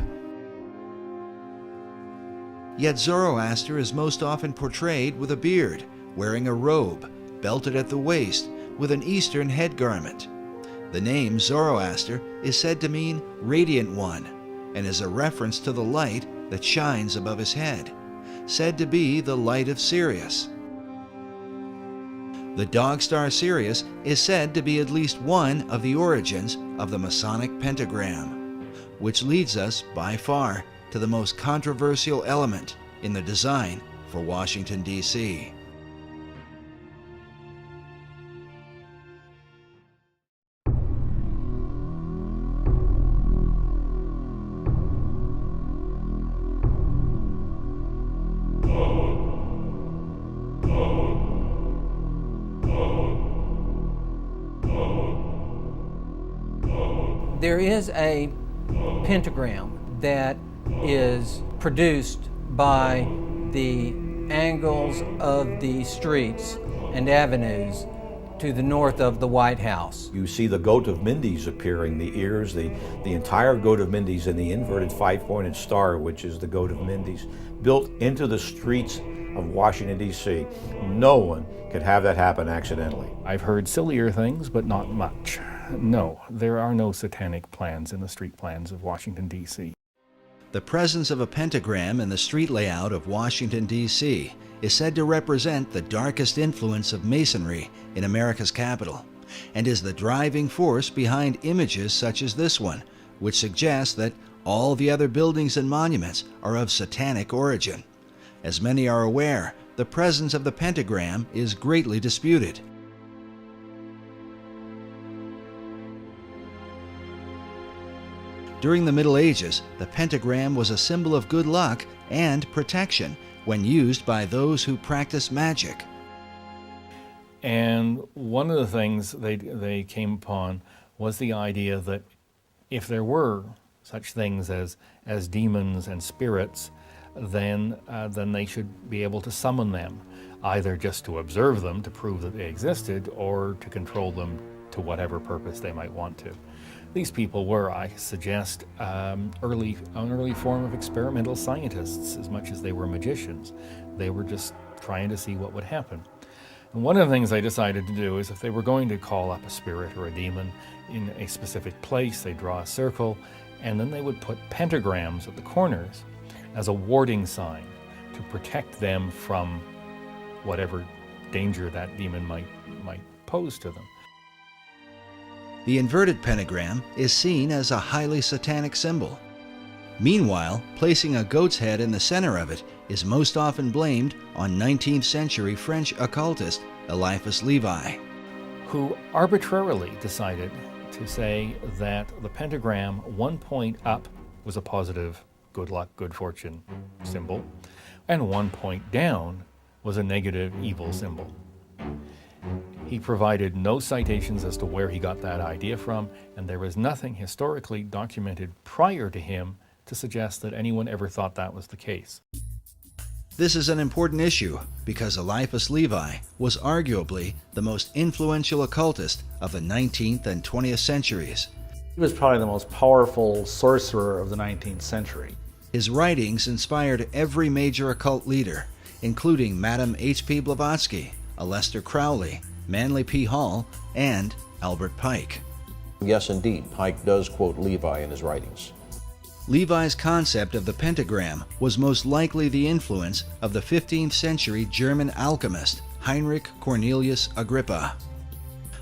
Yet Zoroaster is most often portrayed with a beard, wearing a robe, belted at the waist, with an Eastern head garment. The name Zoroaster is said to mean radiant one, and is a reference to the light that shines above his head, said to be the light of Sirius. The dog star Sirius is said to be at least one of the origins of the Masonic pentagram, which leads us by far to the most controversial element in the design for Washington, D.C. There is a pentagram that is produced by the angles of the streets and avenues to the north of the White House. You see the goat of Mindy's appearing, the ears, the entire goat of Mindy's, and the inverted five-pointed star, which is the goat of Mindy's, built into the streets of Washington, D.C. No one could have that happen accidentally. I've heard sillier things, but not much. No, there are no satanic plans in the street plans of Washington, D.C. The presence of a pentagram in the street layout of Washington, D.C. is said to represent the darkest influence of Masonry in America's capital, and is the driving force behind images such as this one, which suggests that all the other buildings and monuments are of satanic origin. As many are aware, the presence of the pentagram is greatly disputed. During the Middle Ages, the pentagram was a symbol of good luck and protection when used by those who practice magic. And one of the things they came upon was the idea that if there were such things as demons and spirits, then they should be able to summon them, either just to observe them to prove that they existed, or to control them to whatever purpose they might want to. These people were, I suggest, an early form of experimental scientists as much as they were magicians. They were just trying to see what would happen. And one of the things they decided to do is if they were going to call up a spirit or a demon in a specific place, they'd draw a circle, and then they would put pentagrams at the corners as a warding sign to protect them from whatever danger that demon might pose to them. The inverted pentagram is seen as a highly satanic symbol. Meanwhile, placing a goat's head in the center of it is most often blamed on 19th century French occultist Eliphas Levi, who arbitrarily decided to say that the pentagram, one point up was a positive good luck, good fortune symbol, and one point down was a negative evil symbol. He provided no citations as to where he got that idea from, and there was nothing historically documented prior to him to suggest that anyone ever thought that was the case. This is an important issue because Eliphas Levi was arguably the most influential occultist of the 19th and 20th centuries. He was probably the most powerful sorcerer of the 19th century. His writings inspired every major occult leader, including Madame H.P. Blavatsky, Aleister Crowley, Manly P. Hall, and Albert Pike. Yes, indeed, Pike does quote Levi in his writings. Levi's concept of the pentagram was most likely the influence of the 15th century German alchemist Heinrich Cornelius Agrippa.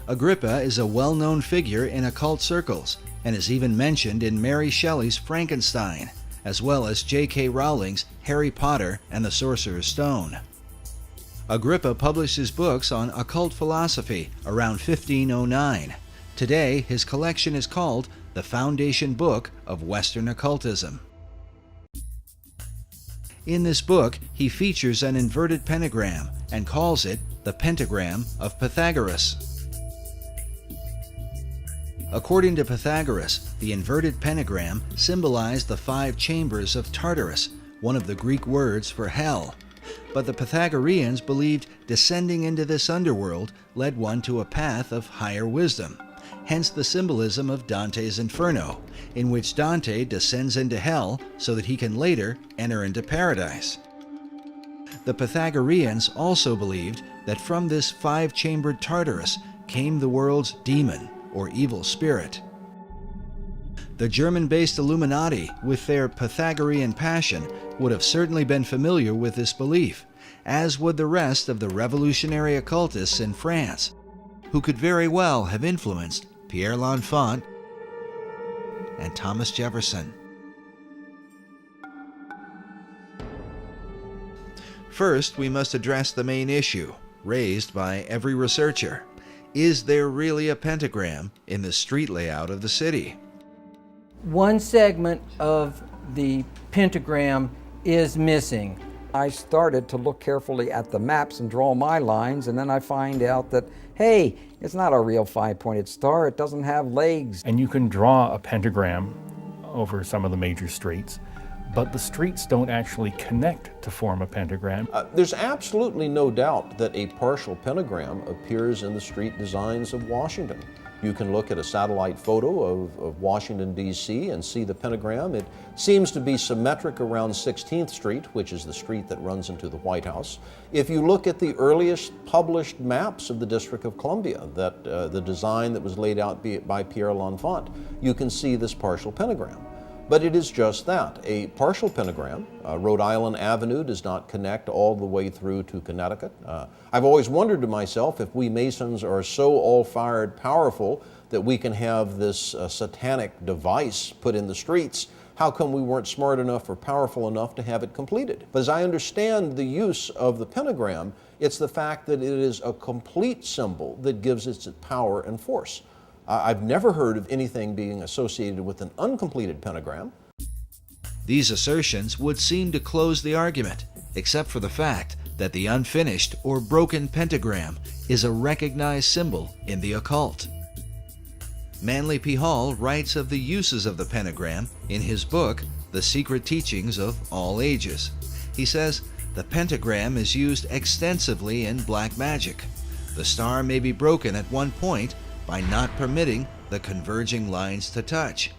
Agrippa is a well-known figure in occult circles and is even mentioned in Mary Shelley's Frankenstein, as well as J.K. Rowling's Harry Potter and the Sorcerer's Stone. Agrippa published his books on occult philosophy around 1509. Today, his collection is called the Foundation Book of Western Occultism. In this book, he features an inverted pentagram and calls it the pentagram of Pythagoras. According to Pythagoras, the inverted pentagram symbolized the 5 chambers of Tartarus, one of the Greek words for hell. But the Pythagoreans believed descending into this underworld led one to a path of higher wisdom. Hence the symbolism of Dante's Inferno, in which Dante descends into hell so that he can later enter into paradise. The Pythagoreans also believed that from this 5-chambered Tartarus came the world's demon, or evil spirit. The German-based Illuminati, with their Pythagorean passion, would have certainly been familiar with this belief, as would the rest of the revolutionary occultists in France, who could very well have influenced Pierre L'Enfant and Thomas Jefferson. First, we must address the main issue, raised by every researcher. Is there really a pentagram in the street layout of the city? One segment of the pentagram is missing. I started to look carefully at the maps and draw my lines, and then I find out that, hey, it's not a real 5-pointed star. It doesn't have legs. And you can draw a pentagram over some of the major streets, but the streets don't actually connect to form a pentagram. There's absolutely no doubt that a partial pentagram appears in the street designs of Washington. You can look at a satellite photo of Washington, D.C. and see the pentagram. It seems to be symmetric around 16th Street, which is the street that runs into the White House. If you look at the earliest published maps of the District of Columbia, the design that was laid out by Pierre L'Enfant, you can see this partial pentagram. But it is just that, a partial pentagram. Rhode Island Avenue does not connect all the way through to Connecticut. I've always wondered to myself if we Masons are so all-fired powerful that we can have this satanic device put in the streets, how come we weren't smart enough or powerful enough to have it completed? But as I understand the use of the pentagram, it's the fact that it is a complete symbol that gives it its power and force. I've never heard of anything being associated with an uncompleted pentagram. These assertions would seem to close the argument, except for the fact that the unfinished or broken pentagram is a recognized symbol in the occult. Manly P. Hall writes of the uses of the pentagram in his book, The Secret Teachings of All Ages. He says, the pentagram is used extensively in black magic. The star may be broken at one point by not permitting the converging lines to touch.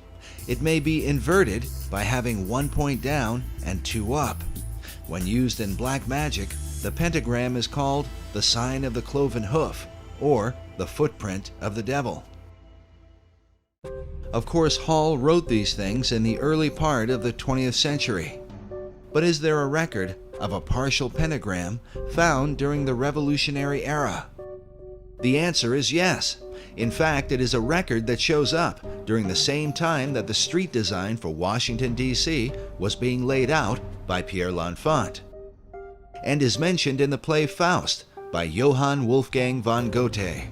It may be inverted by having 1 point down and 2 up. When used in black magic, the pentagram is called the sign of the cloven hoof, or the footprint of the devil. Of course, Hall wrote these things in the early part of the 20th century. But is there a record of a partial pentagram found during the Revolutionary era? The answer is yes. In fact, it is a record that shows up during the same time that the street design for Washington, D.C. was being laid out by Pierre L'Enfant, and is mentioned in the play Faust by Johann Wolfgang von Goethe.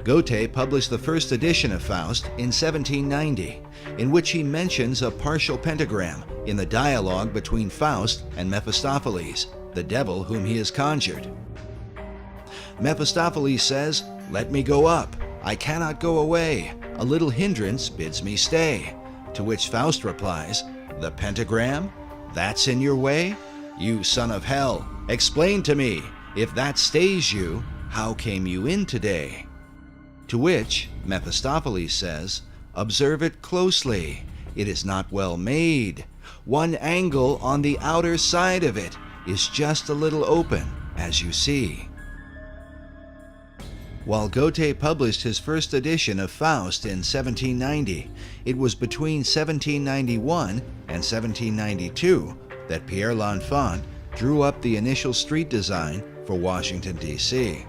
Goethe published the first edition of Faust in 1790, in which he mentions a partial pentagram in the dialogue between Faust and Mephistopheles, the devil whom he has conjured. Mephistopheles says, "Let me go up. I cannot go away. A little hindrance bids me stay." To which Faust replies, "The pentagram? That's in your way? You son of hell, explain to me, if that stays you, how came you in today?" To which Mephistopheles says, "Observe it closely. It is not well made. One angle on the outer side of it is just a little open, as you see." While Goethe published his first edition of Faust in 1790, it was between 1791 and 1792 that Pierre L'Enfant drew up the initial street design for Washington, D.C.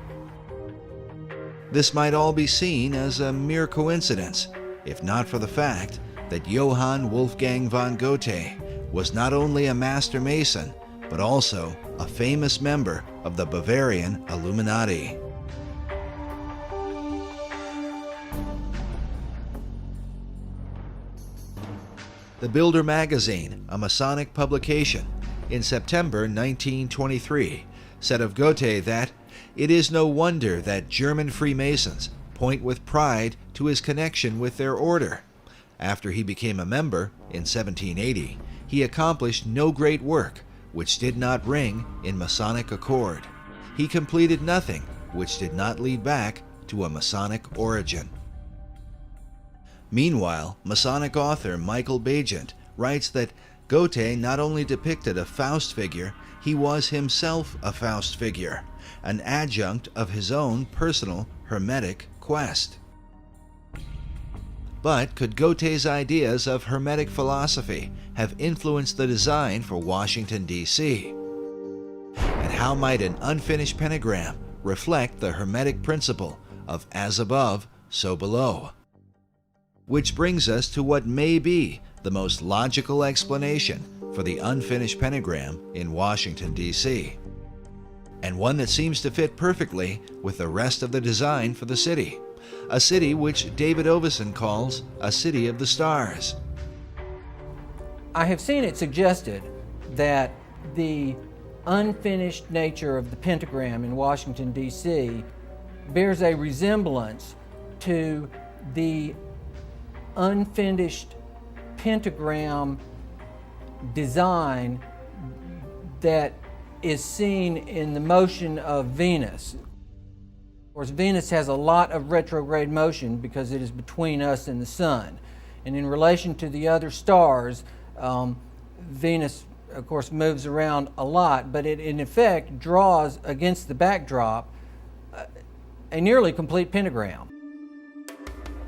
This might all be seen as a mere coincidence, if not for the fact that Johann Wolfgang von Goethe was not only a master mason, but also a famous member of the Bavarian Illuminati. The Builder magazine, a Masonic publication, in September 1923, said of Goethe that it is no wonder that German Freemasons point with pride to his connection with their order. After he became a member in 1780, he accomplished no great work which did not ring in Masonic accord. He completed nothing which did not lead back to a Masonic origin. Meanwhile, Masonic author Michael Bagent writes that Goethe not only depicted a Faust figure, he was himself a Faust figure, an adjunct of his own personal Hermetic quest. But could Goethe's ideas of Hermetic philosophy have influenced the design for Washington, D.C.? And how might an unfinished pentagram reflect the Hermetic principle of as above, so below? Which brings us to what may be the most logical explanation for the unfinished pentagram in Washington, D.C., and one that seems to fit perfectly with the rest of the design for the city, a city which David Oveson calls a city of the stars. I have seen it suggested that the unfinished nature of the pentagram in Washington, D.C. bears a resemblance to the unfinished pentagram design that is seen in the motion of Venus. Of course, Venus has a lot of retrograde motion because it is between us and the sun. And in relation to the other stars, Venus, of course, moves around a lot, but it in effect draws against the backdrop a nearly complete pentagram.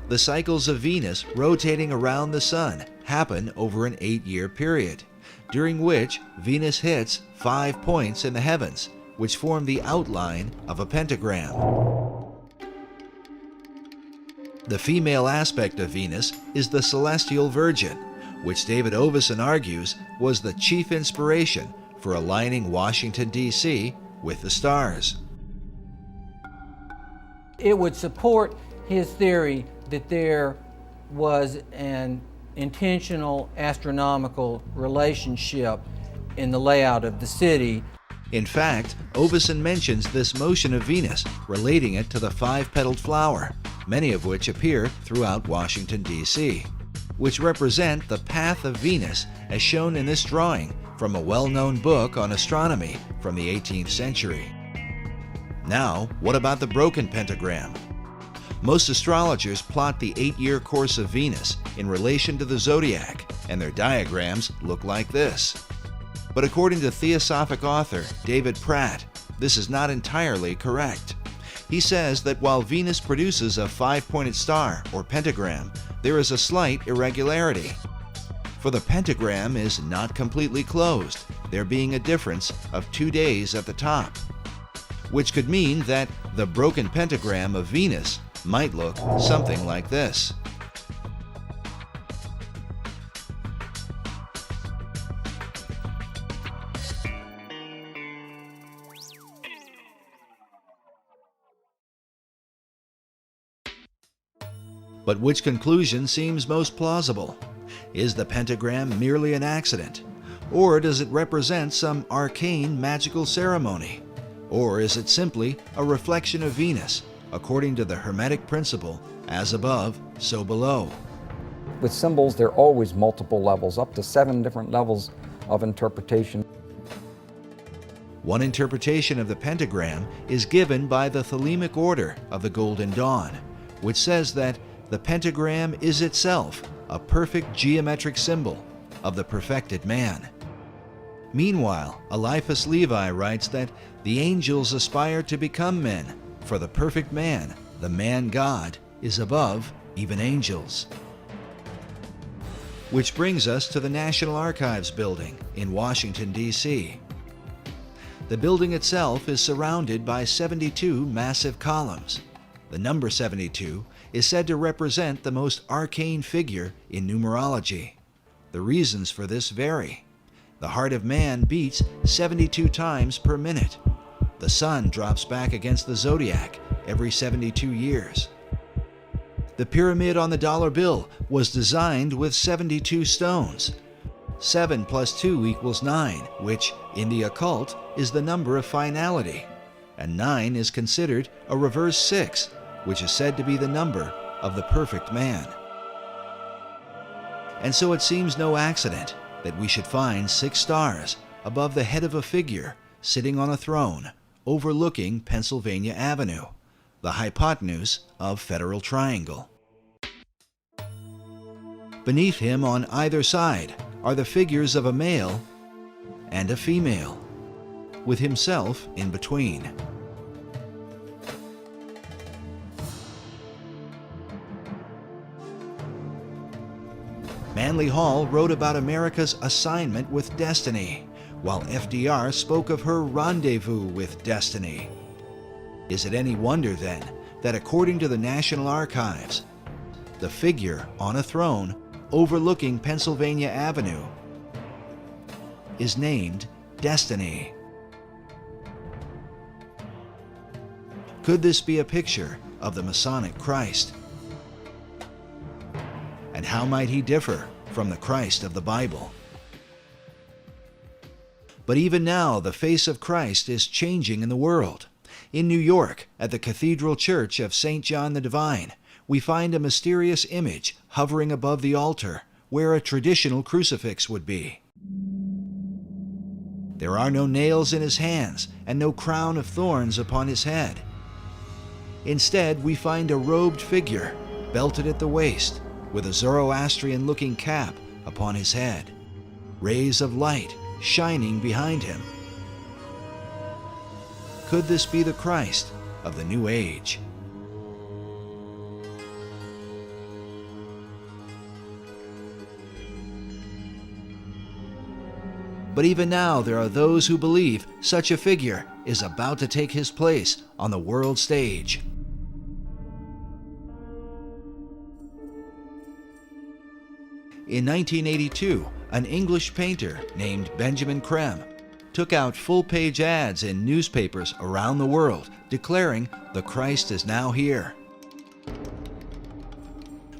The cycles of Venus rotating around the sun happen over an 8-year period, during which Venus hits 5 points in the heavens, which form the outline of a pentagram. The female aspect of Venus is the celestial Virgin, which David Oveson argues was the chief inspiration for aligning Washington, D.C. with the stars. It would support his theory that there was an intentional astronomical relationship in the layout of the city. In fact, Oveson mentions this motion of Venus, relating it to the 5-petaled flower, many of which appear throughout Washington, D.C., which represent the path of Venus as shown in this drawing from a well-known book on astronomy from the 18th century. Now, what about the broken pentagram? Most astrologers plot the 8-year course of Venus in relation to the zodiac, and their diagrams look like this. But according to Theosophic author David Pratt, this is not entirely correct. He says that while Venus produces a 5-pointed star or pentagram, there is a slight irregularity. For the pentagram is not completely closed, there being a difference of 2 days at the top, which could mean that the broken pentagram of Venus might look something like this. But which conclusion seems most plausible? Is the pentagram merely an accident? Or does it represent some arcane magical ceremony? Or is it simply a reflection of Venus, according to the Hermetic principle, as above, so below? With symbols, there are always multiple levels, up to 7 different levels of interpretation. One interpretation of the pentagram is given by the Thelemic order of the Golden Dawn, which says that the pentagram is itself a perfect geometric symbol of the perfected man. Meanwhile, Eliphas Levi writes that the angels aspire to become men, for the perfect man, the man God, is above even angels. Which brings us to the National Archives building in Washington, D.C. The building itself is surrounded by 72 massive columns. The number 72 is said to represent the most arcane figure in numerology. The reasons for this vary. The heart of man beats 72 times per minute. The sun drops back against the zodiac every 72 years. The pyramid on the dollar bill was designed with 72 stones. 7 plus 2 equals 9, which, in the occult, is the number of finality. And 9 is considered a reverse 6, which is said to be the number of the perfect man. And so it seems no accident that we should find 6 stars above the head of a figure sitting on a throne overlooking Pennsylvania Avenue, the hypotenuse of Federal Triangle. Beneath him on either side are the figures of a male and a female, with himself in between. Manly Hall wrote about America's assignment with destiny, while FDR spoke of her rendezvous with destiny. Is it any wonder, then, that according to the National Archives, the figure on a throne overlooking Pennsylvania Avenue is named Destiny? Could this be a picture of the Masonic Christ? And how might he differ from the Christ of the Bible? But even now, the face of Christ is changing in the world. In New York, at the Cathedral Church of St. John the Divine, we find a mysterious image hovering above the altar where a traditional crucifix would be. There are no nails in his hands and no crown of thorns upon his head. Instead, we find a robed figure, belted at the waist, with a Zoroastrian-looking cap upon his head, rays of light shining behind him. Could this be the Christ of the New Age? But even now, there are those who believe such a figure is about to take his place on the world stage. In 1982, an English painter named Benjamin Creme took out full-page ads in newspapers around the world declaring the Christ is now here.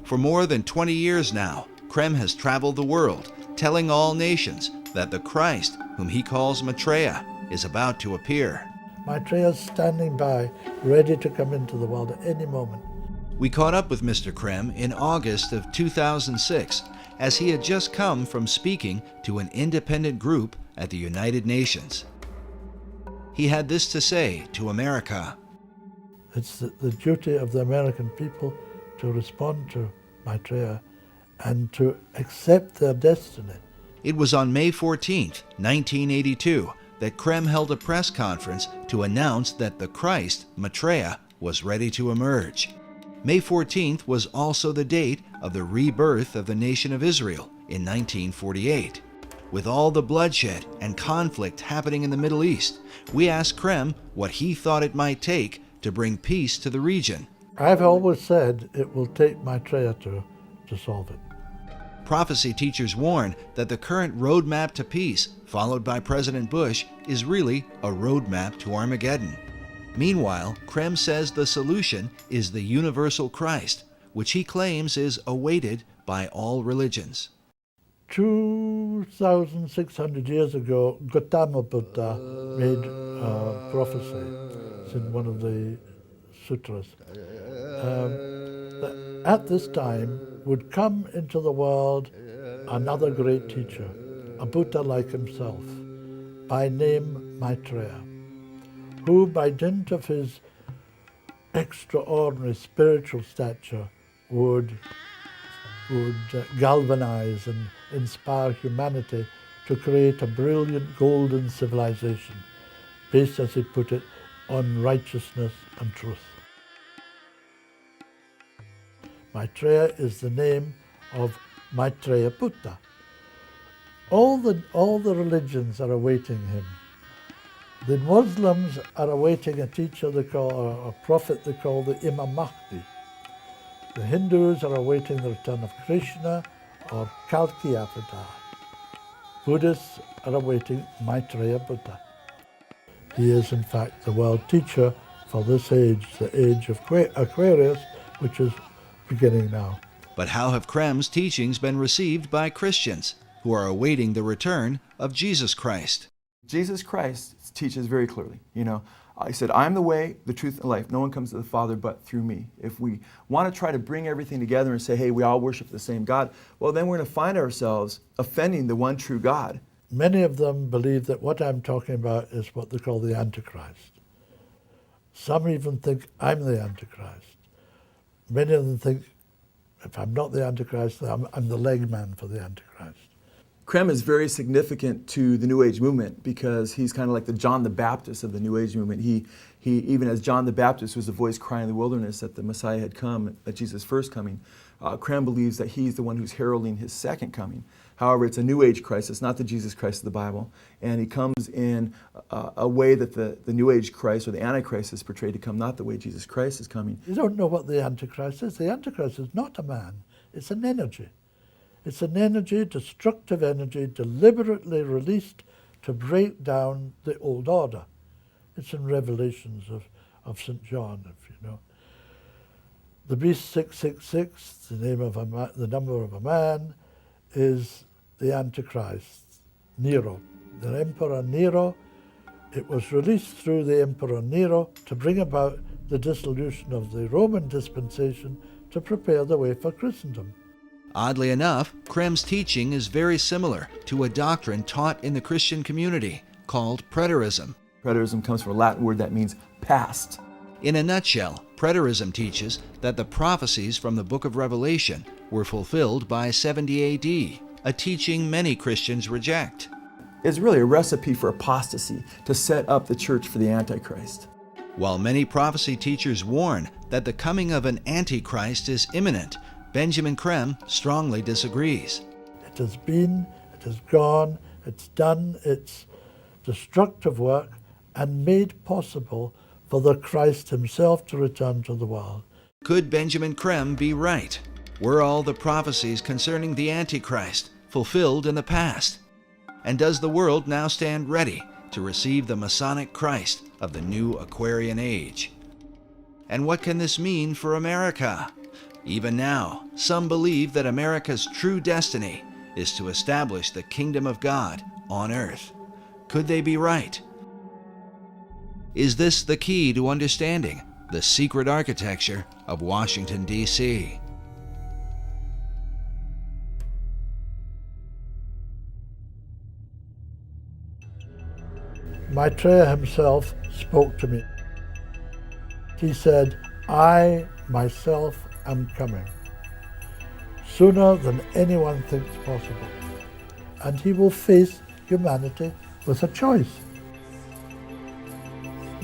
For more than 20 years now, Creme has traveled the world, telling all nations that the Christ, whom he calls Maitreya, is about to appear. Maitreya is standing by, ready to come into the world at any moment. We caught up with Mr. Creme in August of 2006, as he had just come from speaking to an independent group at the United Nations. He had this to say to America. It's the duty of the American people to respond to Maitreya and to accept their destiny. It was on May 14th, 1982, that Creme held a press conference to announce that the Christ, Maitreya, was ready to emerge. May 14th was also the date of the rebirth of the nation of Israel in 1948. With all the bloodshed and conflict happening in the Middle East, we asked Creme what he thought it might take to bring peace to the region. I've always said it will take Maitreya to solve it. Prophecy teachers warn that the current roadmap to peace, followed by President Bush, is really a roadmap to Armageddon. Meanwhile, Creme says the solution is the universal Christ, which he claims is awaited by all religions. 2,600 years ago, Gautama Buddha made a prophecy. It's in one of the sutras. That at this time would come into the world another great teacher, a Buddha like himself, by name Maitreya, who by dint of his extraordinary spiritual stature would galvanize and inspire humanity to create a brilliant golden civilization based, as he put it, on righteousness and truth. Maitreya is the name of Maitreya Buddha. All the religions are awaiting him. The Muslims are awaiting a teacher they call, or a prophet they call the Imam Mahdi. The Hindus are awaiting the return of Krishna or Kalki Avatar. Buddhists are awaiting Maitreya Buddha. He is in fact the world teacher for this age, the age of Aquarius, which is beginning now. But how have Creme's teachings been received by Christians? who are awaiting the return of Jesus Christ. Jesus Christ teaches very clearly, he said, I'm the way, the truth, and life. No one comes to the Father but through me. If we want to try to bring everything together and say, hey, we all worship the same God, well, then we're going to find ourselves offending the one true God. Many of them believe that what I'm talking about is what they call the Antichrist. Some even think I'm the Antichrist. Many of them think, if I'm not the Antichrist, then I'm the leg man for the Antichrist. Krem is very significant to the New Age movement because he's kind of like the John the Baptist of the New Age movement. He even as John the Baptist was the voice crying in the wilderness that the Messiah had come, at Jesus' first coming. Krem believes that he's the one who's heralding his second coming. However, it's a New Age Christ. It's not the Jesus Christ of the Bible. And he comes in a way that the New Age Christ or the Antichrist is portrayed to come, not the way Jesus Christ is coming. You don't know what the Antichrist is. The Antichrist is not a man. It's an energy. It's an energy, destructive energy, deliberately released to break down the old order. It's in Revelations of St. John, if you know. The beast 666, the number of a man, is the Antichrist, Nero. The Emperor Nero, it was released through the Emperor Nero to bring about the dissolution of the Roman dispensation to prepare the way for Christendom. Oddly enough, Krem's teaching is very similar to a doctrine taught in the Christian community called preterism. Preterism comes from a Latin word that means past. In a nutshell, preterism teaches that the prophecies from the book of Revelation were fulfilled by 70 AD, a teaching many Christians reject. It's really a recipe for apostasy to set up the church for the Antichrist. While many prophecy teachers warn that the coming of an Antichrist is imminent, Benjamin Krem strongly disagrees. It has been, it has gone, it's done its destructive work and made possible for the Christ himself to return to the world. Could Benjamin Krem be right? Were all the prophecies concerning the Antichrist fulfilled in the past? And does the world now stand ready to receive the Masonic Christ of the new Aquarian age? And what can this mean for America? Even now, some believe that America's true destiny is to establish the kingdom of God on earth. Could they be right? Is this the key to understanding the secret architecture of Washington, D.C.? Maitreya himself spoke to me. He said, I myself am coming, sooner than anyone thinks possible. And he will face humanity with a choice.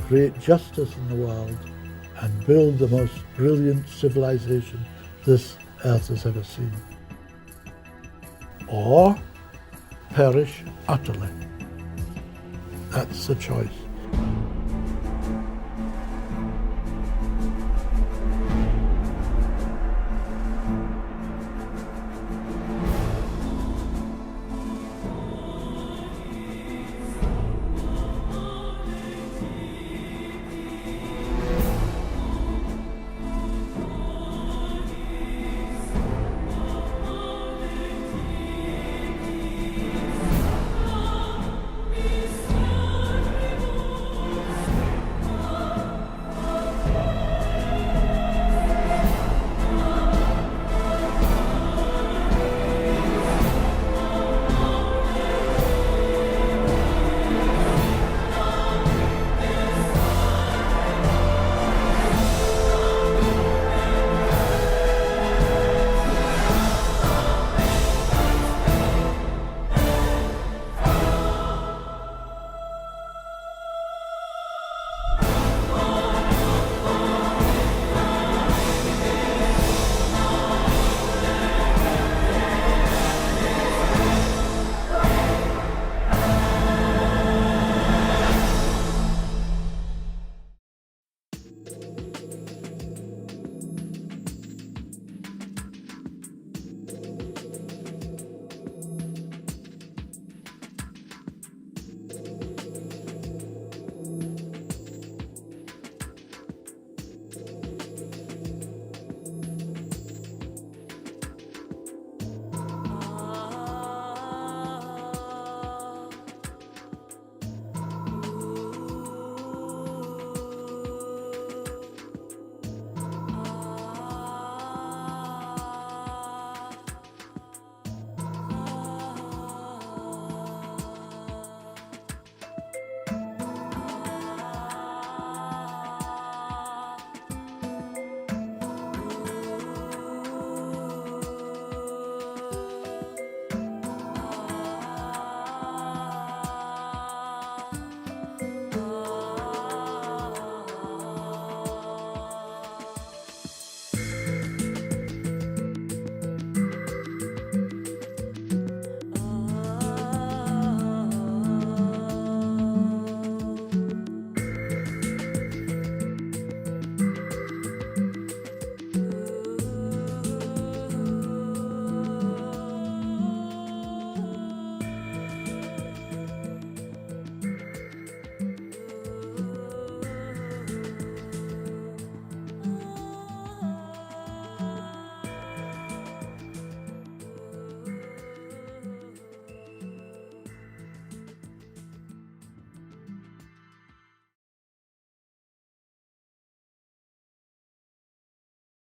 Create justice in the world and build the most brilliant civilization this earth has ever seen. Or perish utterly. That's the choice.